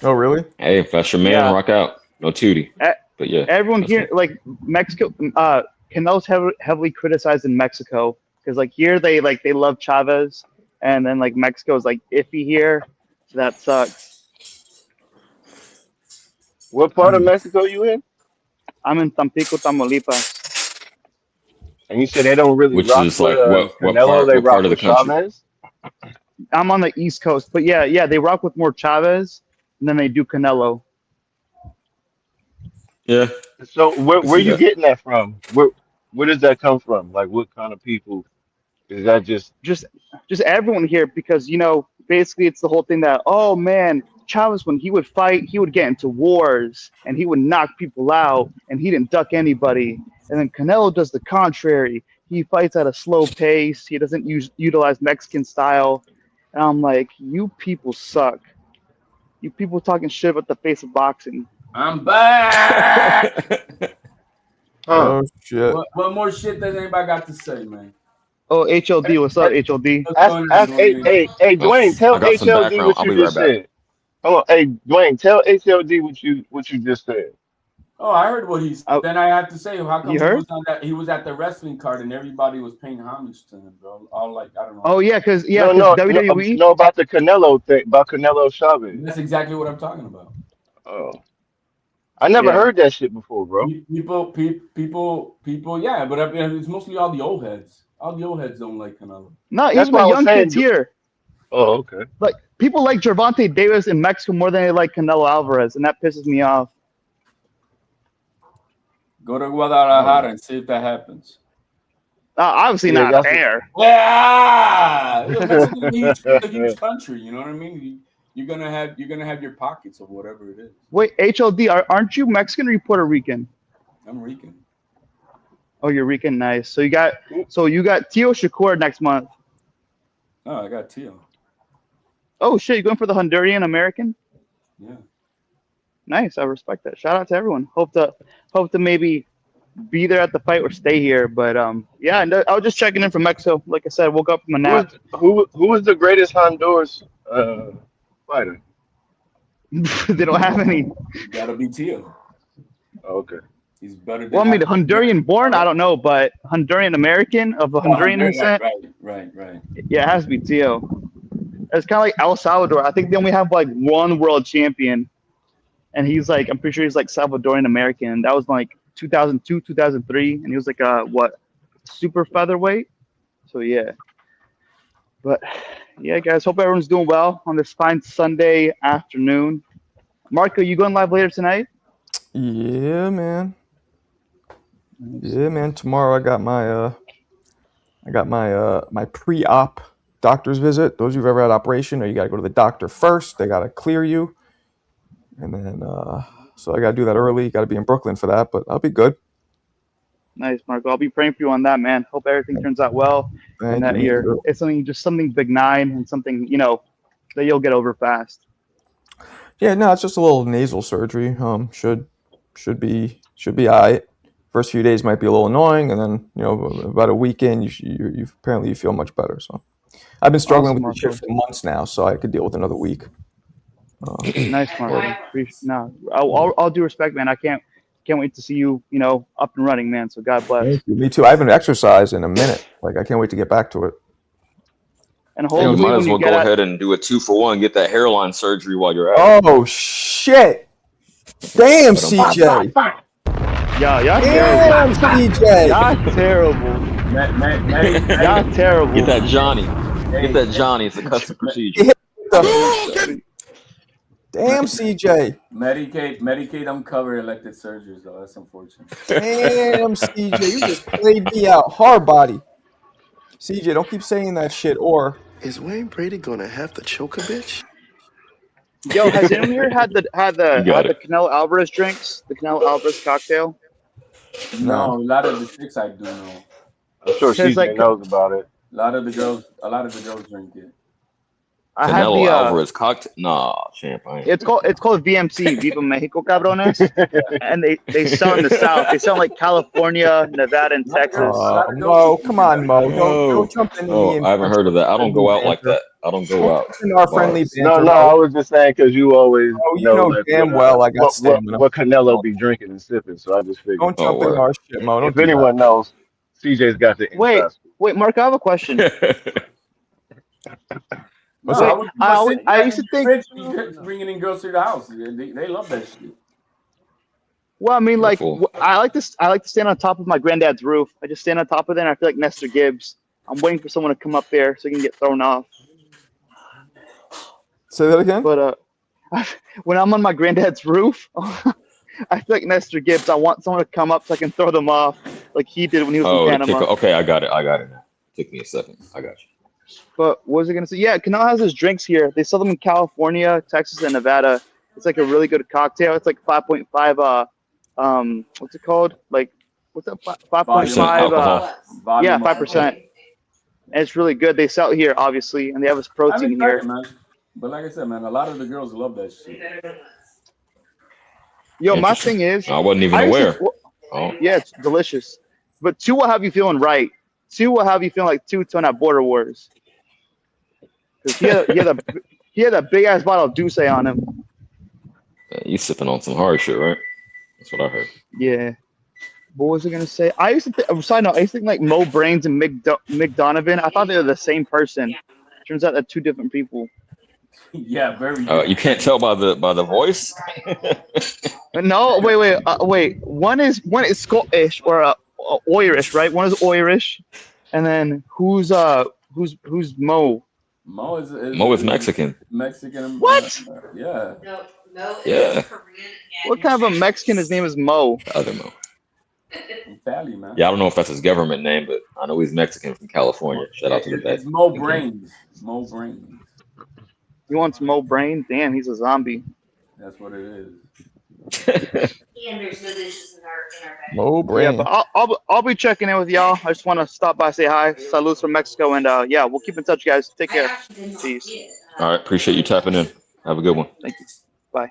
Oh, really? Hey, if that's your man, Yeah, rock out. No Tootie. E- But yeah, everyone that's here, it. like Mexico, Canelo's heavily criticized in Mexico because like here they love Chavez, and then like Mexico is like iffy here, so that sucks. What part of Mexico you in? I'm in Tampico, Tamaulipas. And you said they don't really Which rock is with like Canelo. They what part rock of the with country? Chavez. I'm on the East Coast, but yeah, they rock with more Chavez, and then they do Canelo. Yeah, So I where can where see you that. getting that from? Where does that come from? Like what kind of people? Is that just just just everyone here because basically it's the whole thing that oh man Chavez when he would fight he would get into wars and he would knock people out and he didn't duck anybody and then Canelo does the contrary he fights at a slow pace he doesn't utilize Mexican style and I'm like you people suck you people talking shit about the face of boxing. I'm back. huh? Oh shit. What more shit does anybody got to say, man? Oh HLD what's up A- HLD. What's Ask going on, ask Dwayne? hey Oh, Dwayne, I tell got some HLD background. what I'll you be right just back. said. Hold on, hey Dwayne, tell HLD what you just said. Oh, I heard what he's. Then I have to say, how You come he heard? was on that? He was at the wrestling card and everybody was paying homage to him, bro. All like I don't know. Oh yeah because No, WWE. no, about the Canelo thing, about Canelo Chavez. That's exactly what I'm talking about. Oh, I never Yeah. heard that shit before, bro. People. Yeah, but I mean, it's mostly all the old heads. All the old heads don't like Canelo. No, That's even why the I was young kids saying. here. Oh, okay. Like people like Gervonta Davis in Mexico more than they like Canelo Alvarez, and that pisses me off. Go to Oh, Guadalajara and see if that happens. Obviously yeah, not that's what. there. Yeah, Mexico's a huge country. You know what I mean? You're gonna have your pockets of whatever it is. Wait, HLD, aren't you Mexican or you Puerto Rican? I'm Rican. Oh, you're Rican. Nice. So you got Tio Shakur next month. Oh, I got Tio. Oh shit, you going for the Honduran American? Yeah. Nice. I respect that. Shout out to everyone. Hope to maybe be there at the fight or stay here. But yeah, I was just checking in from Mexico. Like I said, woke up from a Who is nap. who is the greatest Honduras fighter? They don't have any. Gotta be Tio. Oh, okay. He's better Well, than I mean, African Honduran American. born, I don't know, but Honduran American of a Oh, Honduran descent, right. yeah, it has to be Tio. It's kind of like El Salvador. I think they only have like one world champion, and he's like, I'm pretty sure he's like Salvadorian American. That was like 2002, 2003, and he was like what, super featherweight. So yeah, but yeah, guys, hope everyone's doing well on this fine Sunday afternoon. Marco, you going live later tonight? Yeah, man. Nice. Yeah, man. Tomorrow I got my pre-op doctor's visit. Those who've ever had operation, or you got to go to the doctor first. They got to clear you, and then so I got to do that early. Got to be in Brooklyn for that, but I'll be good. Nice, Marco. I'll be praying for you on that, man. Hope everything turns out well, and Thank you. that Me too. it's something benign and something that you'll get over fast. Yeah, no, it's just a little nasal surgery. Should be alright. First few days might be a little annoying, and then about a week in, you apparently you feel much better. So I've been struggling Awesome, with this shit Marco. for months now, so I could deal with another week. Nice, Marco. No, all due respect, man. I can't wait to see you, up and running, man. So God bless. Thank you. Me too. I haven't exercised in a minute. Like I can't wait to get back to it. And Hey, you hopefully, might when as you well get go out, ahead and do a 2-for-1. Get that hairline surgery while you're at it. Oh shit! Damn, But CJ. y'all Damn, terrible. CJ. Y'all terrible. Y'all terrible. Get that Johnny. Hey, Get that Johnny. It's a custom procedure. You hit the- Damn, CJ. Medicaid don't cover elective surgeries though. That's unfortunate. Damn, CJ. You just played me out. Hard body. CJ, don't keep saying that shit. Or Is Wayne Brady gonna have to choke a bitch? Yo, has anyone here had You got the it. Canelo Alvarez drinks? The Canelo Alvarez cocktail? No, no. a lot of the chicks I do know. I'm sure Because CJ like knows about it. A lot of the girls drink it. I had Canelo the Alvarez cocktail. Nah, champ. I ain't. it's called VMC, Viva Mexico Cabrones, and they sell in the South. They sell in like California, Nevada, and Texas. Mo, come on, Mo. Don't Oh, jump into me and I haven't heard of that. I don't go out like that. I don't go Don't out jump into our friendly bars. No, banter, no, I Mo. was just saying because you always Mo, you know know like damn well I got stamina. what Canelo be drinking and sipping. So I just figured Don't Oh, jump into word. our shit, Mo. Don't if do that. anyone knows, CJ's got the Wait, inside scoop. wait, Mark, I have a question. What's Wait, up? I used to think. Bringing in girls to the house. They love that shit. Well, I mean, like Careful. I like this. I like to stand on top of my granddad's roof. I just stand on top of it, and I feel like Nestor Gibbs. I'm waiting for someone to come up there so he can get thrown off. Say that again? But when I'm on my granddad's roof, I feel like Nestor Gibbs. I want someone to come up so I can throw them off, like he did when he was in Oh, the Panama. kicker. Okay, I got it. Now. Took me a second. I got you. But what was I gonna say? Yeah, Canal has his drinks here. They sell them in California, Texas, and Nevada. It's like a really good cocktail. It's like 5.5. What's it called? Like, what's that? 5.5. alcohol. Yeah, 5%. And it's really good. They sell it here, obviously, and they have this protein here. Man. But like I said, man, a lot of the girls love that shit. Yo, my thing is, I wasn't even aware. Yeah, it's delicious. But two will have you feeling right. Two will have you feeling like two on Border Wars. Because he had that big ass bottle of Douce on him. You sipping on some hard shit, right? That's what I heard. Yeah. What was I gonna say? I used to think like Mo Brains and Mick Donovan. I thought they were the same person. Turns out they're two different people. Yeah, very. You can't tell by the voice. No, wait. One is Scottish or Irish, right? One is Irish, and then who's Mo? Mo is Mexican. Mexican. What? Yeah. No, Mo Yeah. is Korean. What kind of a Mexican? His name is Mo. The other Mo. Valley, man. Yeah, I don't know if that's his government name, but I know he's Mexican from California. Shout out to the It's Mo Brains. Mo Brains. He wants Mo Brain. Damn, he's a zombie. That's what it is. And there's no dishes in our bag. Mo Brain. Yeah, but I'll be checking in with y'all. I just want to stop by, say hi, salutes from Mexico, and yeah, we'll keep in touch, guys. Take care. Peace. All right, appreciate you tapping in. Have a good one. Thank you. Bye.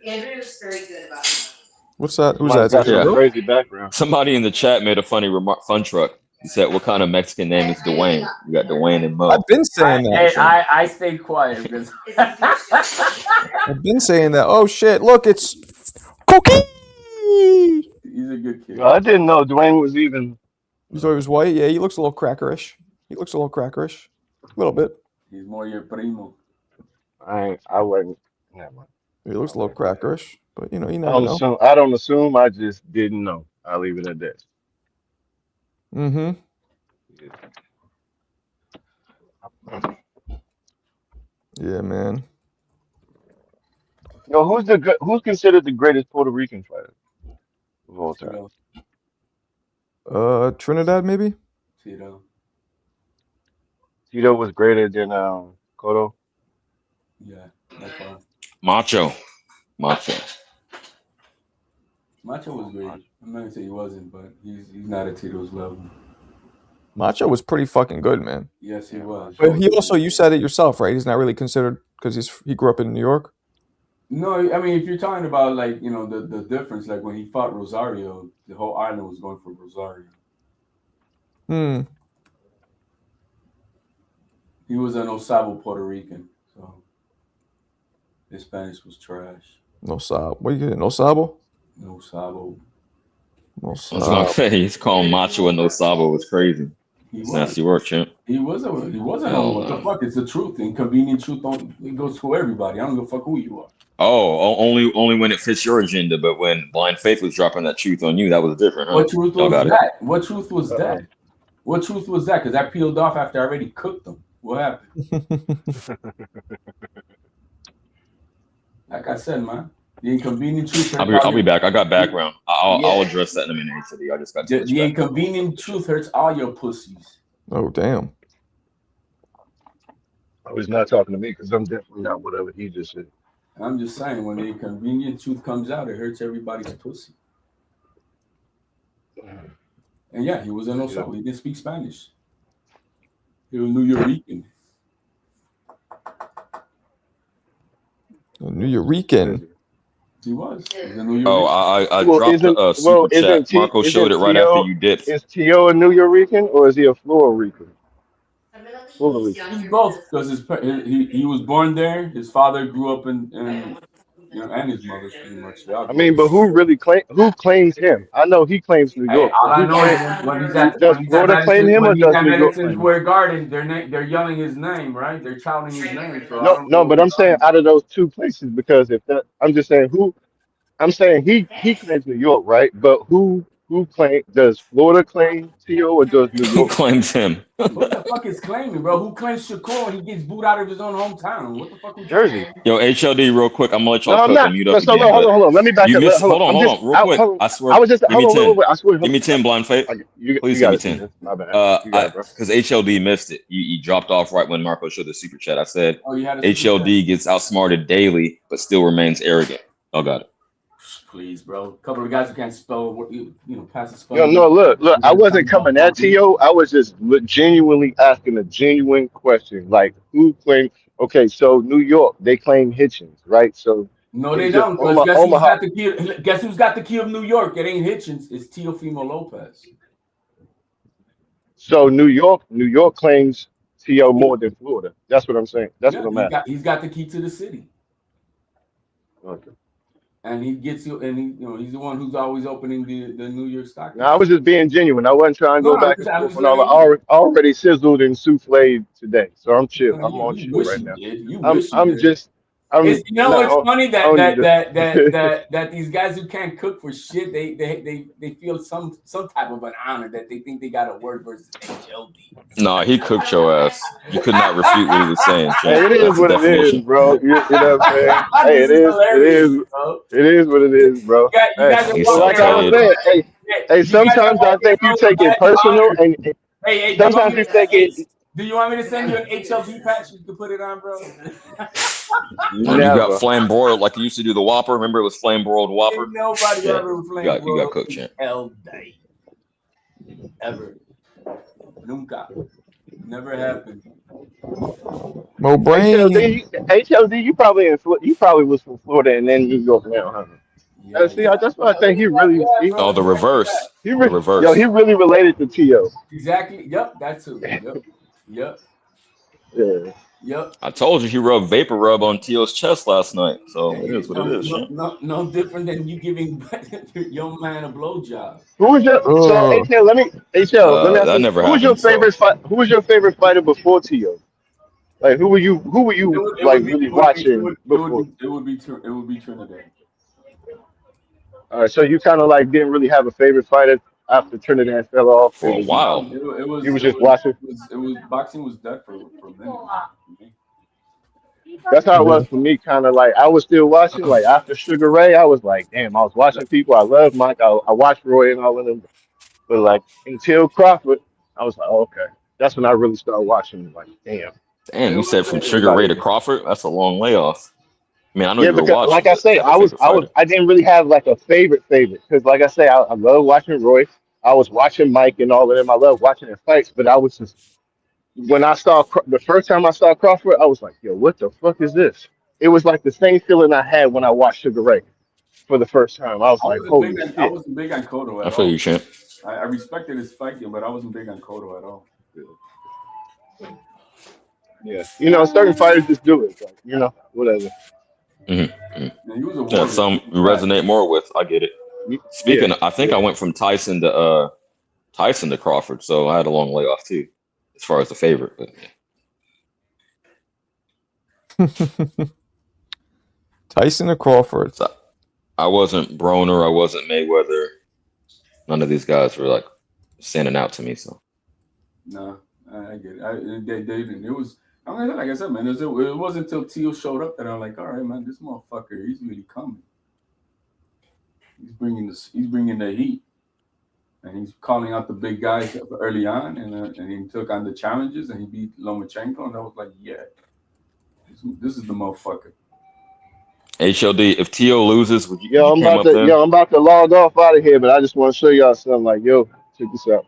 Andrew's very good about it. What's that? Who's Somebody's that? got some crazy background. Somebody in the chat made a funny remark. Fun truck. He said, "What kind of Mexican name is Dwayne?" You got Dwayne and Mo. I've been saying that. I stayed quiet because I've been saying that. Oh shit! Look, it's Cookie. he's a good kid. I didn't know Dwayne was even. You thought he was white? Yeah, he looks a little crackerish. A little bit. He's more your primo. I wasn't. Never mind. He looks a little crackerish, but you know, you never know. I don't assume. I just didn't know. I'll leave it at that. Mm-hmm. Yeah, man. Yo, who's considered the greatest Puerto Rican fighter of all time? Trinidad maybe. Tito was greater than Cotto. Yeah, that's fine. Macho Macho was great. I'm not gonna say he wasn't, but he's not at Tito's level. Macho was pretty fucking good, man. Yes, he was. But he also, you said it yourself, right? He's not really considered because he grew up in New York. No, I mean, if you're talking about like, you know, the difference, like when he fought Rosario, the whole island was going for Rosario. He was an Osavo Puerto Rican, so his Spanish was trash. No Sabo. What are you getting? No Sabo? No Sabo. No I was Sabo. gonna say he's calling Macho and No Sabo was crazy. It's nasty work, champ. He wasn't. What the fuck? It's the truth. Inconvenient truth it goes to everybody. I don't give a fuck who you are. Oh, only when it fits your agenda, but when Blind Faith was dropping that truth on you, that was different, huh? What truth was that? What truth was that? What truth was that? Because I peeled off after I already cooked them. What happened? Like I said, man, the inconvenient truth. I'll be back. I got background. I'll address that in a minute. I just got the inconvenient truth hurts all your pussies. Oh damn. I was not talking to me because I'm definitely not whatever he just said. I'm just saying, when the inconvenient truth comes out, it hurts everybody's pussy. And yeah, he was an Osavo. He didn't speak Spanish. He was New Yorican. New Yorican. He was. He's a New Oh, Yorican. I Well, dropped the super chat. Marco showed isn't it right after T.O. you dipped. is T.O. a New Yorican or is he a Florida Rican? Florida Rican. He's both because he was born there. His father grew up in you know, and his mother pretty much. They all I grew up mean, in. but who claims him? I know he claims New Hey, York, all but I who know is claims? when Does he's at Florida claim him or does New York Madison claim him? Square Garden, they're yelling his name, right? They're shouting his name. So I No, don't no, know what but I'm he's saying talking out of those two places because if that, I'm just saying who. I'm saying he claims New York, right? But who claim? Does Florida claim T.O. or does New Who York claim claims T.O.? him? What the fuck is claiming, bro? Who claims Shakur when he gets booed out of his own hometown? What the fuck we talking Jersey. about? Yo, HLD, real quick. I'm gonna let No, y'all I'm cook and not. mute No, up so again, no, but hold on. Let me back you up. missed. Hold on. Hold on, I'm hold just on, real quick. hold on. I swear. I was just Give me hold on. 10. Wait. I swear. Give me 10, blind faith. You Please give got me it, 10. Tina. My bad. You got it, bro. Because HLD missed it. You dropped off right when Marco showed the super chat. I said Oh, you had a super chat? HLD gets outsmarted daily, but still remains arrogant. Oh, got it. Please, bro. A couple of guys who can't spell, pass the No, spelling. no. Look. You I guys talking wasn't about coming at Bobby? To. I was just genuinely asking a genuine question. Like, who claimed? Okay, so New York, they claim Hitchens, right? So No, they is it don't. Because Omaha? guess who's got the key of New York? It ain't Hitchens. It's Teofimo Lopez. So New York claims T.O. more than Florida. That's what I'm saying. That's Yeah, what I'm asking. he's got the key to the city, Okay. and he gets you. And he's the one who's always opening the New York Stock Now I was Exchange. just being genuine. I wasn't trying to No, go back and I'm forth just when all letting you know. already sizzled and souffled today. So I'm chill. No, I'm on you chill wish right you now. did. You I'm wish you I'm did. just I'm It's no. funny I that don't need that to. that that that that these guys who can't cook for shit, they feel some type of an honor that they think they got a word versus HLD. Nah, he cooked your ass. You could not refute what he was saying, Hey, champ. it is That's the what it is, definition. bro. You know what I'm saying? Hey, This is hilarious, bro. it is what it is, bro. You Hey, guys are He's but walking like salty I was around with head. saying, hey, you guys are sometimes I walking think you around with take it badge of personal, honor. and Hey, do you want sometimes me you to think it do you want me to send you an HLD patch you can put it on, bro? Oh, you got never. flame broiled like you used to do the Whopper. Remember it was flame broiled Ain't Whopper? nobody Yeah, ever you flame got bro cooked, champ. HLD. Ever. Nunca. Never happened. Mo Brain. HLD, you probably was from Florida and then New York now, huh? Yeah, See, that's why I think Oh, the reverse. The he reverse. really related to T.O. exactly. Yep, that too. Yep. Yeah. Yep. I told you he rubbed vapor rub on Tio's chest last night. So it Hey, is what it is, champ. no different than you giving your man a blowjob. Who was your so Ugh. HL, let me ask That you, never who was your happened. So favorite fight? Who was your favorite fighter before T.O.? Like who were you like really watching before? It would be Trinidad. All right, so you kind of like didn't really have a favorite fighter after Trinidad fell off. for a No, while. You was just watching. it was boxing was dead for a minute. For me. That's how it was for me. Kind of like I was still watching. Like after Sugar Ray, I was like, damn, I was watching people. I love Mike. I watched Roy and all of them. But like until Crawford, I was like, oh, okay. That's when I really started watching. Like, damn, Damn, you said from Sugar Ray everybody. to Crawford? That's a long layoff. I mean, I know Yeah, you were because like watching, I but say, favorite fighter. I didn't really have like a favorite because like I say, I love watching Roy. I was watching Mike and all of them. I love watching their fights, but I was just when I saw the first time I saw Crawford, I was like, yo, what the fuck is this? It was like the same feeling I had when I watched Sugar Ray for the first time. I was like, holy I shit. wasn't big on Cotto I at feel all. you, champ. I respected his fight game, but I wasn't big on Cotto at all. Yeah. You know, certain fighters just do it. Like, whatever. And he was a Yeah, warrior. some you resonate more with. I get it. Yeah. Speaking, I think Yeah. I went from Tyson to Crawford, so I had a long layoff too, as far as the favorite. But Tyson or Crawford? so I wasn't Broner, I wasn't Mayweather. None of these guys were like standing out to me. So No, I get it. They didn't. It was. I mean, like I said, man, it wasn't until Teal showed up that I'm like, all right, man, this motherfucker, he's really coming. He's bringing the heat, and he's calling out the big guys early on, and he took on the challenges, and he beat Lomachenko, and I was like, yeah, this is the motherfucker. HLD, if T.O. loses, would you came up then? I'm about to log off out of here, but I just want to show y'all something. Like, yo, check this out.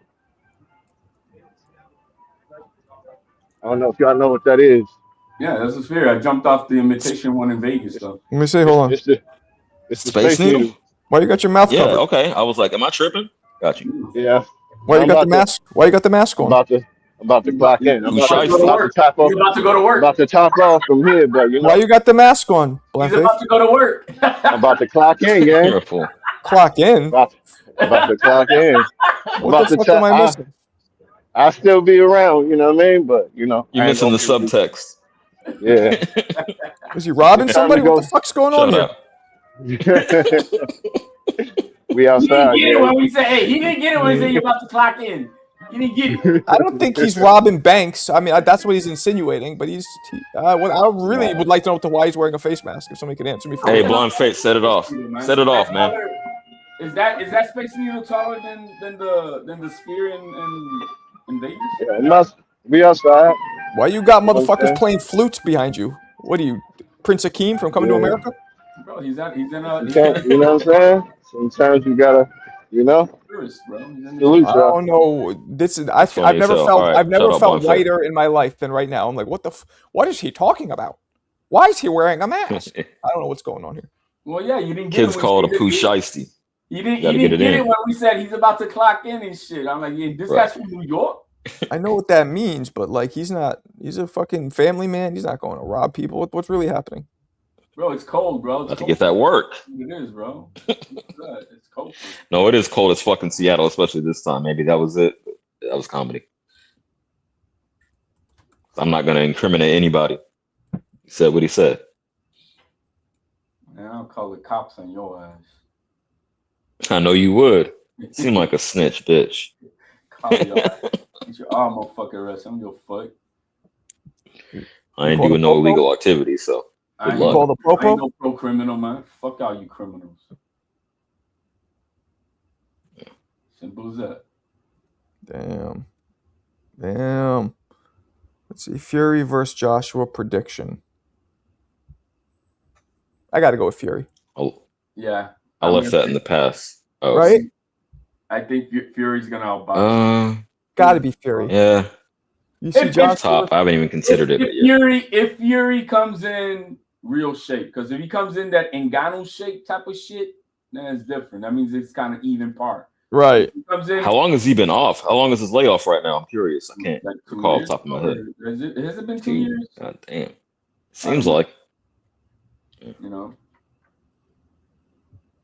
I don't know if y'all know what that is. Yeah, that's a sphere. I jumped off the imitation one in Vegas It's though. Let me see. it's Hold on. it's the it's the Space Space Needle? Needle. Why you got your mouth Yeah, covered? okay. I was like, am I tripping? Got you. Yeah. Why Now you got the mask? Why you got the mask I'm on? about to I'm about to clock in. Who's About to go to shiesty? About to work. top He's off. about to go to I'm about work. to top off from here, but Why you got the mask on, He's Blindface? about to go to work. I'm about to clock in, gang. You're a fool. Clock in. About to clock in. I'm What the about to fuck am tell. I missing? I still be around, you know what I mean? But You're I ain't missing gonna the be. subtext. Yeah. Was he robbing It's time to somebody? What the go. fuck's going on Shut here? up. We He didn't outside, get it gang. when we said, hey, he didn't get it when we said you're about to clock in. He didn't get it. I don't think he's robbing banks. I mean, that's what he's insinuating. But what I really would like to know why he's wearing a face mask. If somebody could answer me for Hey, real. blonde face, set it off. Set it off, man. Is that Space Needle taller than the sphere in Vegas? Yeah, it must be outside. Why you got You know what I'm motherfuckers saying? playing flutes behind you? What are you, Prince Akeem from Coming to Yeah. America? Bro, he's in a You know what I'm saying? Sometimes you gotta, you know, tourist, bro. He's in the salute I tourist. y'all. don't know. This is That's funny as hell. All right, I've shut never up, felt blonde face. whiter in my life than right now. I'm like, what is he talking about? Why is he wearing a mask? I don't know what's going on here. Well, yeah, you didn't get Kids it when call it a you poo shiesty. You Got to didn't get it get it in. when we said he's about to clock in and shit. I'm like, yeah, this Right. guy's from New York. I know what that means, but like, he's a fucking family man. He's not going to rob people. What's really happening? Bro, it's cold, bro. It's About to cold. get that work. It is, bro. It's cold. No, it is cold as fucking Seattle, especially this time. Maybe that was it. That was comedy. I'm not gonna incriminate anybody. He said what he said. Man, I'll call the cops on your ass. I know you would. Seem like a snitch, bitch. Call your ass. Get your arm on fucking arrest. I'm your fuck. I ain't call the doing no popo? illegal activity, so I good ain't, call luck. the popo? I ain't no pro criminal, man. Fuck all you criminals. Simple as that. Damn. Let's see. Fury versus Joshua prediction. I got to go with Fury. Yeah. I left that in the past. Oh, Right? I think Fury's gonna outbox. Got to be Fury. Yeah. You see Joshua? Top. I haven't even considered it, but yeah. If Fury comes in real shape, because if he comes in that Ngannou shape type of shit, then it's different. That means it's kind of even par. Right. If he comes in, How long has he been off? How long is his layoff right now? I'm curious. I can't recall off the top of my head. Has it been 2 years? God damn. Seems like. You know.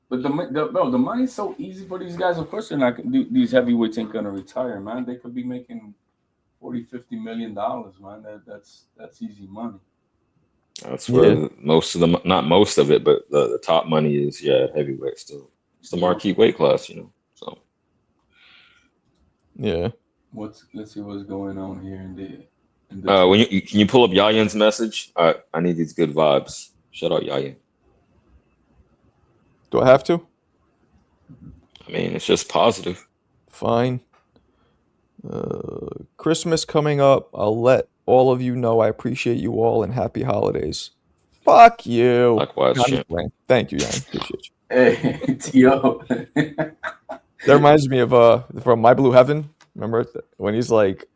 But the money's so easy for these guys. Of course, they're not gonna do. These heavyweights ain't gonna retire, man. They could be making $40-50 million, man. That's easy money. That's where most of the, not most of it, but the top money is, heavyweight still. It's the marquee weight class, you know. So. Yeah. Let's see what's going on here in the can you pull up Yayan's message? I need these good vibes. Shout out Yayan. Do I have to? I mean, it's just positive. Fine. Christmas coming up. I'll let all of you know I appreciate you all and happy holidays. Fuck you. Likewise, champ. Thank you, Jan. Appreciate you. Hey, T.O. That reminds me of from My Blue Heaven. Remember when he's like,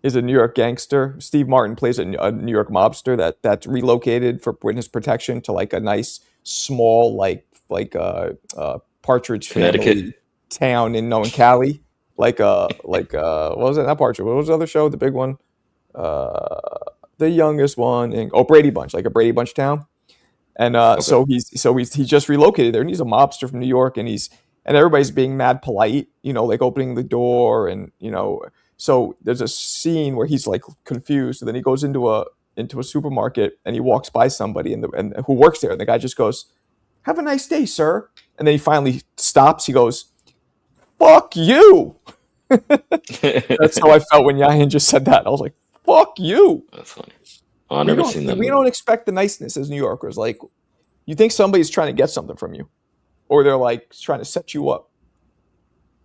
is a New York gangster. Steve Martin plays a New York mobster that's relocated for witness protection to like a nice small like Partridge Family town in Cali. Like what was it? Not Partridge. What was the other show? The big one, the youngest one in Brady Bunch, like a Brady Bunch town. And so he's just relocated there, and he's a mobster from New York, and everybody's being mad polite, like opening the door, and so there's a scene where he's like confused, and then he goes into a supermarket, and he walks by somebody and who works there, and the guy just goes, "Have a nice day, sir," and then he finally stops. He goes, "Fuck you." That's how I felt when Yahin just said that. I was like, "Fuck you." That's funny. Oh, I've never seen that. We don't expect the niceness as New Yorkers. Like, you think somebody's trying to get something from you, or they're like trying to set you up.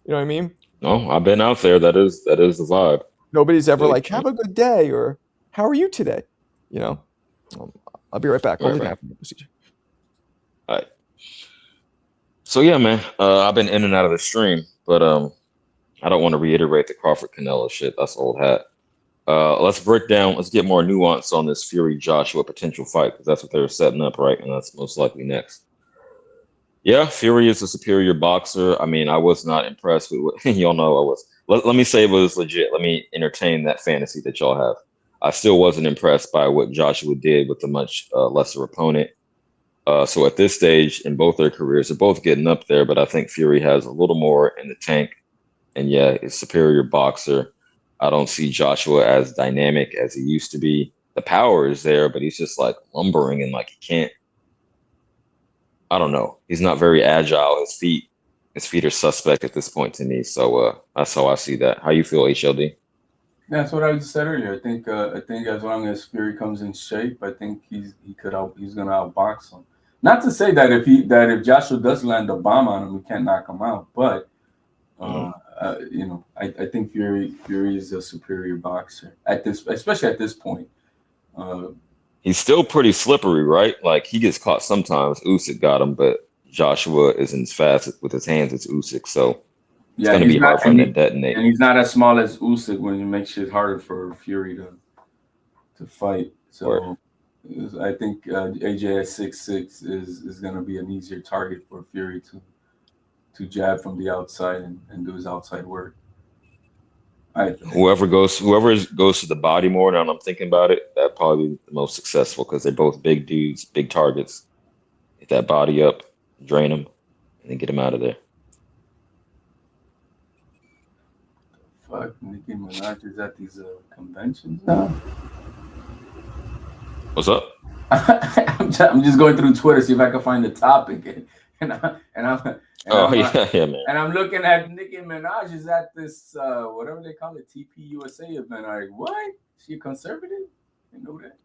You know what I mean? No, I've been out there. That is the vibe. Nobody's ever like, "Have a good day," or "How are you today?" I'll be right back. All right. So yeah, man. I've been in and out of the stream, but I don't want to reiterate the Crawford Canelo shit. That's old hat. Let's get more nuance on this Fury Joshua potential fight, because that's what they're setting up, right? And that's most likely next. Yeah, Fury is a superior boxer. I mean, I was not impressed with what y'all know I was. Let me say it was legit. Let me entertain that fantasy that y'all have. I still wasn't impressed by what Joshua did with a much lesser opponent. So at this stage in both their careers, they're both getting up there, but I think Fury has a little more in the tank. And yeah, he's a superior boxer. I don't see Joshua as dynamic as he used to be. The power is there, but he's just like lumbering and like he can't. I don't know. He's not very agile. His feet are suspect at this point to me. So that's how I see that. How you feel, HLD? That's what I just said earlier. I think as long as Fury comes in shape, I think he's gonna outbox him. Not to say that if Joshua does land a bomb on him, we can't knock him out. But I think Fury is a superior boxer especially at this point. He's still pretty slippery, right? Like he gets caught sometimes. Usyk got him, but Joshua isn't as fast with his hands as Usyk, so it's going to be hard for him to detonate. And he's not as small as Usyk, when it makes it harder for Fury to fight. So I think AJ at 6'6" is going to be an easier target for Fury to jab from the outside and do his outside work. Whoever goes to the body more, now I'm thinking about it, that probably be the most successful, because they're both big dudes, big targets. Get that body up, drain them, and then get him out of there. Fuck, Nicki Minaj is at these conventions now. What's up? I'm just going through Twitter, see if I can find the topic, and I'm man. And I'm looking at Nicki Minaj is at this whatever they call it, TPUSA event. I'm like, what? She a conservative? You know that?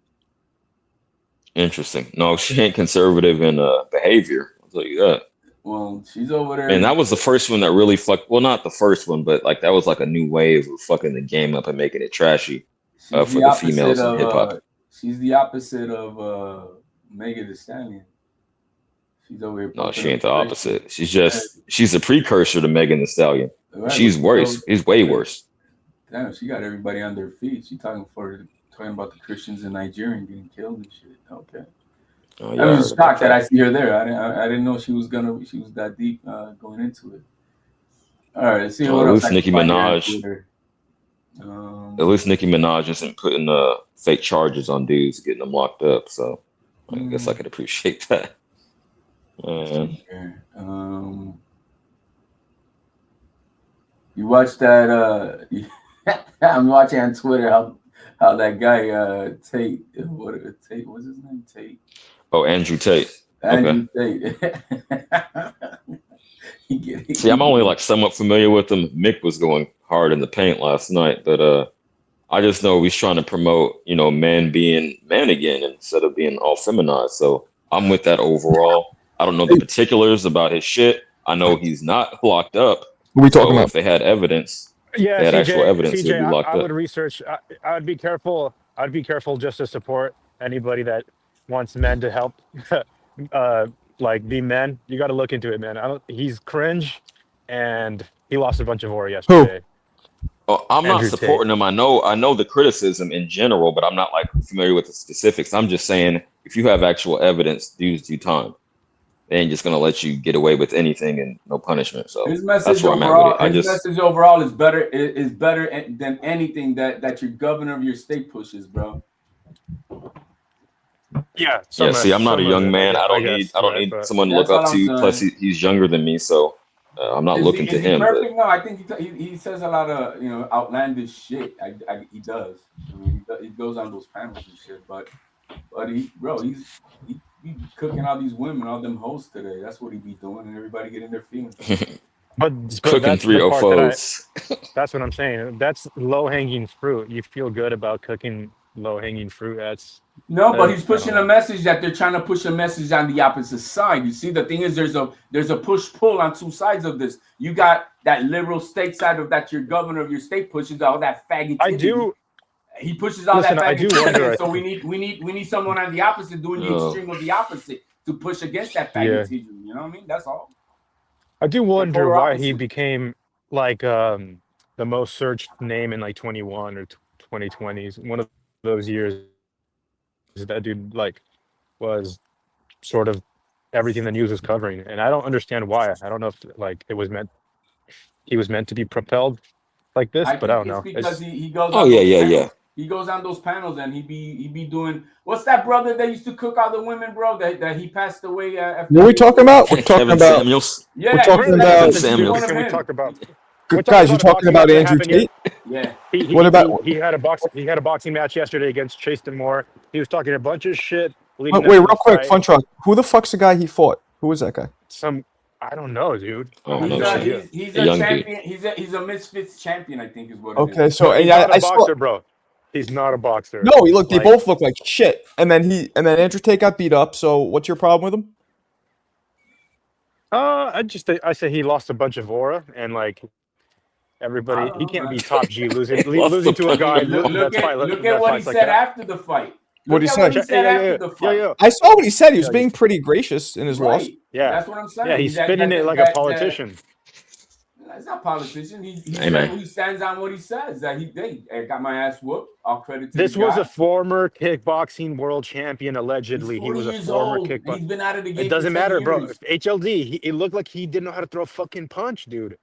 Interesting. No, she ain't conservative in behavior. I'll tell you that. Well, she's over there. And that was the first one that really fucked. Well, not the first one, but like that was like a new wave of fucking the game up and making it trashy for the females in hip hop. She's the opposite of Megan Thee Stallion. She's over here. No, she ain't the opposite. She's a precursor to Megan Thee Stallion. Right. She's worse. He's way worse. Damn, she got everybody on their feet. She's talking about the Christians in Nigeria getting killed and shit. Okay. Oh, yeah, I was shocked that I see her there. I didn't know she was that deep going into it. All right, let's see what else. At least Nicki Minaj isn't putting fake charges on dudes, getting them locked up. So I guess I could appreciate that. You watched that? I'm watching on Twitter how that guy Tate. What's his name? Tate. Oh, Andrew Tate. Andrew Tate. See, I'm only like somewhat familiar with him. Mick was going hard in the paint last night, but I just know he's trying to promote, men being men again instead of being all feminized. So I'm with that overall. I don't know the particulars about his shit. I know he's not locked up. What are we talking about? If they had evidence, yeah, they had CJ, actual evidence, he'd be locked I up. would research. I'd be careful. I'd be careful just to support anybody that wants men to help, like be men. You got to look into it, man. He's cringe, and he lost a bunch of ore yesterday. Oh, I'm not supporting him. I know the criticism in general, but I'm not like familiar with the specifics. I'm just saying, if you have actual evidence, dudes do time. They ain't just gonna let you get away with anything and no punishment. So that's where I'm at with it. His message overall is better than anything that your governor of your state pushes, bro. Yeah. See, I'm not a young man. I don't need someone to look up to. Plus, he's younger than me, so I'm not looking to him. Perfect? No, I think he says a lot of outlandish shit. He does. I mean, he goes on those panels and shit. But he's cooking all these women, all them hoes today. That's what he be doing, and everybody getting their feelings. but cooking that's 304s. That's what I'm saying. That's low hanging fruit. You feel good about cooking low hanging fruit. But he's pushing a message that they're trying to push a message on the opposite side. You see, the thing is, there's a push pull on two sides of this. You got that liberal state side of that your governor of your state pushes all that faggot. He pushes all that faggot. So we need someone on the opposite doing the extreme of the opposite to push against that faggot. You know what I mean? That's all. I do wonder why he became like the most searched name in like 21 or 2020s. One of those years that dude like was sort of everything the news was covering, and I don't understand why. I don't know if like he was meant to be propelled like this, I but I think don't it's know. because It's he goes Oh on yeah, those yeah, yeah. panels. He goes on those panels and he be doing what's that brother that used to cook all the women, bro? That he passed away after What are we years talking ago. about? We're talking Kevin about. Samuels. Yeah, We're he's talking bring like that up. Kevin about. It's he's one stupid. Samuels. of Can we him. talk about? We're talking Guys, you're about a talking boxing about match that Andrew happened yet. Tate. Yeah. What about? He had a boxing match yesterday against Chaston Moore. He was talking a bunch of shit leading up Wait, to real the quick, fight. Fun Truck. Who the fuck's the guy he fought? Who was that guy? Some I don't know, dude. I I don't have know He's no a shit. idea. he's A a young dude. champion. He's a misfits champion, I think is what it is. Okay, so No, and he's not a I saw. boxer, bro. He's not a boxer. No, he looked. They Like, both look like shit. And then Andrew Tate got beat up. So what's your problem with him? I say he lost a bunch of aura, and like I everybody, don't he know, can't man. be top G losing Lost a losing to a bunch. I guy mean, look at that what he fights like said that. after the fight. What'd Look he at what say? he said after the Yo, fight. yo, I saw what he said. He was yo, being pretty gracious in his loss. Right. yeah, That's what I'm yeah. saying. He's spinning it like a politician. That's not politician. He Hey said man. he stands on what he says. That I got my ass whooped. All credit to the This was a guy. former kickboxing world champion, He's allegedly. He 40 was a years former old. kickboxer. He's been out of the It game for doesn't 10 matter, bro. years. HLD, it looked like he didn't know how to throw a fucking punch, dude.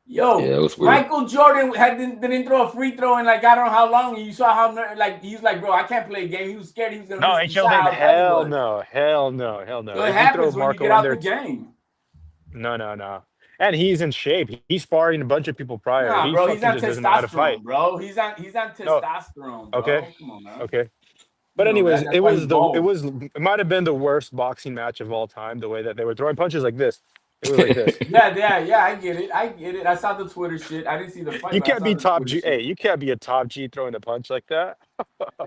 Yeah, Yo, it was weird. Michael Jordan didn't throw a free throw in like I don't know how long. And you saw how like he's like, bro, I can't play a game. He was scared he was gonna No, miss the shot. HLD, How bad he was. hell no. So it If you throw happens when you get Marco in out the there, game. no. And he's in shape. He's sparring a bunch of people prior. Nah, He bro, he's fucking on just doesn't know how to fight. testosterone, bro. He's on No, testosterone, okay, bro. Come on, man. okay. You But know that. anyways, That's why he's bald. it might have been the worst boxing match of all time. The way that they were throwing punches like this, it was like this. Yeah. I get it. I saw the Twitter shit. I didn't see the fight, You but I can't saw be the top Twitter G. shit. Hey, you can't be a top G throwing a punch like that. Hey,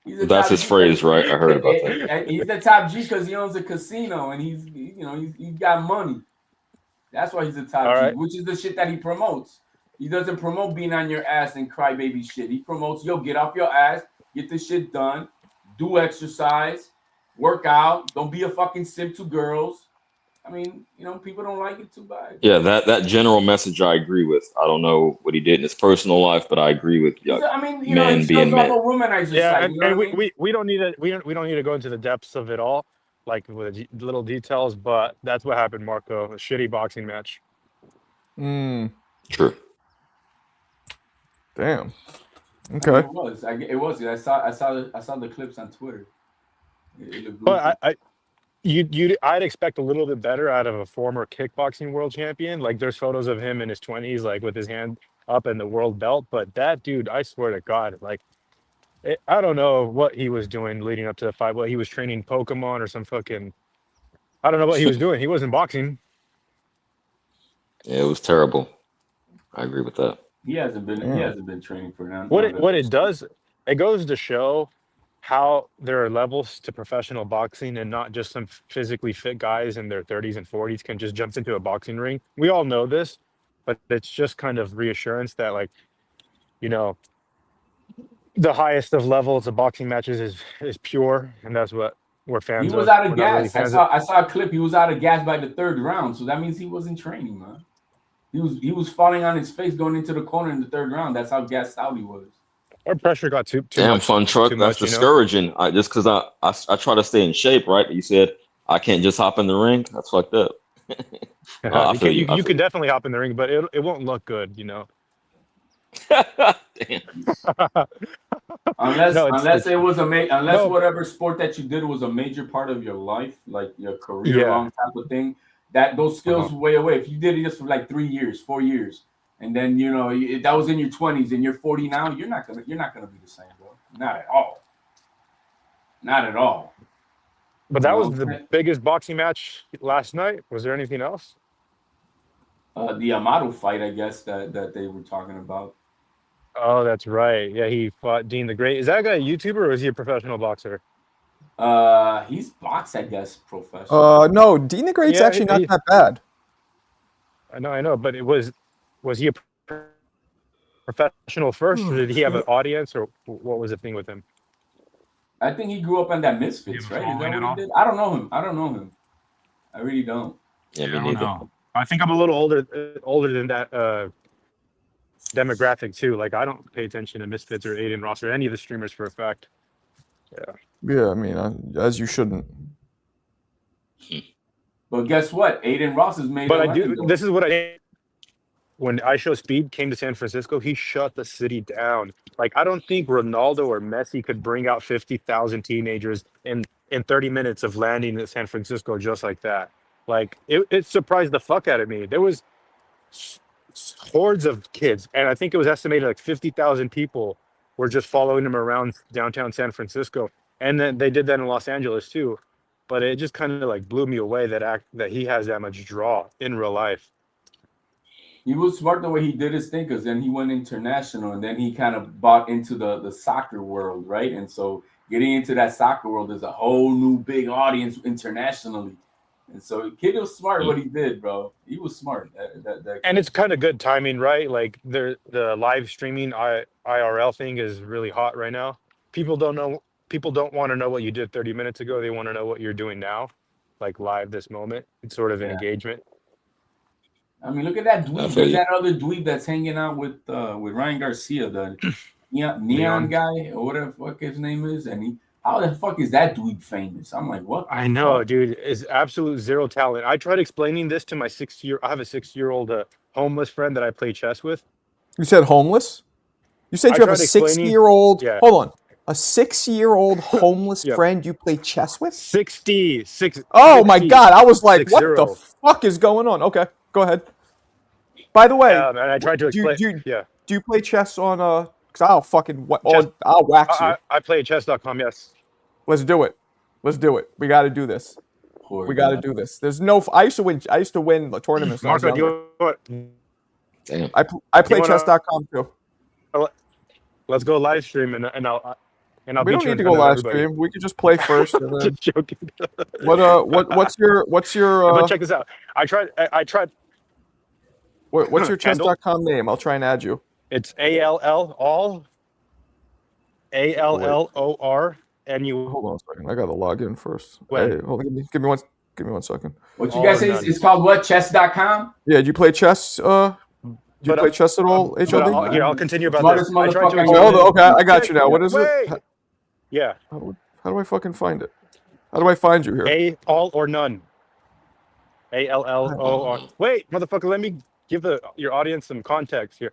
he's a That's top his G because phrase, right? I heard about that. he's the top G because he owns a casino and he's got money. That's why he's a All top G, right. which is the shit that he promotes. He doesn't promote being on your ass and crybaby shit. He promotes, yo, get off your ass, get this shit done, do exercise, work out, don't be a fucking simp to girls. I mean, people don't like it too bad. Yeah, that general message I agree with. I don't know what he did in his personal life, but I agree with He men shows being off a men. womanizer Yeah, side. You know and what I mean? we don't need to we don't need to go into the depths of it all, like with the little details. But that's what happened, Marco. A shitty boxing match. Mm, True. damn. I mean, Okay. it was. It was. I saw the clips on Twitter. It looked goofy. But I'd expect a little bit better out of a former kickboxing world champion. Like there's photos of him in his 20s, like with his hand up in the world belt. But that dude, I swear to God, like I don't know what he was doing leading up to the fight. What he was training Pokemon or some fucking. I don't know what he was doing. He wasn't boxing. Yeah, it was terrible. I agree with that. He hasn't been training for now. What it does, it goes to show how there are levels to professional boxing and not just some physically fit guys in their 30s and 40s can just jump into a boxing ring. We all know this, but it's just kind of reassurance that like, you know, the highest of levels of boxing matches is pure, and that's what we're He fans was of. out of We're not really gas. I fans of. saw a clip. He was out of gas by the third round, so that means he wasn't training, man. He was falling on his face going into the corner in the third round. That's how gassed out he was. Our pressure got too Damn, much. Fun Truck. Too That's much, discouraging. Just because I try to stay in shape, right? But you said I can't just hop in the ring. That's fucked up. I feel you. You can definitely hop in the ring, but it won't look good, you know. Damn. Unless No, it was no. whatever sport that you did was a major part of your life, like your career Yeah. long type of thing, that those skills way away. If you did it just for like 3 years, 4 years, and then that was in your 20s and you're 40 now, you're not gonna be the same, bro. Not at all. Not at all. But that was the biggest boxing match last night. Was there anything else? The Amato fight, I guess that they were talking about. Oh, that's right. Yeah, he fought Dean the Great. Is that guy a YouTuber or is he a professional boxer? He's boxed, I guess, professional. No, Dean the Great's Yeah, actually not that bad. I know, but was he a professional first, or did he have an audience, or what was the thing with him? I think he grew up on that Misfits, right? Is that what he did? I don't know him. I really don't. Yeah, me I don't neither. know. I think I'm a little older than that demographic too. Like I don't pay attention to Misfits or Aiden Ross or any of the streamers for a fact. Yeah. Yeah, I mean, as you shouldn't. But guess what? Aiden Ross has made But a I living do. though. This is what I. When I Show Speed came to San Francisco, he shut the city down. Like I don't think Ronaldo or Messi could bring out 50,000 teenagers in 30 minutes of landing in San Francisco just like that. Like it surprised the fuck out of me. There was hordes of kids, and I think it was estimated like 50,000 people were just following him around downtown San Francisco. And then they did that in Los Angeles too. But it just kind of like blew me away that he has that much draw in real life. He was smart the way he did his thing because then he went international and then he kind of bought into the soccer world, right? And so getting into that soccer world is a whole new big audience internationally. And so kid was smart what he did, bro. He was smart. And it's kind of good timing, right? Like the live streaming IRL thing is really hot right now. People don't want to know what you did 30 minutes ago. They want to know what you're doing now, like live this moment. It's sort of an engagement. I mean, look at that I dweeb. feel There's you. that other dweeb that's hanging out with Ryan Garcia, the neon Leon. guy, or whatever the fuck his name is. And how the fuck is that dweeb famous? I'm like, what? I know, dude. It's absolute zero talent. I tried explaining this to my I have a 6-year-old homeless friend that I play chess with. You said homeless? You said I you have a tried explaining. 6-year-old. Yeah. Hold on. A 6-year-old homeless Yeah. friend you play chess with? 66. Oh my 60, god! I was like, 60. what the fuck is going on? Okay, go ahead. By the way, And I tried to explain. Yeah. do you play chess on Because I'll fucking Chess, I'll wax you. I play at chess.com. Yes. Let's do it. Let's do it. We got to do this. Poor We got to guy. do this. There's no. I used to win the tournaments when I was Marco, do younger. you want? Damn. I play you wanna- chess.com too. Let's go live stream and I'll We beat don't you need in to go front of live everybody. stream. We could just play first. And then, Just joking. what's your But check this out. I tried. what's your Handle? chess.com name? I'll try and add you. It's ALLORNU. Hold on a second. I gotta log in first. When? Hey, hold on, give me one second. What you guys say is called what? Chess.com? Yeah, do you play chess? Do you play chess at all, HLD? But I'll continue about Smartest this. I tried to motherfucker. Okay, hold on. Okay, I got you now. What is Wait. it? Yeah. How do I fucking find it? How do I find you here? All or none. ALLOR. Wait, motherfucker, let me give your audience some context here.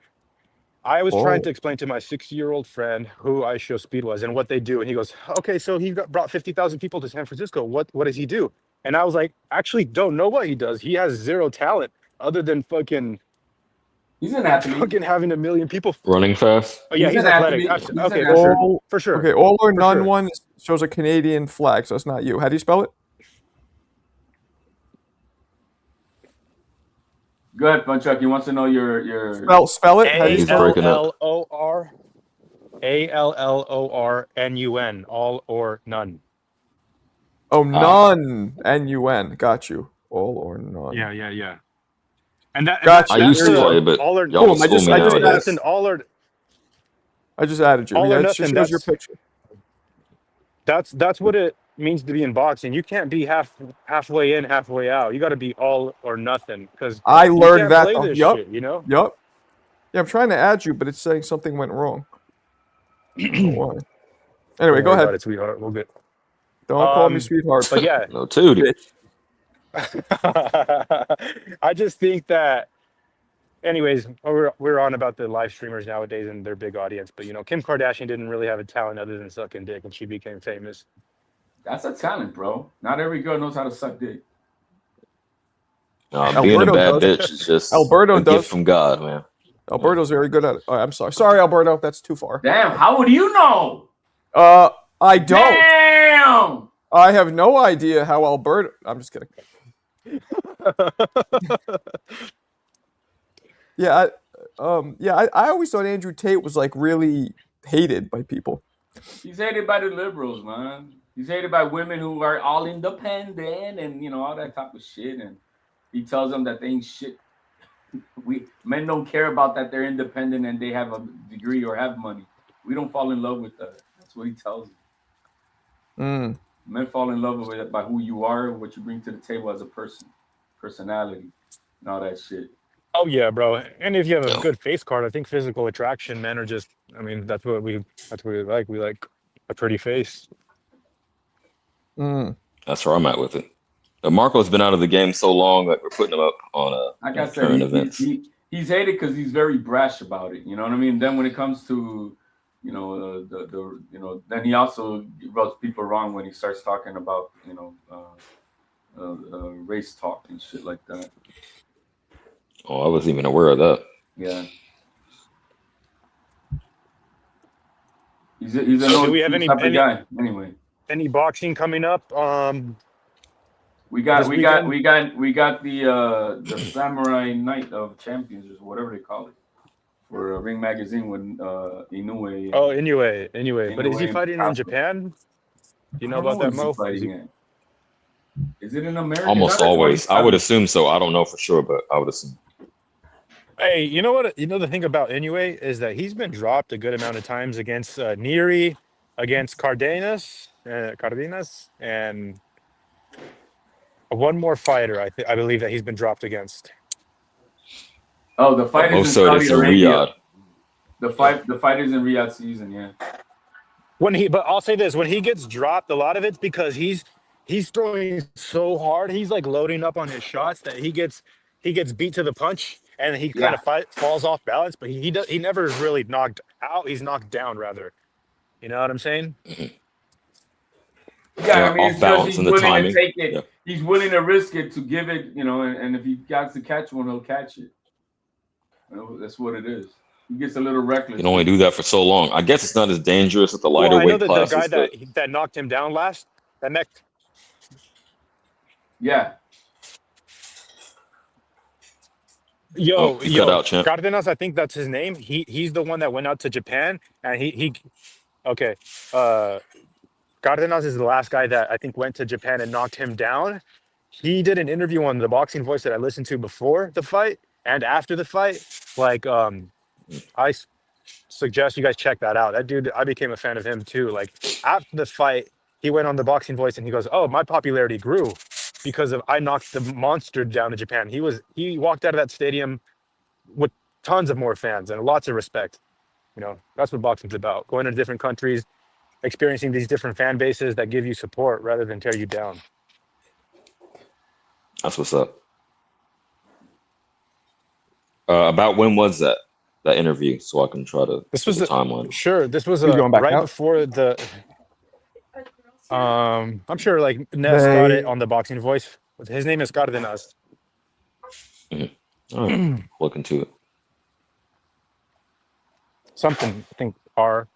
I was trying to explain to my 6-year-old friend who I Show Speed was and what they do. And he goes, okay, so he brought 50,000 people to San Francisco. What does he do? And I was like, actually don't know what he does. He has zero talent other than fucking... He's an athlete. Fucking having 1 million people. Running fast? Oh, yeah, he's athletic. Okay, for sure. Okay, all or none one shows a Canadian flag, so it's not you. How do you spell it? Go ahead, Funchuck. He wants to know your spell it. How do you spell it? ALLORNUN. All or none. Oh, none. N-U-N. Got you. All or none. Yeah. And that Gotcha. I used to play, but all or y'all school me nowadays. I just added you. All Yeah, or it nothing. just shows your picture. That's what it means to be in boxing. You can't be halfway in, halfway out. You got to be all or nothing because I learned that. Play this Yep. shit, you know. Yep. Yeah, I'm trying to add you, but it's saying something went wrong. I don't know why. Anyway, go ahead. It's sweetheart. We'll get. Don't call me sweetheart. But yeah. No, tootie. I just think that. Anyways, we're on about the live streamers nowadays and their big audience, but Kim Kardashian didn't really have a talent other than sucking dick, and she became famous. That's a talent, bro. Not every girl knows how to suck dick. No, being a bad bitch is just a gift from God, man. Alberto's very good at it. Oh, I'm sorry. Sorry, Alberto. That's too far. Damn, how would you know? I don't. Damn! I have no idea how Alberto... I'm just kidding. Yeah, I always thought Andrew Tate was like really hated by people. He's hated by the liberals, man. He's hated by women who are all independent and all that type of shit. And he tells them that they ain't shit. Men don't care about that they're independent and they have a degree or have money. We don't fall in love with that. That's what he tells them. Men fall in love with it by who you are, what you bring to the table as a person, personality, and all that shit. Oh yeah, bro. And if you have a No, good face card, I think physical attraction men are just. I mean, that's what we like. We like a pretty face. Mm. that's where I'm at with it. Marco's been out of the game so long that we're putting him up on Like I said, current events. he's hated because he's very brash about it. You know what I mean? Then when it comes to then he also rubs people wrong when he starts talking about race talk and shit like that. Oh, I wasn't even aware of that. Yeah. He's a So, do no we have excuse type of guy. Anyway, any boxing coming up? we got This weekend? the Samurai Night of Champions or whatever they call it for Ring Magazine when Inoue. Oh, anyway. But is he Inoue fighting in Castle. Japan? Do you I know don't know about where that, is he Mo? fighting at. Is it in America? Almost always. I would assume so. I don't know for sure, but I would assume. Hey, you know what? You know the thing about Inoue is that he's been dropped a good amount of times against Neri, against Cardenas, and one more fighter. I believe that he's been dropped against. Oh, the fight is in Most of Saudi it's in Arabia. Riyadh. The fight is in Riyadh season, yeah. But I'll say this: when he gets dropped, a lot of it's because he's throwing so hard. He's like loading up on his shots that he gets beat to the punch, and he kind of falls off balance. But he never is really knocked out. He's knocked down rather. You know what I'm saying? Yeah, I mean, Off it's just balance he's in the willing timing. to take it. Yeah. He's willing to risk it to give it, and if he got to catch one, he'll catch it. That's what it is. He gets a little reckless. You can only do that for so long. I guess it's not as dangerous with the Well, lighter I know weight that the guy classes. that knocked him down last, that next. Yeah. Yo, cut out, champ. Cardenas, I think that's his name. He's the one that went out to Japan, and okay. Cardenas is the last guy that I think went to Japan and knocked him down. He did an interview on the Boxing Voice that I listened to before the fight and after the fight. Like, I suggest you guys check that out. That dude, I became a fan of him too. Like after the fight, he went on the Boxing Voice and he goes, "Oh, my popularity grew because of I knocked the monster down in Japan." He walked out of that stadium with tons of more fans and lots of respect. That's what boxing's about: going to different countries, experiencing these different fan bases that give you support rather than tear you down. That's what's up. About when was that interview? So I can try to This was the timeline. Sure. This was going back right out? before the. I'm sure like Ness got it on the Boxing Voice. His name is Cardenas. Mm-hmm. All right, look into it. Something I think R.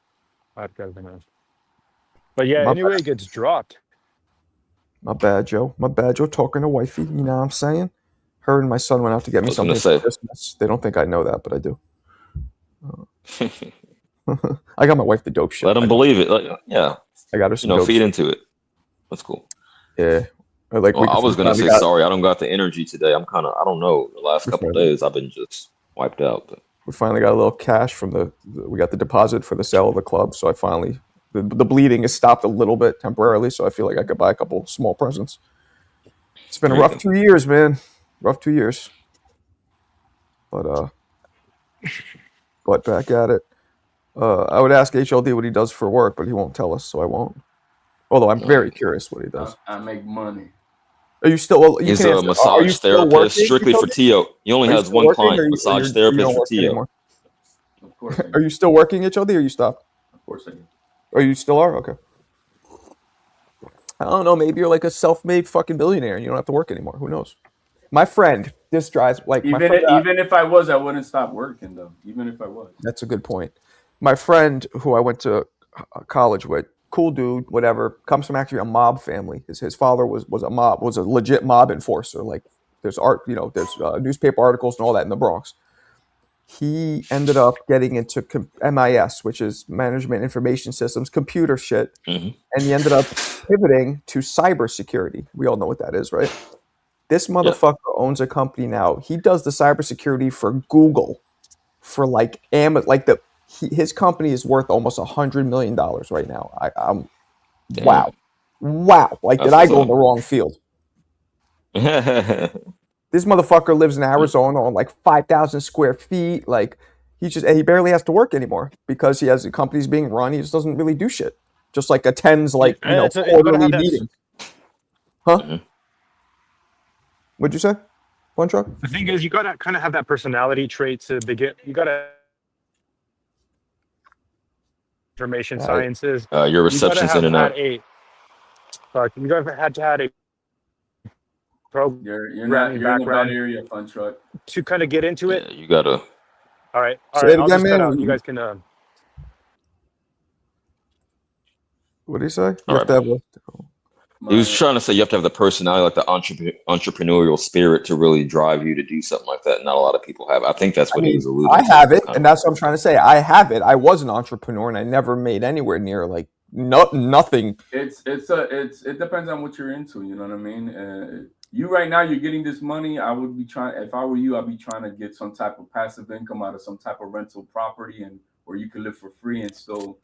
Cardenas. But yeah, My anyway, bad. it gets dropped. My bad, Joe. My bad, Joe. Talking to wifey, you know what I'm saying? Her and my son went out to get me I was gonna something for say. Christmas. They don't think I know that, but I do. I got my wife the dope shit. Let them believe it. Yeah. I got her some dope feed shit. into it. That's cool. Yeah. Like well, I was gonna say sorry. I don't got the energy today. I'm kind of. I don't know. The last couple of days, I've been just wiped out. But we finally got a little cash from we got the deposit for the sale of the club. So I finally, the bleeding has stopped a little bit temporarily. So I feel like I could buy a couple small presents. It's been a rough 2 years, man. Rough 2 years. But back at it. I would ask HLD what he does for work, but he won't tell us, so I won't. Although I'm very curious what he does. I make money. Are you still? Well, he's a massage therapist strictly for Tio. He only has one client, massage therapist for Tio. Of course. Are you still working HLD, or you stopped? Of course I do. Oh, you still are? Okay. I don't know. Maybe you're like a self-made fucking billionaire, and you don't have to work anymore. Who knows? My friend, this drives like even if I was, I wouldn't stop working though. Even if I was. That's a good point. My friend, who I went to college with, cool dude, whatever, comes from actually a mob family. His father was a legit mob enforcer. Like there's there's newspaper articles and all that in the Bronx. He ended up getting into MIS, which is Management Information Systems, computer shit, and he ended up pivoting to cybersecurity. We all know what that is, right? This motherfucker owns a company now. He does the cybersecurity for Google, for like his company is worth almost $100 million right now. Wow. Like, did I go in the wrong field? This motherfucker lives in Arizona on like 5,000 square feet. Like he barely has to work anymore because he has the company's being run. He just doesn't really do shit. Just like attends Yeah, like it's you gotta quarterly have that. meetings. Huh? Mhm. What'd you say? One truck? The thing is, you gotta kind of have that personality trait to begin. You gotta information All right. sciences. Your You gotta reception's in have and had out. a. You gotta have had a programming you're in a bad background area, Fun Truck. to kind of get into it. Yeah, you gotta. All right. Say it I'll again, just cut out. man. You guys can. What did he say? You All have right, to have bro. a. He was trying to say you have to have the personality, like the entrepreneurial spirit, to really drive you to do something like that. Not a lot of people have. I think that's I what he mean, was alluding I to. have it, Kind and of. that's what I'm trying to say. I have it. I was an entrepreneur, and I never made anywhere near like nothing. It depends on what you're into. You know what I mean? You right now, you're getting this money. I would be trying. If I were you, I'd be trying to get some type of passive income out of some type of rental property, and where you can live for free and still do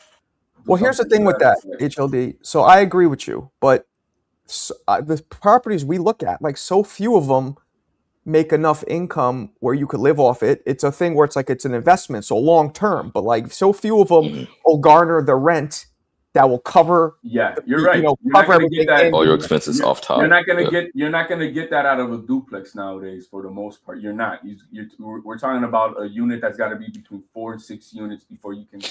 Well, here's the something to thing with that that, effect. HLD. So I agree with you, but the properties we look at, like so few of them make enough income where you could live off it. It's a thing where it's like it's an investment, so long term. But like so few of them Mhm. will garner the rent that will cover, Yeah, you're right. You're not cover gonna get everything that. in. All your expenses off You're top. not gonna Yeah. get. You're not gonna get that out of a duplex nowadays. For the most part, you're not. We're talking about a unit that's got to be between 4 and 6 units before you can,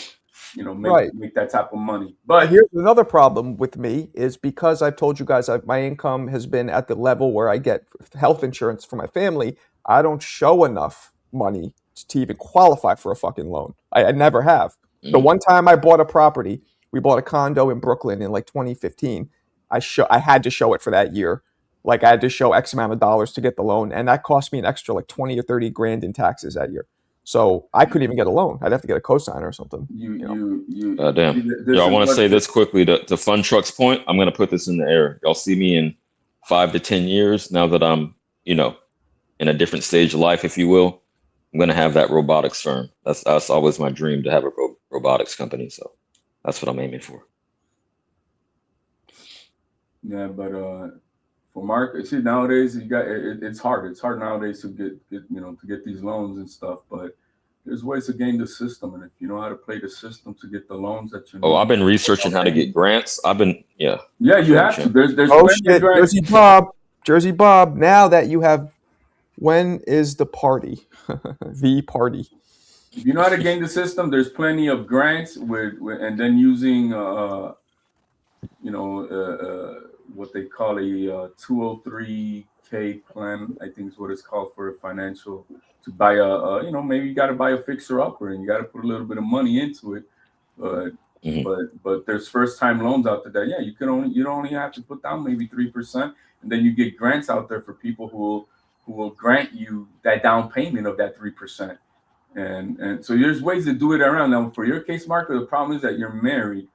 Right. make that type of money. But But here's another problem with me is because I've told you guys my income has been at the level where I get health insurance for my family. I don't show enough money to even qualify for a fucking loan. I never have. The Mhm. one time I bought a property, we bought a condo in Brooklyn in like 2015. I had to show it for that year. Like I had to show X amount of dollars to get the loan, and that cost me an extra like 20 or 30 grand in taxes that year. So I couldn't even get a loan. I'd have to get a cosigner or something. Damn. this Yo, I is want to what say this quickly to Fun Truck's point. I'm gonna put this in the air. Y'all see me in 5 to 10 years now that I'm, in a different stage of life, if you will. I'm gonna have that robotics firm. That's always my dream, to have a robotics company. So that's what I'm aiming for. yeah, but for market, see nowadays you got it's hard. It's hard nowadays to get these loans and stuff. But there's ways to game the system, and if you know how to play the system to get the loans that you Oh, I've need. been researching how to get grants. Yeah, you Show 'em, have to. champ. There's Oh plenty of shit, grants. Jersey Bob. Now that you have, when is the party? The party. If you know how to game the system, there's plenty of grants and then using what they call a 203k plan. I think is what it's called for a financial to buy maybe you got to buy a fixer upper and you got to put a little bit of money into it, but there's first time loans out there that you only have to put down maybe 3%, and then you get grants out there for people who will grant you that down payment of that 3%. And so there's ways to do it around. Now, for your case, Marco, the problem is that you're married.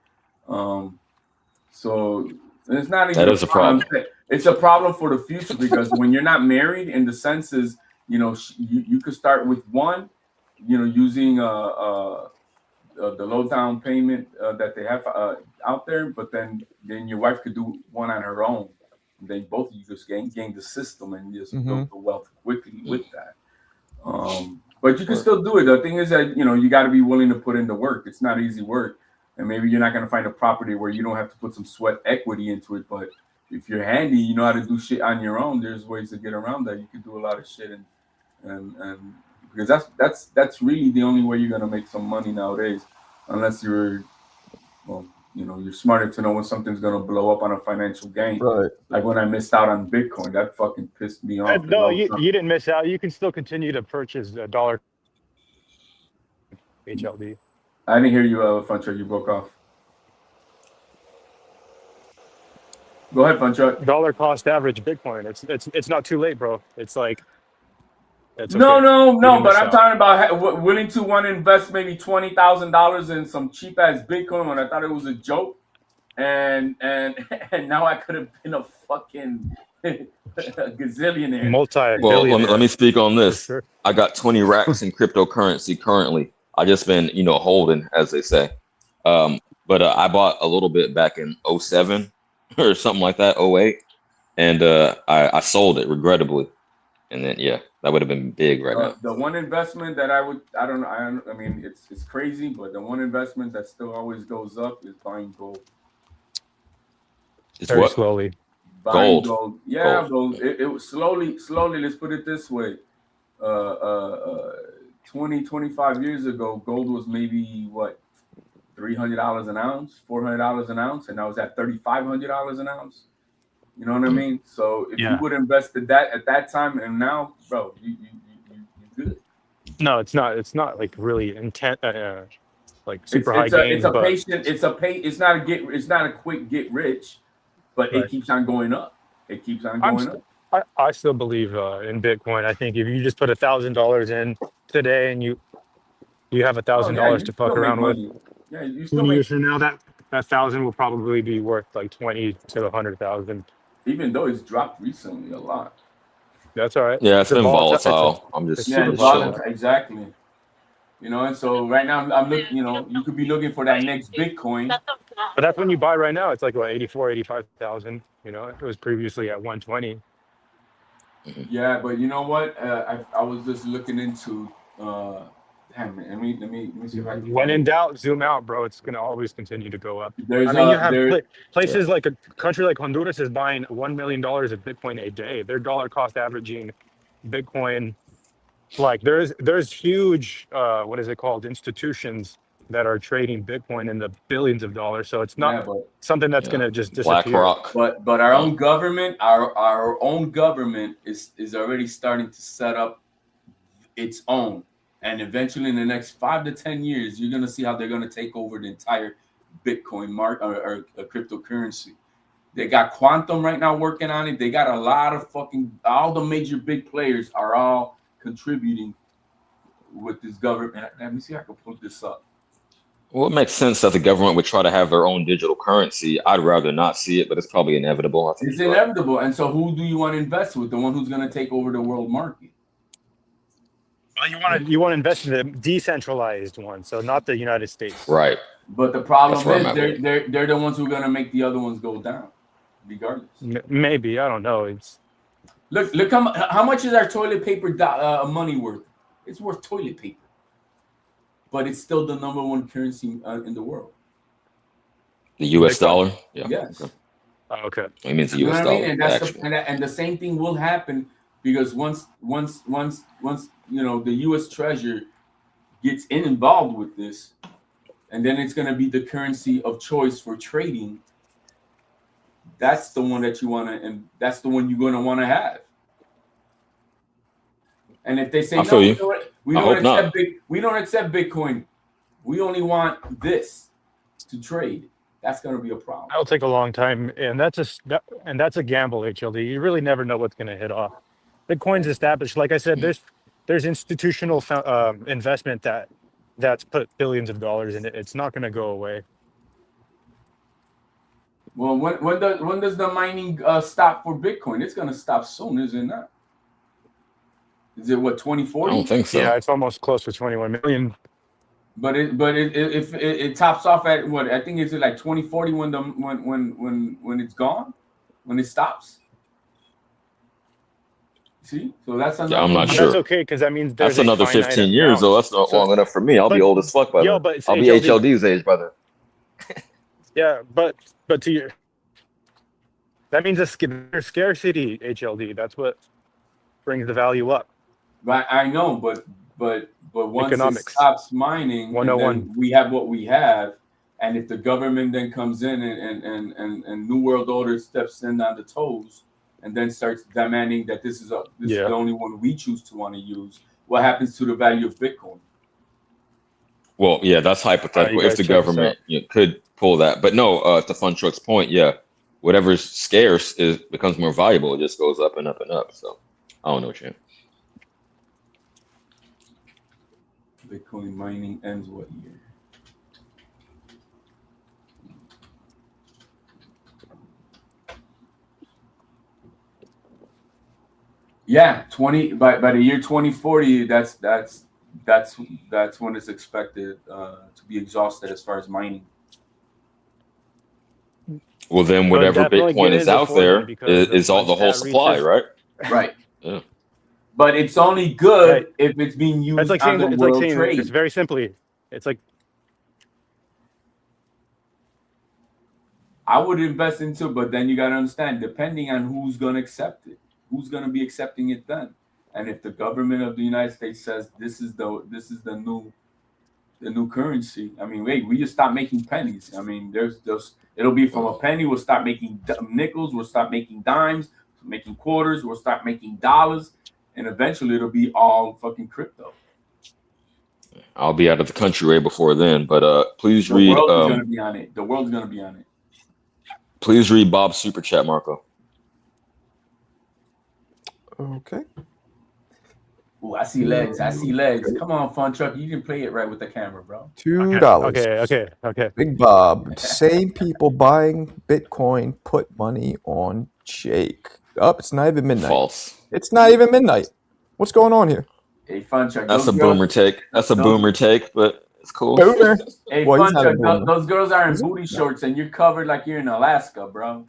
So it's not even That is a problem. It's a problem for the future because when you're not married, in the sense is, you could start with one, using the low down payment that they have out there, but then your wife could do one on her own. And then both of you just gain the system and just build the wealth quickly with that. But you can still do it. The thing is that you got to be willing to put in the work. It's not easy work, and maybe you're not going to find a property where you don't have to put some sweat equity into it. But if you're handy, you know how to do shit on your own. There's ways to get around that. You can do a lot of shit, and because that's really the only way you're going to make some money nowadays, unless you're you're smart enough to know when something's going to blow up on a financial gain. Right. Like when I missed out on Bitcoin, that fucking pissed me off. No, you didn't miss out. You can still continue to purchase a dollar HLD. I didn't hear you, Funchuck. You broke off. Go ahead, Funchuck. Dollar cost average Bitcoin. It's not too late, bro. It's like it's okay. No. But I'm talking about willing to want to invest maybe $20,000 in some cheap ass Bitcoin when I thought it was a joke, and now I could have been a fucking gazillionaire. Well, let me speak on this. Sure. I got 20 racks in cryptocurrency currently. I just been, holding, as they say. But I bought a little bit back in 07 or something like that, 08. And I sold it, regrettably. And then that would have been big right now. The one investment that I mean, it's crazy, but the one investment that still always goes up is buying gold. It's Very what? slowly. Buying Gold. gold. Yeah, Gold. it was slowly, let's put it this way. 25 years ago, gold was maybe what, $300 an ounce, $400 an ounce, and now it's at $3,500 an ounce. You know what I mean? So if you would invest that at that time and now, bro, you good. No, it's not. It's not like really intense, like super high gains. But it's not a quick get rich, but it keeps on going up. It keeps on going up. I still believe in Bitcoin. I think if you just put $1,000 in today and you have $1,000 to fuck around with, yeah, you 20 years from now, that 1,000 will probably be worth like 20 to 100,000. Even though it's dropped recently a lot. That's all right. Yeah, it's been volatile. I'm just volatile. Exactly. You know, and so right now I'm looking. You know, you could be looking for that next Bitcoin. But that's when you buy right now. It's like what, 85,000. You know, it was previously at 120. Yeah, but you know what? I was just looking into. Damn, man, let me see if I can. When in doubt, zoom out, bro. It's gonna always continue to go up. You have places like a country like Honduras is buying $1 million of Bitcoin a day. Their dollar cost averaging Bitcoin, like there's huge what is it called, institutions that are trading Bitcoin in the billions of dollars. So it's not something that's gonna just disappear. BlackRock. But our own government, our own government is already starting to set up its own. And eventually, in the next 5 to 10 years, you're gonna see how they're gonna take over the entire Bitcoin market or cryptocurrency. They got Quantum right now working on it. They got a lot of all the major big players are all contributing with this government. Let me see if I can pull this up. Well, it makes sense that the government would try to have their own digital currency. I'd rather not see it, but it's probably inevitable. It's inevitable. And so who do you want to invest with? The one who's gonna take over the world market. Well, you want to invest in the decentralized one, so not the United States. Right. But the problem is they're the ones who are gonna make the other ones go down, regardless. Maybe, I don't know. It's look how much is our toilet paper money worth? It's worth toilet paper, but it's still the number one currency in the world. The U.S. dollar. Yeah. Yes. Okay. It means the U.S. dollar. And the same thing will happen because once you know the U.S. Treasury gets involved with this, and then it's going to be the currency of choice for trading. That's the one that you want to, and that's the one you're going to want to have. And if they say no, we don't accept Bitcoin. We only want this to trade. That's going to be a problem. That'll take a long time, and that's a gamble. HLD. You really never know what's going to hit off. Bitcoin's established. Like I said, there's institutional investment that's put billions of dollars in it. It's not going to go away. Well, when does the mining stop for Bitcoin? It's going to stop soon, is it not? Is it what, 2040? I don't think so. Yeah, it's almost close to 21 million. But if it tops off at what, I think it's like 2040 when it's gone, when it stops. See, so that's another. Yeah, I'm not sure. That's okay because that means that's another 15 years though. That's not long enough for me. I'll be old as fuck by then. I'll be HLD's age by then. Yeah, but to your, that means there's scarcity, HLD. That's what brings the value up. Right, I know, but once Economics. It stops mining, 101. and then we have what we have, and if the government then comes in and New World Order steps in on the toes, and then starts demanding that this is the only one we choose to want to use, what happens to the value of Bitcoin? Well, yeah, that's hypothetical. If the government could pull that, but no, to Fun Truck's point, whatever's scarce becomes more valuable. It just goes up and up and up. So I don't know, Chan. Bitcoin mining ends what year? Yeah, by the year 2040. That's when it's expected to be exhausted as far as mining. Well, then whatever Bitcoin is out there is all the whole supply, right? Right. Yeah. But it's only good Right. if it's being used It's like on saying the it's like world saying trade. it's very simply. It's like I would invest into, but then you got to understand, depending on who's going to accept it, who's going to be accepting it then. And if the government of the United States says this is the new currency, I mean, wait, we just stop making pennies. I mean, it'll be from a penny. We'll start making nickels. We'll start making dimes, making quarters. We'll start making dollars, and eventually it'll be all fucking crypto. I'll be out of the country way before then, but please The read. world is going to be on it. The world's going to be on it. Please read Bob's super chat, Marco. Okay. Ooh, I see legs. I see legs. Come on, Fun Truck. You didn't play it right with the camera, bro. $2. Okay. Big Bob. Same people buying Bitcoin put money on Jake. It's not even midnight. False. It's not even midnight. What's going on here? Hey, Fun Truck. That's a boomer take. That's a boomer take, but it's cool. Boomer. Hey, Well, Fun Truck. Those girls are in booty shorts, and you're covered like you're in Alaska, bro.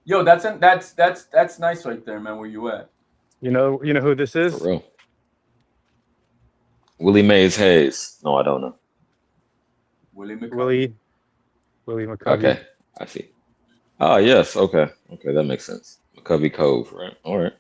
Yo, that's nice right there, man. Where you at? You know who this is? For real. Willie Mays Hayes. No, I don't know. Willie McCovey. Willie McCovey. Okay, I see. Ah, yes. Okay, that makes sense. McCovey Cove, right? All right.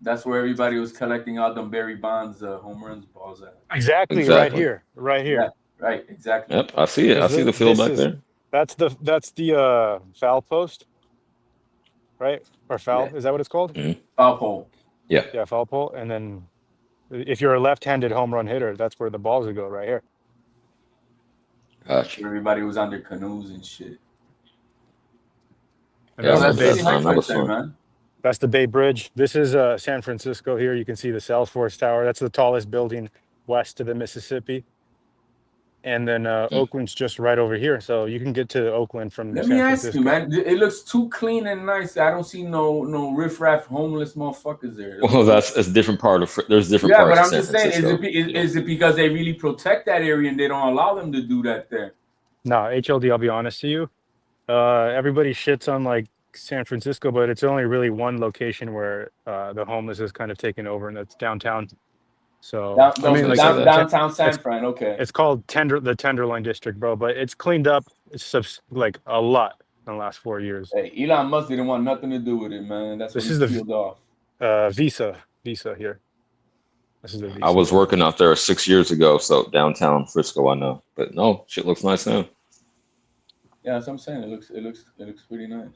That's where everybody was collecting all them Barry Bonds home runs balls at. Exactly. Right here. Yeah, right, exactly. Yep, I see it. I see the field back there. That's the foul post, right? Or foul? Yeah. Is that what it's called? Mm-hmm. Foul pole. Yeah. Yeah, foul pole. And then if you're a left-handed home run hitter, that's where the balls would go, right here. Gotcha. Everybody was under canoes and shit. And yeah, that was fun. Man. That's the Bay Bridge. This is San Francisco here. You can see the Salesforce Tower. That's the tallest building west of the Mississippi. And then Oakland's just right over here. So you can get to Oakland from Let San me ask Francisco. you, man. It looks too clean and nice. I don't see no riffraff homeless motherfuckers there. Well, that's a different part of. There's different parts. Yeah, but I'm of San just saying, Francisco. is it because they really protect that area and they don't allow them to do that there? No, HLD. I'll be honest to you. Everybody shits on like San Francisco, but it's only really one location where the homeless is kind of taken over, and that's downtown. So downtown San Fran. Okay, it's called the Tenderloin District, bro. But it's cleaned up. It's like a lot in the last 4 years. Hey, Elon Musk didn't want nothing to do with it, man. This is peeled off. Visa here. This is the Visa. I was working out there 6 years ago, so downtown Frisco, I know. But no, shit looks nice now. Yeah, that's what I'm saying. It looks pretty nice.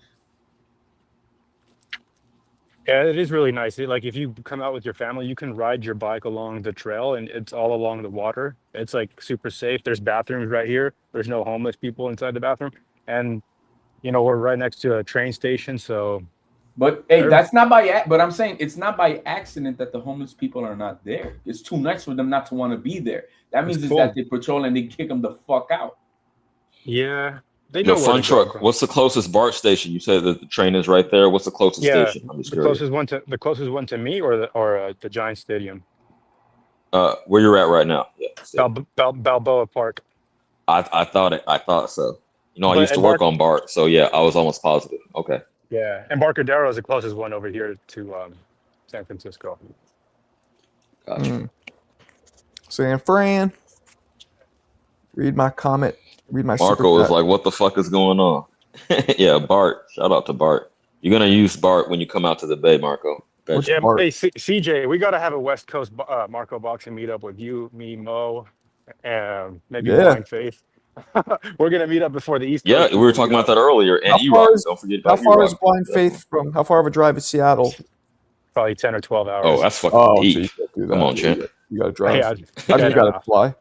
Yeah, it is really nice. Like if you come out with your family, you can ride your bike along the trail, and it's all along the water. It's like super safe. There's bathrooms right here. There's no homeless people inside the bathroom, and we're right next to a train station. So, but hey, that's not but I'm saying it's not by accident that the homeless people are not there. It's too nice for them not to want to be there. That means that they patrol and they kick them the fuck out. Yeah. They know Fun Truck. What's the closest BART station? You said that the train is right there. What's the closest station? I'm just curious. The closest one to me, or the Giant Stadium. Where you're at right now? Yeah. Balboa Park. I thought so. I used to work on BART, so yeah, I was almost positive. Okay. Yeah, Embarcadero is the closest one over here to San Francisco. Gotcha. San Fran. Read my comment. Read my Marco is like, what the fuck is going on? Yeah, Bart. Shout out to Bart. You're going to use Bart when you come out to the Bay, Marco. Yeah, hey, CJ, we got to have a West Coast Marco boxing meetup with you, me, Mo, and maybe Blind Faith. We're going to meet up before the East Coast. Yeah, we were talking about that earlier. And don't forget about how far is Blind Faith from? How far of a drive is Seattle? Probably 10 or 12 hours. Oh, that's fucking deep. So come on, champ. You got to drive. You got to fly.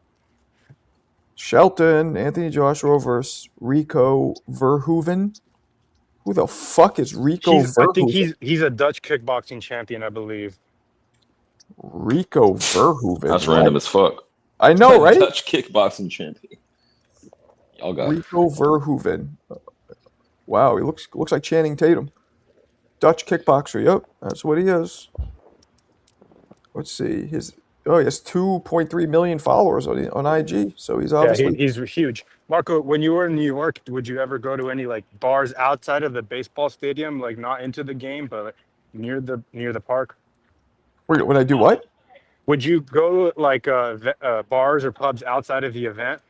Shelton, Anthony Joshua versus Rico Verhoeven. Who the fuck is Rico Verhoeven? I think he's a Dutch kickboxing champion, I believe. Rico Verhoeven. That's random as fuck. I know, right? Dutch kickboxing champion. Y'all got Rico Verhoeven. Wow, he looks like Channing Tatum. Dutch kickboxer. Yep, that's what he is. Let's see. Oh, he has 2.3 million followers on IG. So he's Yeah, obviously. he's huge. Marco, when you were in New York, would you ever go to any like bars outside of the baseball stadium, like not into the game, but like, near the park? When I do what? Would you go like bars or pubs outside of the event,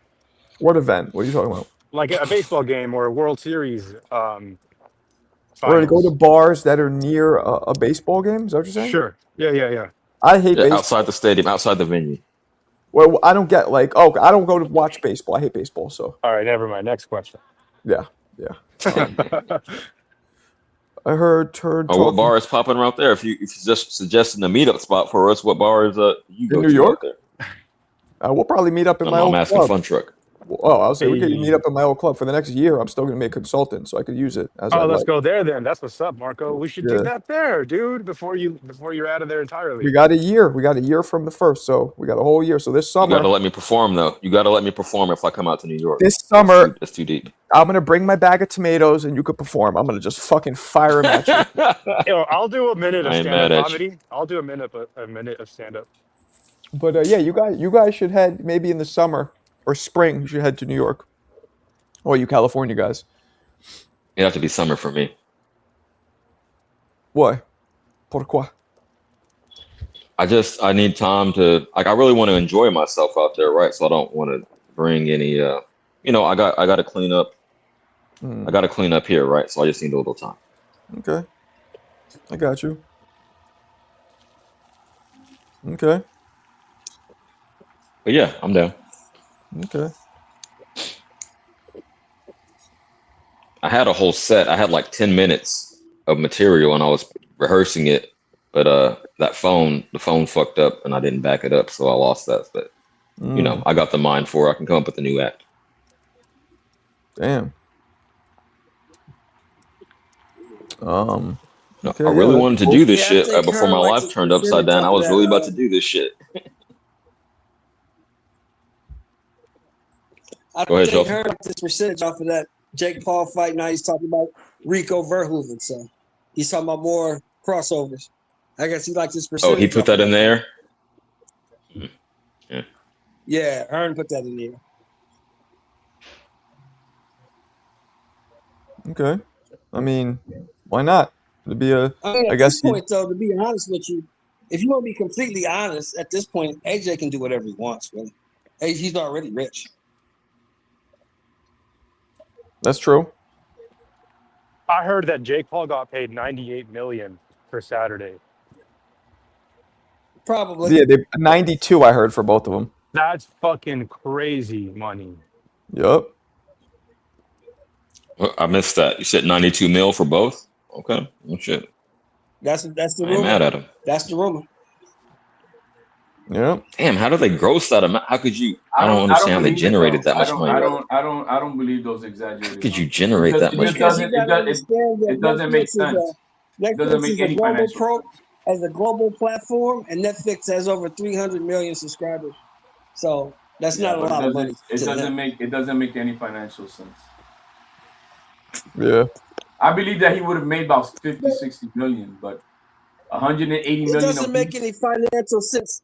What event? What are you talking about? like a baseball game or a World Series Or to go to finals? bars that are near a baseball game? Is that what you're saying? Sure. Yeah. I hate Yeah, baseball. outside the stadium, outside the venue. Well, I don't get like, oh, I don't go to watch baseball. I hate baseball. So All right, never mind. Next question. yeah. I heard Oh, what talking bar is popping around there? If you just suggesting a meetup spot for us, what bar is you in go New to out York. there? We'll probably meet up in No, my no, I'm old asking club. Fun Truck. Oh, I'll say we could meet Hey. up in my old club for the next year. I'm still going to be a consultant, so I could use it as I Oh, let's like. go there then. That's what's up, Marco. We should do Yeah, that there, dude. Before you're out of there entirely. we got a year. We got a year from the first, so we got a whole year. So this You got summer, to let me perform though. You got to let me perform if I come out to New York. this summer, That's too deep. I'm gonna bring my bag of tomatoes, and you could perform. I'm gonna just fucking fire them at you. Yo, I'll do a minute of I ain't stand-up mad at you. comedy. I'll do a minute of stand-up. But yeah, you guys should head maybe in the summer or spring. You should head to New York. Or you California guys. It'd have to be summer for me. Why? Pourquoi? I need time to I really want to enjoy myself out there, right? So I don't want to bring any I got to clean up. I got to clean up here, right? So I just need a little time. Okay. I got you. Okay. But yeah, I'm down. Okay. I had a whole set. I had like 10 minutes of material and I was rehearsing it, but the phone fucked up and I didn't back it up, so I lost that. But I got the mind for it. I can come up with a new act. Damn. Okay, I really wanted to do this Yeah, I shit think before Hearn my likes life his turned upside percentage down. off I of was that. really about to do this shit. I Go ahead, think Chelsea. Hearn likes his percentage off of that Jake Paul fight. Now he's talking about Rico Verhoeven, so he's talking about more crossovers. I guess he likes his percentage. Oh, he put off of that in there? Yeah. Yeah, Hearn put that in there. Okay. I mean, why not? It'd be a. I mean, I at guess this point, though, to be honest with you, if you want to be completely honest, at this point, AJ can do whatever he wants, really. Hey, he's already rich. That's true. I heard that Jake Paul got paid $98 million for Saturday. Probably. Yeah, 92. I heard for both of them. That's fucking crazy money. Yep. I missed that. You said 92 mil for both? Okay. Oh, shit. That's the I rumor. ain't mad at him. That's the rumor. Yeah. Damn, how do they gross that amount? How could you? I don't understand how they generated that much money. I don't believe those exaggerated. How could you generate that much? It doesn't make sense. It doesn't make any financial sense. As a global platform, and Netflix has over 300 million subscribers. So that's not a lot of money. It doesn't make any financial sense. Yeah. I believe that he would have made about 50, 60 million, but 180 million. It doesn't make any financial sense.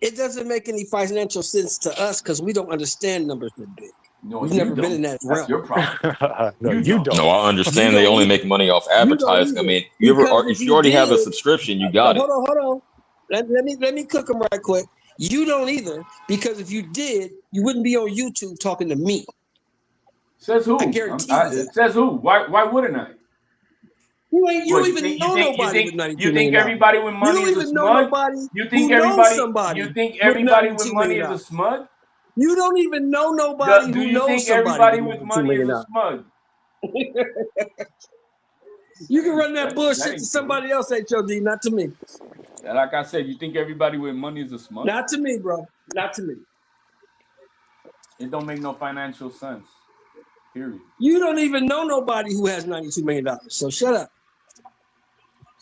It doesn't make any financial sense to us because we don't understand numbers that big. No, we've never been in that realm. That's your problem. No, you don't. No, I understand they only make money off advertising. I mean, if you already have a subscription, you got it. Hold on. Let me cook them right quick. You don't either, because if you did, you wouldn't be on YouTube talking to me. Says who? I guarantee you that. Says who? Why wouldn't I? You don't even know nobody with 92 You think million everybody with money is a smug? You think everybody with money is a smug? You don't even know nobody who knows somebody with money is a smug? You can run that bullshit to somebody else, HOD, not to me. Like I said, you think everybody with money is a smug? Not to me, bro. Not to me. It don't make no financial sense. Period. You don't even know nobody who has $92 million. So shut up.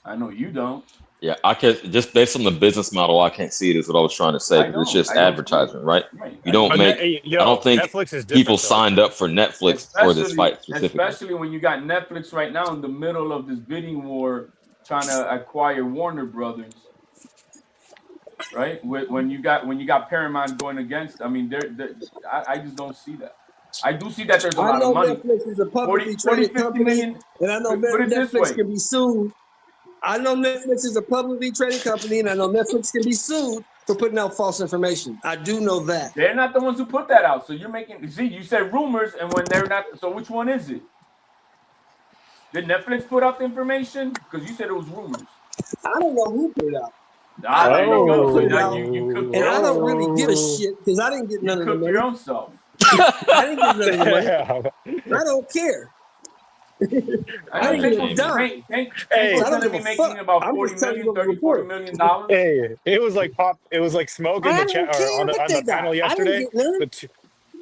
I know you don't. Yeah, I can just based on the business model, I can't see it is what I was trying to say because it's just advertisement, right? You don't make. I don't think people signed up for Netflix for this fight specifically. Especially when you got Netflix right now in the middle of this bidding war, trying to acquire Warner Brothers. right? When you got Paramount going against, I mean, I just don't see that. I do see that there's a I lot of know money. Netflix is a 40, publicly 40 traded 50 company, million. and I know Put it this Netflix way. can be sued. I know Netflix is a publicly traded company, and I know Netflix can be sued for putting out false information. I do know that. They're not the ones who put that out. So you're making, see, you said rumors, and when they're not, so which one is it? Did Netflix put out the information? Because you said it was rumors. I don't know who put it out. Ah, there you go. So Put it now out, you cooked and your I own don't self. really give a shit because I didn't get none of the You cooked money. your own self. I didn't get none of the money. I don't care. I didn't get a dime. Tank Hey, was I don't going to give be a making fuck. about I'm 40 just telling you million, what the 30, 40 report. million dollars. hey, it was like smoke in I the chat don't or care on what the they got. panel I didn't yesterday. get none.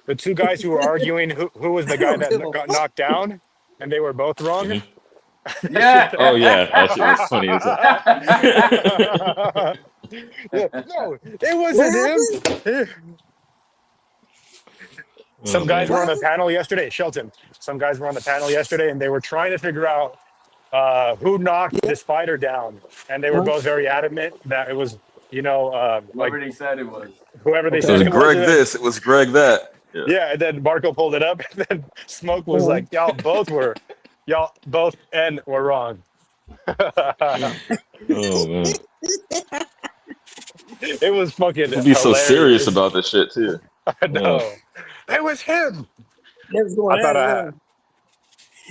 The two guys who were arguing who was I the guy don't that give a got fuck. knocked down, and they were both wrong. Mhm. That shit- Oh yeah, that shit was funny as hell. Yeah, no, it What wasn't happened? him. Some Oh guys man. were on the What happened? panel yesterday, Shelton. Some guys were on the panel yesterday, and they were trying to figure out who knocked Yeah. this fighter down, and they were both very adamant that it was, like Whoever they said it was. whoever they It said was it was. Greg And then, this, it was Greg that. Yeah. yeah, and then Marco pulled it up, and then Smoke was like, y'all both were wrong. Oh man. It was fucking People be so serious hilarious. about this shit too. I Yeah. know. It was him. They was I going thought at I it. had.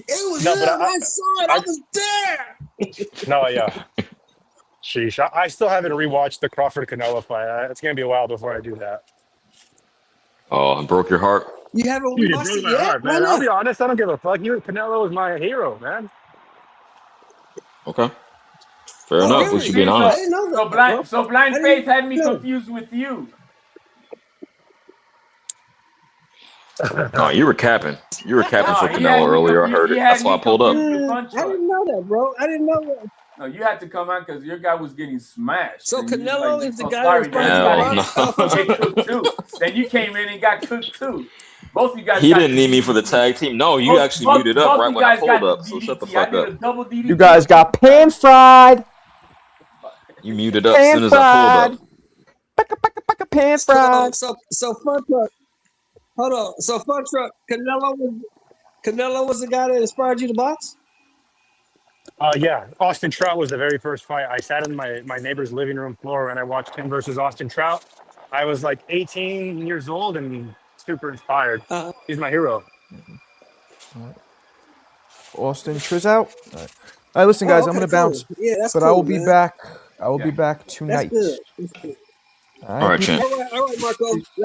It was No, but him. I saw it. I was there. no, yeah. Sheesh. I still haven't rewatched the Crawford Canelo fight. It's gonna be a while before I do that. Oh, it broke your heart. You haven't Dude, it watched broke it my yet? heart, Why man. I'll not? be honest. I don't give a fuck. Canelo is my hero, man. Okay. Fair Oh, enough. At really? least you're being I honest. didn't know that, bro. So Blind I Faith didn't had me know. confused with you. No, you were capping. You were capping for He had Canelo me earlier. I confused. heard He it. had That's why I me pulled up. confused with Fun I Truck. didn't know that, bro. I didn't know that. No, you had to come out because your guy was getting smashed. So and you was Canelo like, is the oh, guy sorry, that man, inspired you you to Hell gotta box? get cooked too. Then you came in and got cooked too. Both of you guys He got didn't the need me for the DDT. tag team. No, you actually muted up Both right you when I guys pulled got up. the So shut the DDT. I fuck did up. a double DDT. You guys got pan fried. You muted up as Pan soon as I fried. pulled up. Pan fried. So Fun Truck. Hold on. So Fun Truck. Canelo was the guy that inspired you to box. Yeah. Austin Trout was the very first fight. I sat in my neighbor's living room floor and I watched him versus Austin Trout. I was like 18 years old and super inspired. He's my hero. Austin Trizout. All right, listen, guys. I'm okay, gonna cool. bounce, Yeah, that's but cool, I will be man. back. I will be Yeah. back That's tonight. good. That's good. All right, All right, people. champ. All right, Marco.